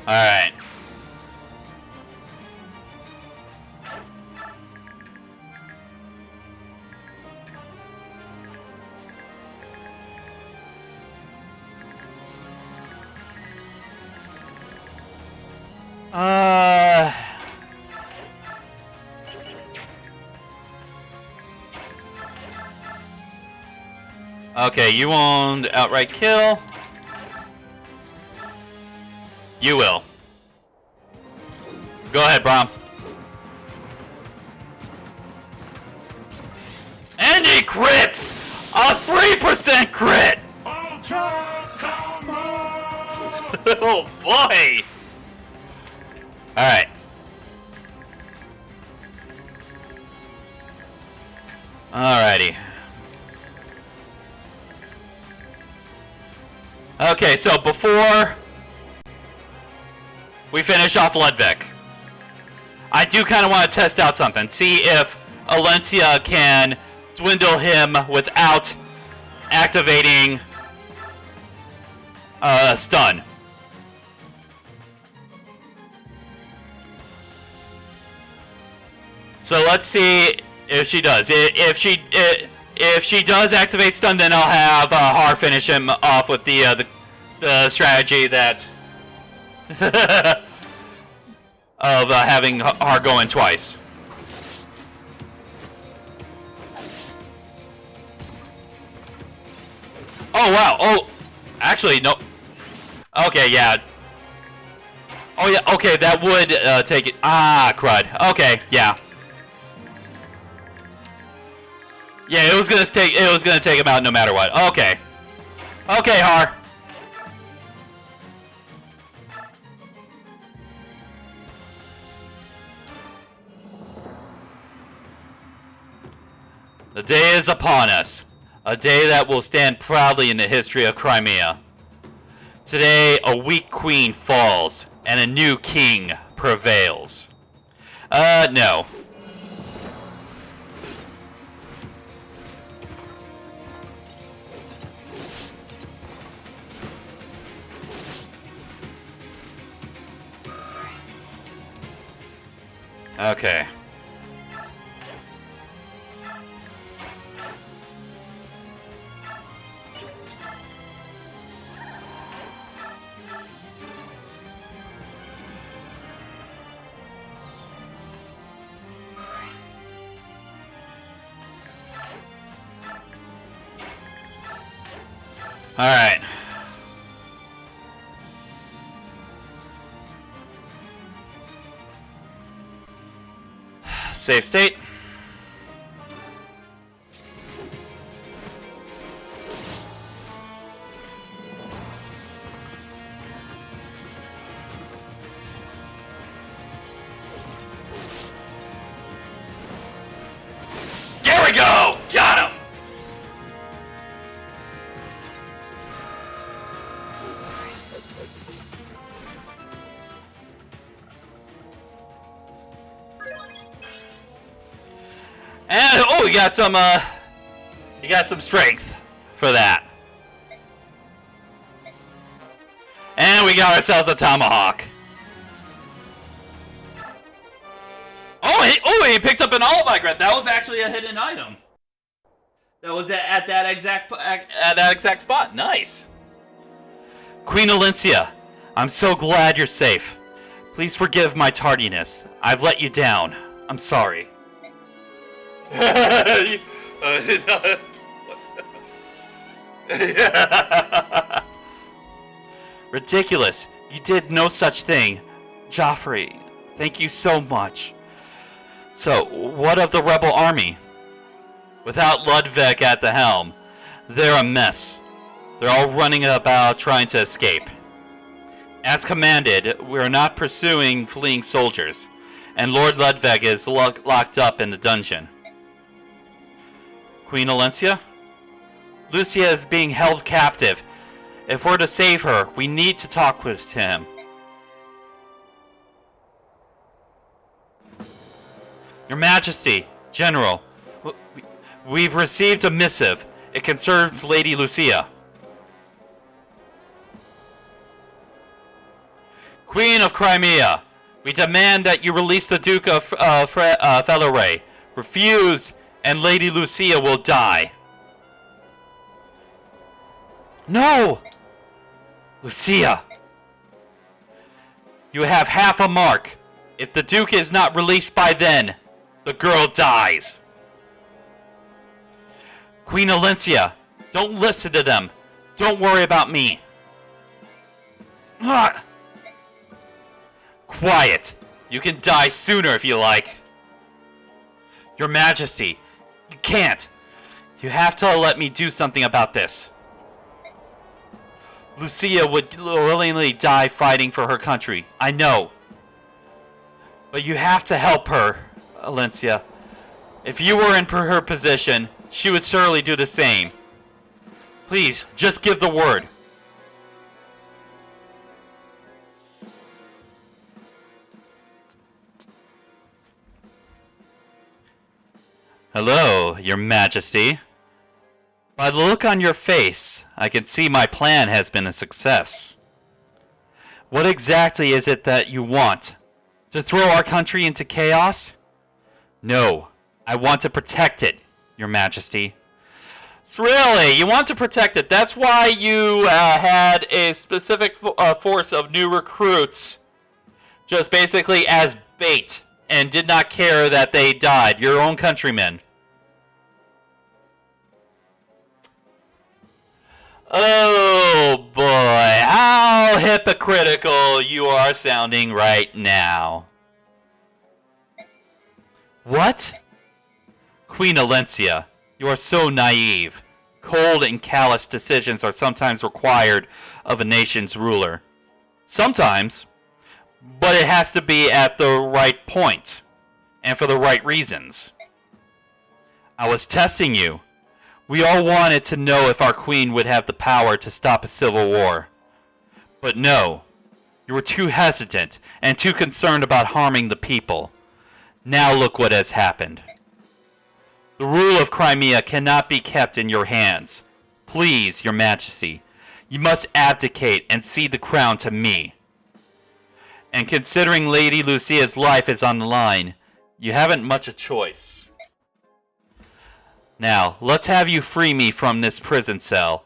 Speaker 1: Alright. Okay, you won't outright kill. You will. Go ahead, Brom. And he crits! A 3% crit! Oh boy! Alright. Alrighty. Okay, so before we finish off Ludwig, I do kind of want to test out something. See if Alencia can dwindle him without activating stun. So let's see if she does. If she does activate stun, then I'll have Har finish him off with the strategy that of having Har go in twice. Oh wow! Oh, actually no. Okay, yeah. Oh yeah. Okay, that would take it. Ah, crud. Okay, yeah. Yeah, it was gonna take him out no matter what. Okay. Okay, Har. The day is upon us. A day that will stand proudly in the history of Crimea. Today, a weak queen falls, and a new king prevails. No. Okay. All right. Save state. There we go! Got him! And oh, you got some strength for that. And we got ourselves a tomahawk. Oh, he picked up an olive grant. That was actually a hidden item.
Speaker 3: That was at that exact
Speaker 1: At that exact spot. Nice. Queen Alencia, I'm so glad you're safe. Please forgive my tardiness. I've let you down. I'm sorry. Ridiculous. You did no such thing. Joffrey, thank you so much. So, what of the rebel army? Without Ludwig at the helm, they're a mess. They're all running about trying to escape. As commanded, we are not pursuing fleeing soldiers, and Lord Ludwig is locked up in the dungeon. Queen Alencia? Lucia is being held captive. If we're to save her, we need to talk with him. Your Majesty, General, we've received a missive. It concerns Lady Lucia. Queen of Crimea, we demand that you release the Duke of Felleray. Refuse, and Lady Lucia will die. No! Lucia! You have half a mark. If the Duke is not released by then, the girl dies. Queen Alencia, don't listen to them. Don't worry about me. Ah! Quiet. You can die sooner if you like. Your Majesty, you can't. You have to let me do something about this. Lucia would willingly die fighting for her country. I know. But you have to help her, Alencia. If you were in her position, she would surely do the same. Please, just give the word. Hello, Your Majesty. By the look on your face, I can see my plan has been a success. What exactly is it that you want? To throw our country into chaos? No, I want to protect it, Your Majesty. So really, you want to protect it. That's why you had a specific force of new recruits just basically as bait and did not care that they died. Your own countrymen. Oh boy, how hypocritical you are sounding right now. What? Queen Alencia, you are so naive. Cold and callous decisions are sometimes required of a nation's ruler. Sometimes, but it has to be at the right point, and for the right reasons. I was testing you. We all wanted to know if our queen would have the power to stop a civil war. But no, you were too hesitant and too concerned about harming the people. Now look what has happened. The rule of Crimea cannot be kept in your hands. Please, Your Majesty, you must abdicate and cede the crown to me. And considering Lady Lucia's life is on the line, you haven't much a choice. Now, let's have you free me from this prison cell,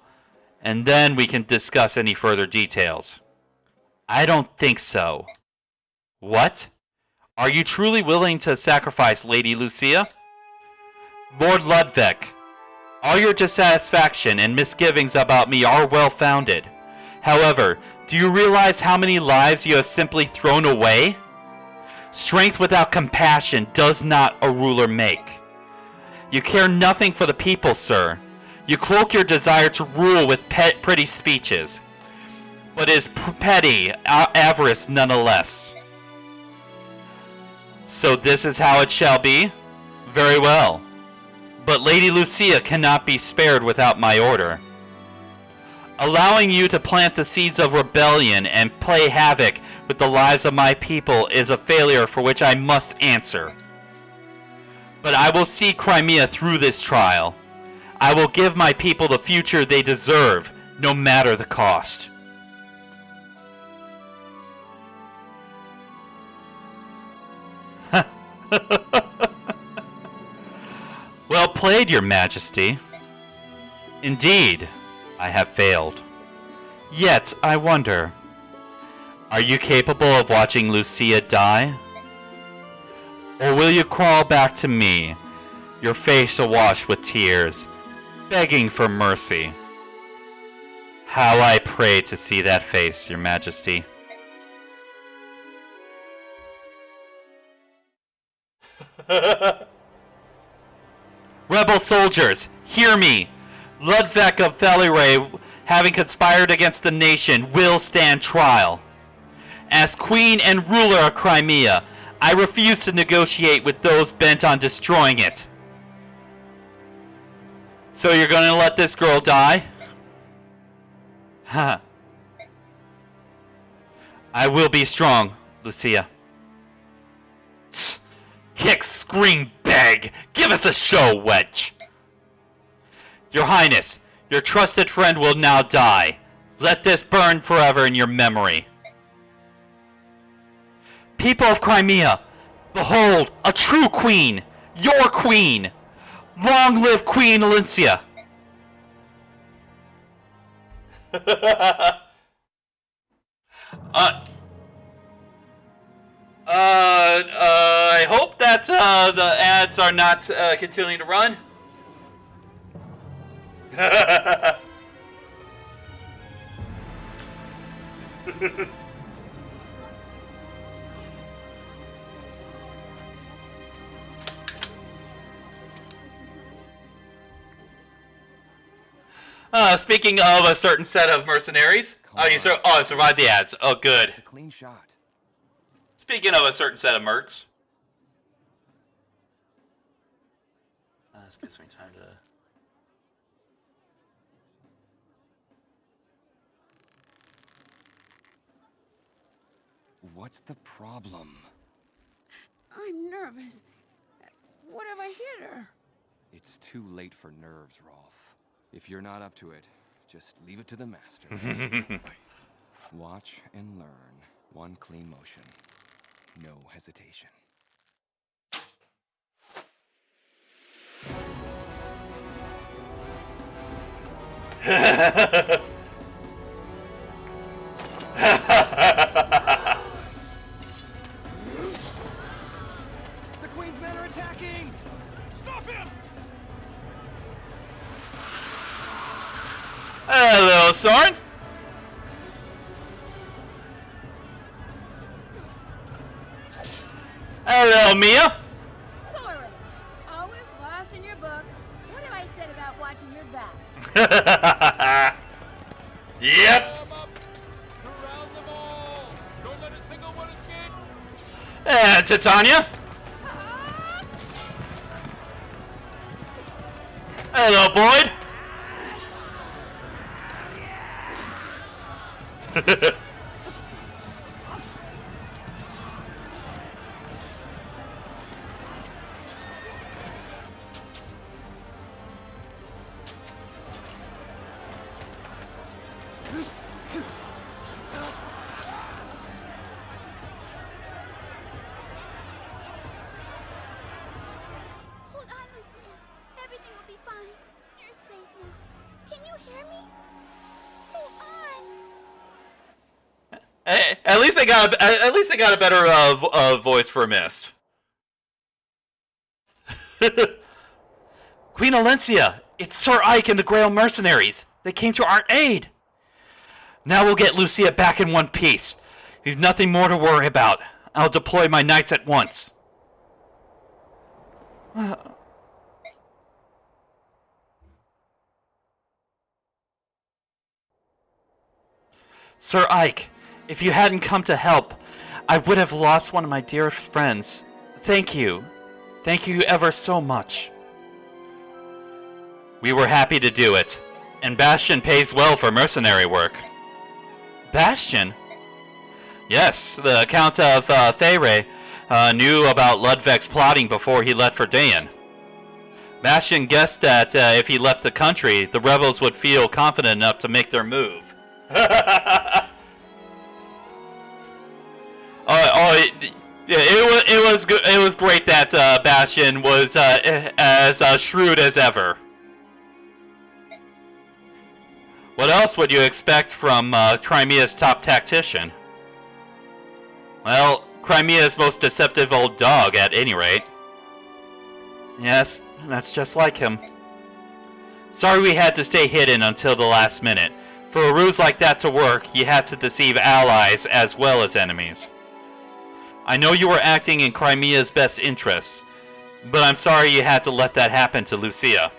Speaker 1: and then we can discuss any further details. I don't think so. What? Are you truly willing to sacrifice Lady Lucia? Lord Ludwig, all your dissatisfaction and misgivings about me are well-founded. However, do you realize how many lives you have simply thrown away? Strength without compassion does not a ruler make. You care nothing for the people, sir. You cloak your desire to rule with pretty speeches, but is petty avarice nonetheless. So this is how it shall be? Very well. But Lady Lucia cannot be spared without my order. Allowing you to plant the seeds of rebellion and play havoc with the lives of my people is a failure for which I must answer. But I will see Crimea through this trial. I will give my people the future they deserve, no matter the cost. Well played, Your Majesty.
Speaker 5: Indeed, I have failed. Yet, I wonder, are you capable of watching Lucia die? Or will you crawl back to me, your face awash with tears, begging for mercy? How I pray to see that face, Your Majesty. Rebel soldiers, hear me! Ludwig of Veliray, having conspired against the nation, will stand trial. As Queen and ruler of Crimea, I refuse to negotiate with those bent on destroying it. So you're gonna let this girl die? Huh. I will be strong, Lucia. Kick, scream, beg! Give us a show, wench! Your Highness, your trusted friend will now die. Let this burn forever in your memory. People of Crimea, behold, a true queen! Your queen! Long live Queen Alencia!
Speaker 1: I hope that the ads are not continuing to run. Speaking of a certain set of mercenaries. I survived the ads. Oh, good.
Speaker 6: It's a clean shot.
Speaker 1: Speaking of a certain set of mercs. This gives me time to...
Speaker 6: What's the problem?
Speaker 7: I'm nervous. What have I hit her?
Speaker 6: It's too late for nerves, Rolf. If you're not up to it, just leave it to the master. Watch and learn. One clean motion. No hesitation. The Queen's men are attacking!
Speaker 4: Stop him!
Speaker 1: Hello, Soren. Hello, Mia.
Speaker 7: Soren, always lost in your book. What have I said about watching your back?
Speaker 1: Yep.
Speaker 4: Surround them all! Don't let a single one escape!
Speaker 1: And Titania. Hello, Boyd.
Speaker 8: Hold on, Lucia. Everything will be fine. You're safe now. Can you hear me? Hold on.
Speaker 1: Hey, at least they got a better voice for Mist.
Speaker 5: Queen Alencia, it's Sir Ike and the Grail mercenaries. They came to our aid. Now we'll get Lucia back in one piece. We've nothing more to worry about. I'll deploy my knights at once. Sir Ike, if you hadn't come to help, I would have lost one of my dearest friends. Thank you. Thank you ever so much.
Speaker 1: We were happy to do it, and Bastion pays well for mercenary work.
Speaker 5: Bastion?
Speaker 1: Yes, the Count of Thayre knew about Ludwig's plotting before he left for Dayan. Bastion guessed that if he left the country, the rebels would feel confident enough to make their move. It was great that Bastion was as shrewd as ever.
Speaker 5: What else would you expect from Crimea's top tactician? Well, Crimea's most deceptive old dog, at any rate. Yes, that's just like him. Sorry we had to stay hidden until the last minute. For a ruse like that to work, you had to deceive allies as well as enemies. I know you were acting in Crimea's best interests, but I'm sorry you had to let that happen to Lucia.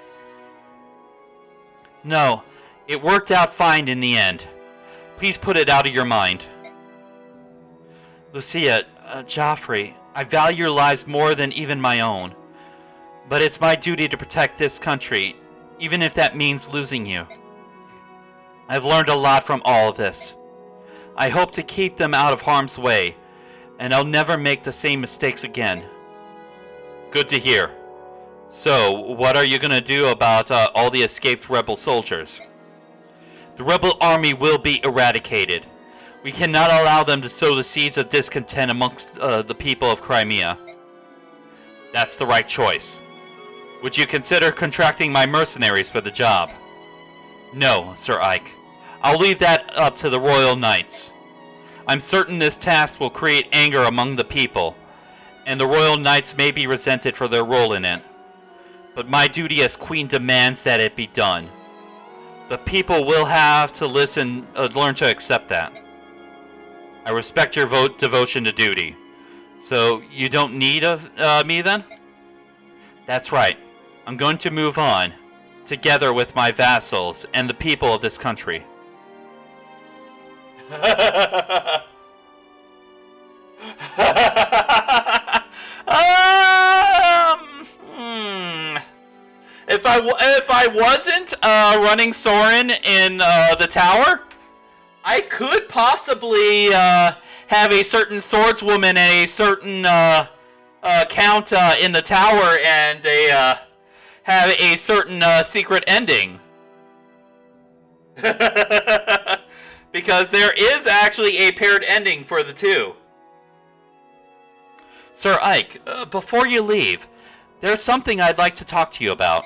Speaker 5: No, it worked out fine in the end. Please put it out of your mind. Lucia, Joffrey, I value your lives more than even my own. But it's my duty to protect this country, even if that means losing you. I've learned a lot from all of this. I hope to keep them out of harm's way, and I'll never make the same mistakes again. Good to hear. So, what are you going to do about all the escaped rebel soldiers? The rebel army will be eradicated. We cannot allow them to sow the seeds of discontent amongst the people of Crimea. That's the right choice. Would you consider contracting my mercenaries for the job? No, Sir Ike. I'll leave that up to the Royal Knights. I'm certain this task will create anger among the people, and the Royal Knights may be resented for their role in it. But my duty as Queen demands that it be done. The people will have to learn to accept that. I respect your devotion to duty. So, you don't need me then? That's right. I'm going to move on, together with my vassals and the people of this country. If I wasn't running Soren in the tower, I could possibly have a certain swordswoman and a certain count in the tower and have a certain secret ending. Because there is actually a paired ending for the two. Sir Ike, before you leave, there's something I'd like to talk to you about.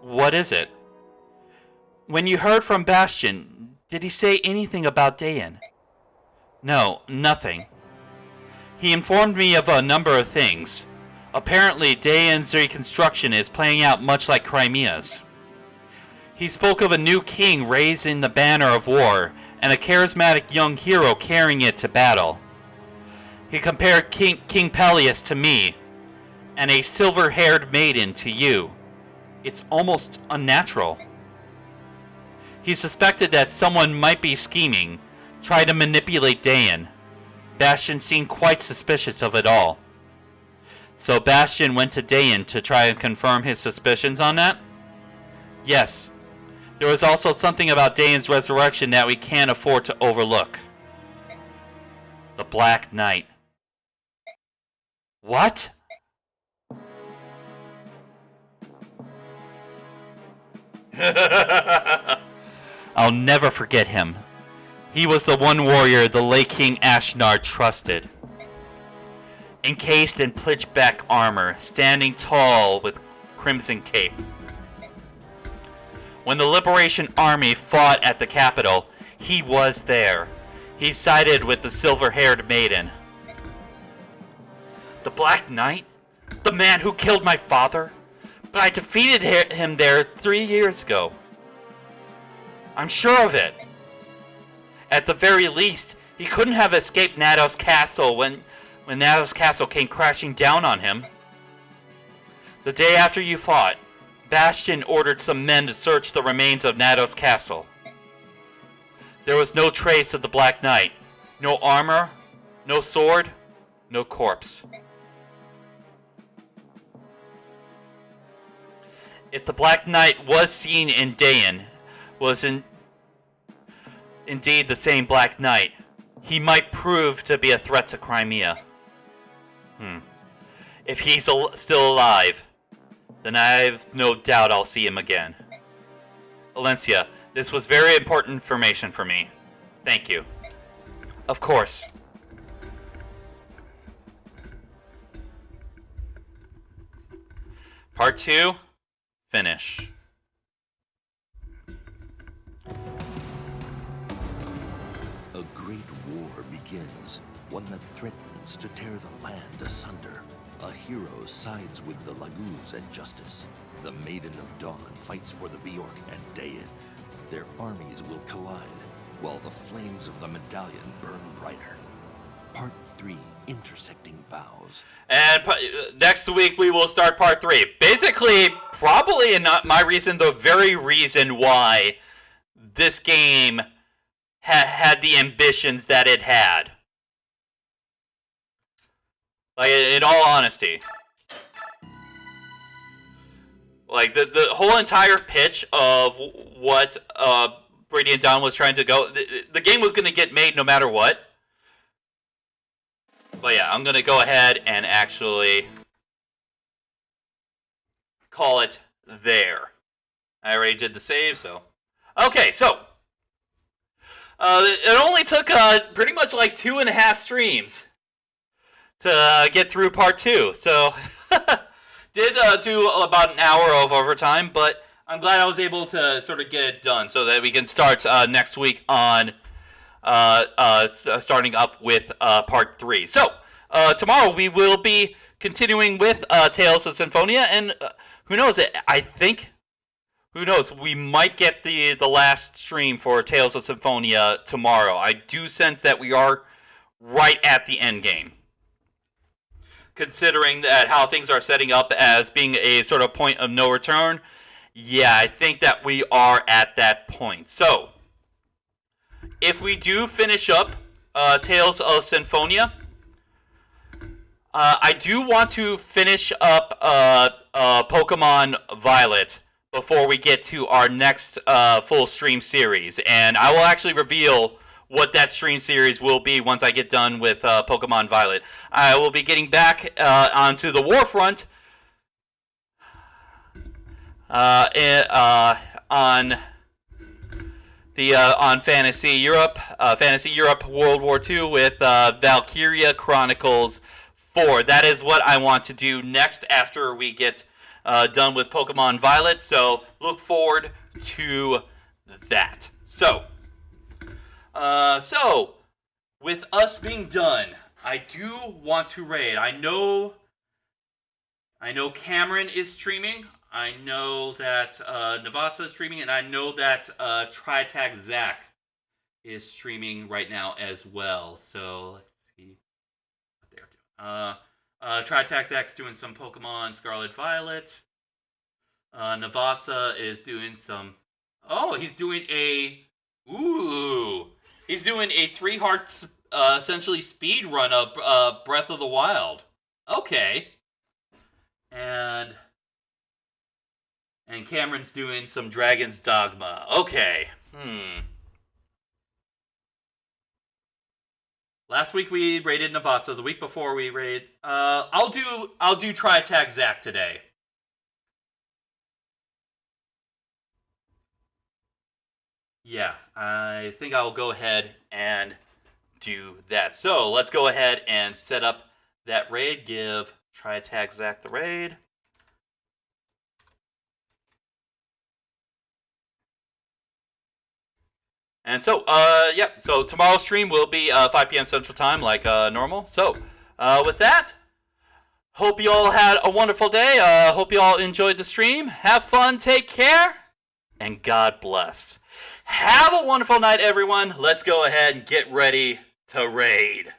Speaker 5: What is it? When you heard from Bastion, did he say anything about Dayan? No, nothing. He informed me of a number of things. Apparently, Dayan's reconstruction is playing out much like Crimea's. He spoke of a new king raising the banner of war, and a charismatic young hero carrying it to battle. He compared King Peleus to me, and a silver-haired maiden to you. It's almost unnatural. He suspected that someone might be scheming, trying to manipulate Dayan. Bastion seemed quite suspicious of it all. So Bastion went to Dayan to try and confirm his suspicions on that? Yes. There was also something about Dayan's resurrection that we can't afford to overlook. The Black Knight. What? I'll never forget him. He was the one warrior the late King Ashnard trusted. Encased in pitchback armor, standing tall with crimson cape. When the Liberation Army fought at the capital, he was there. He sided with the silver-haired maiden. The Black Knight? The man who killed my father? But I defeated him there 3 years ago. I'm sure of it. At the very least, he couldn't have escaped Nados Castle when Nados Castle came crashing down on him. The day after you fought, Bastion ordered some men to search the remains of Nados Castle. There was no trace of the Black Knight. No armor, no sword, no corpse. If the Black Knight was seen in Dayan, was indeed the same Black Knight, he might prove to be a threat to Crimea. If he's still alive, then I've no doubt I'll see him again. Valencia, this was very important information for me. Thank you. Of course. Part 2, finish.
Speaker 2: A great war begins, one that threatens to tear the land asunder. A hero sides with the Lagoons and Justice. The Maiden of Dawn fights for the Bjork and Dayan. Their armies will collide, while the flames of the medallion burn brighter. Part 3, Intersecting Vows.
Speaker 5: And next week we will start part 3. Basically, probably in my reason, the very reason why this game had the ambitions that it had. Like, in all honesty. Like, the whole entire pitch of what Brady and Don was trying to go... The game was going to get made no matter what. But yeah, I'm going to go ahead and actually call it there. I already did the save, so... Okay, so... it only took pretty much like 2.5 streams to get through part 2. So, did do about an hour of overtime, but I'm glad I was able to sort of get it done so that we can start next week on starting up with part 3. So, tomorrow we will be continuing with Tales of Symphonia, and who knows, I think, who knows, we might get the last stream for Tales of Symphonia tomorrow. I do sense that we are right at the end game, considering that how things are setting up as being a sort of point of no return. Yeah, I think that we are at that point. So, if we do finish up Tales of Symphonia, I do want to finish up Pokemon Violet before we get to our next full stream series. And I will actually reveal what that stream series will be once I get done with Pokemon Violet. I will be getting back onto the Warfront on Fantasy Europe World War II with Valkyria Chronicles 4. That is what I want to do next after we get done with Pokemon Violet, so look forward to that. So with us being done, I do want to raid. I know Cameron is streaming. I know that Navasa is streaming, and I know that TriTac Zach is streaming right now as well. So let's see what they're doing. TriTac Zach's doing some Pokemon Scarlet Violet. Navasa is doing some... Oh, he's doing a... Ooh! He's doing a 3 hearts, essentially speed run of Breath of the Wild. Okay. And Cameron's doing some Dragon's Dogma. Okay. Last week we raided Navasa. The week before we raided... I'll do TriTac Zach today. Yeah, I think I'll go ahead and do that. So let's go ahead and set up that raid. Give TriTac Zach the raid. And so, so tomorrow's stream will be 5 p.m. Central Time like normal. So, with that, hope you all had a wonderful day. Hope you all enjoyed the stream. Have fun, take care, and God bless. Have a wonderful night, everyone. Let's go ahead and get ready to raid.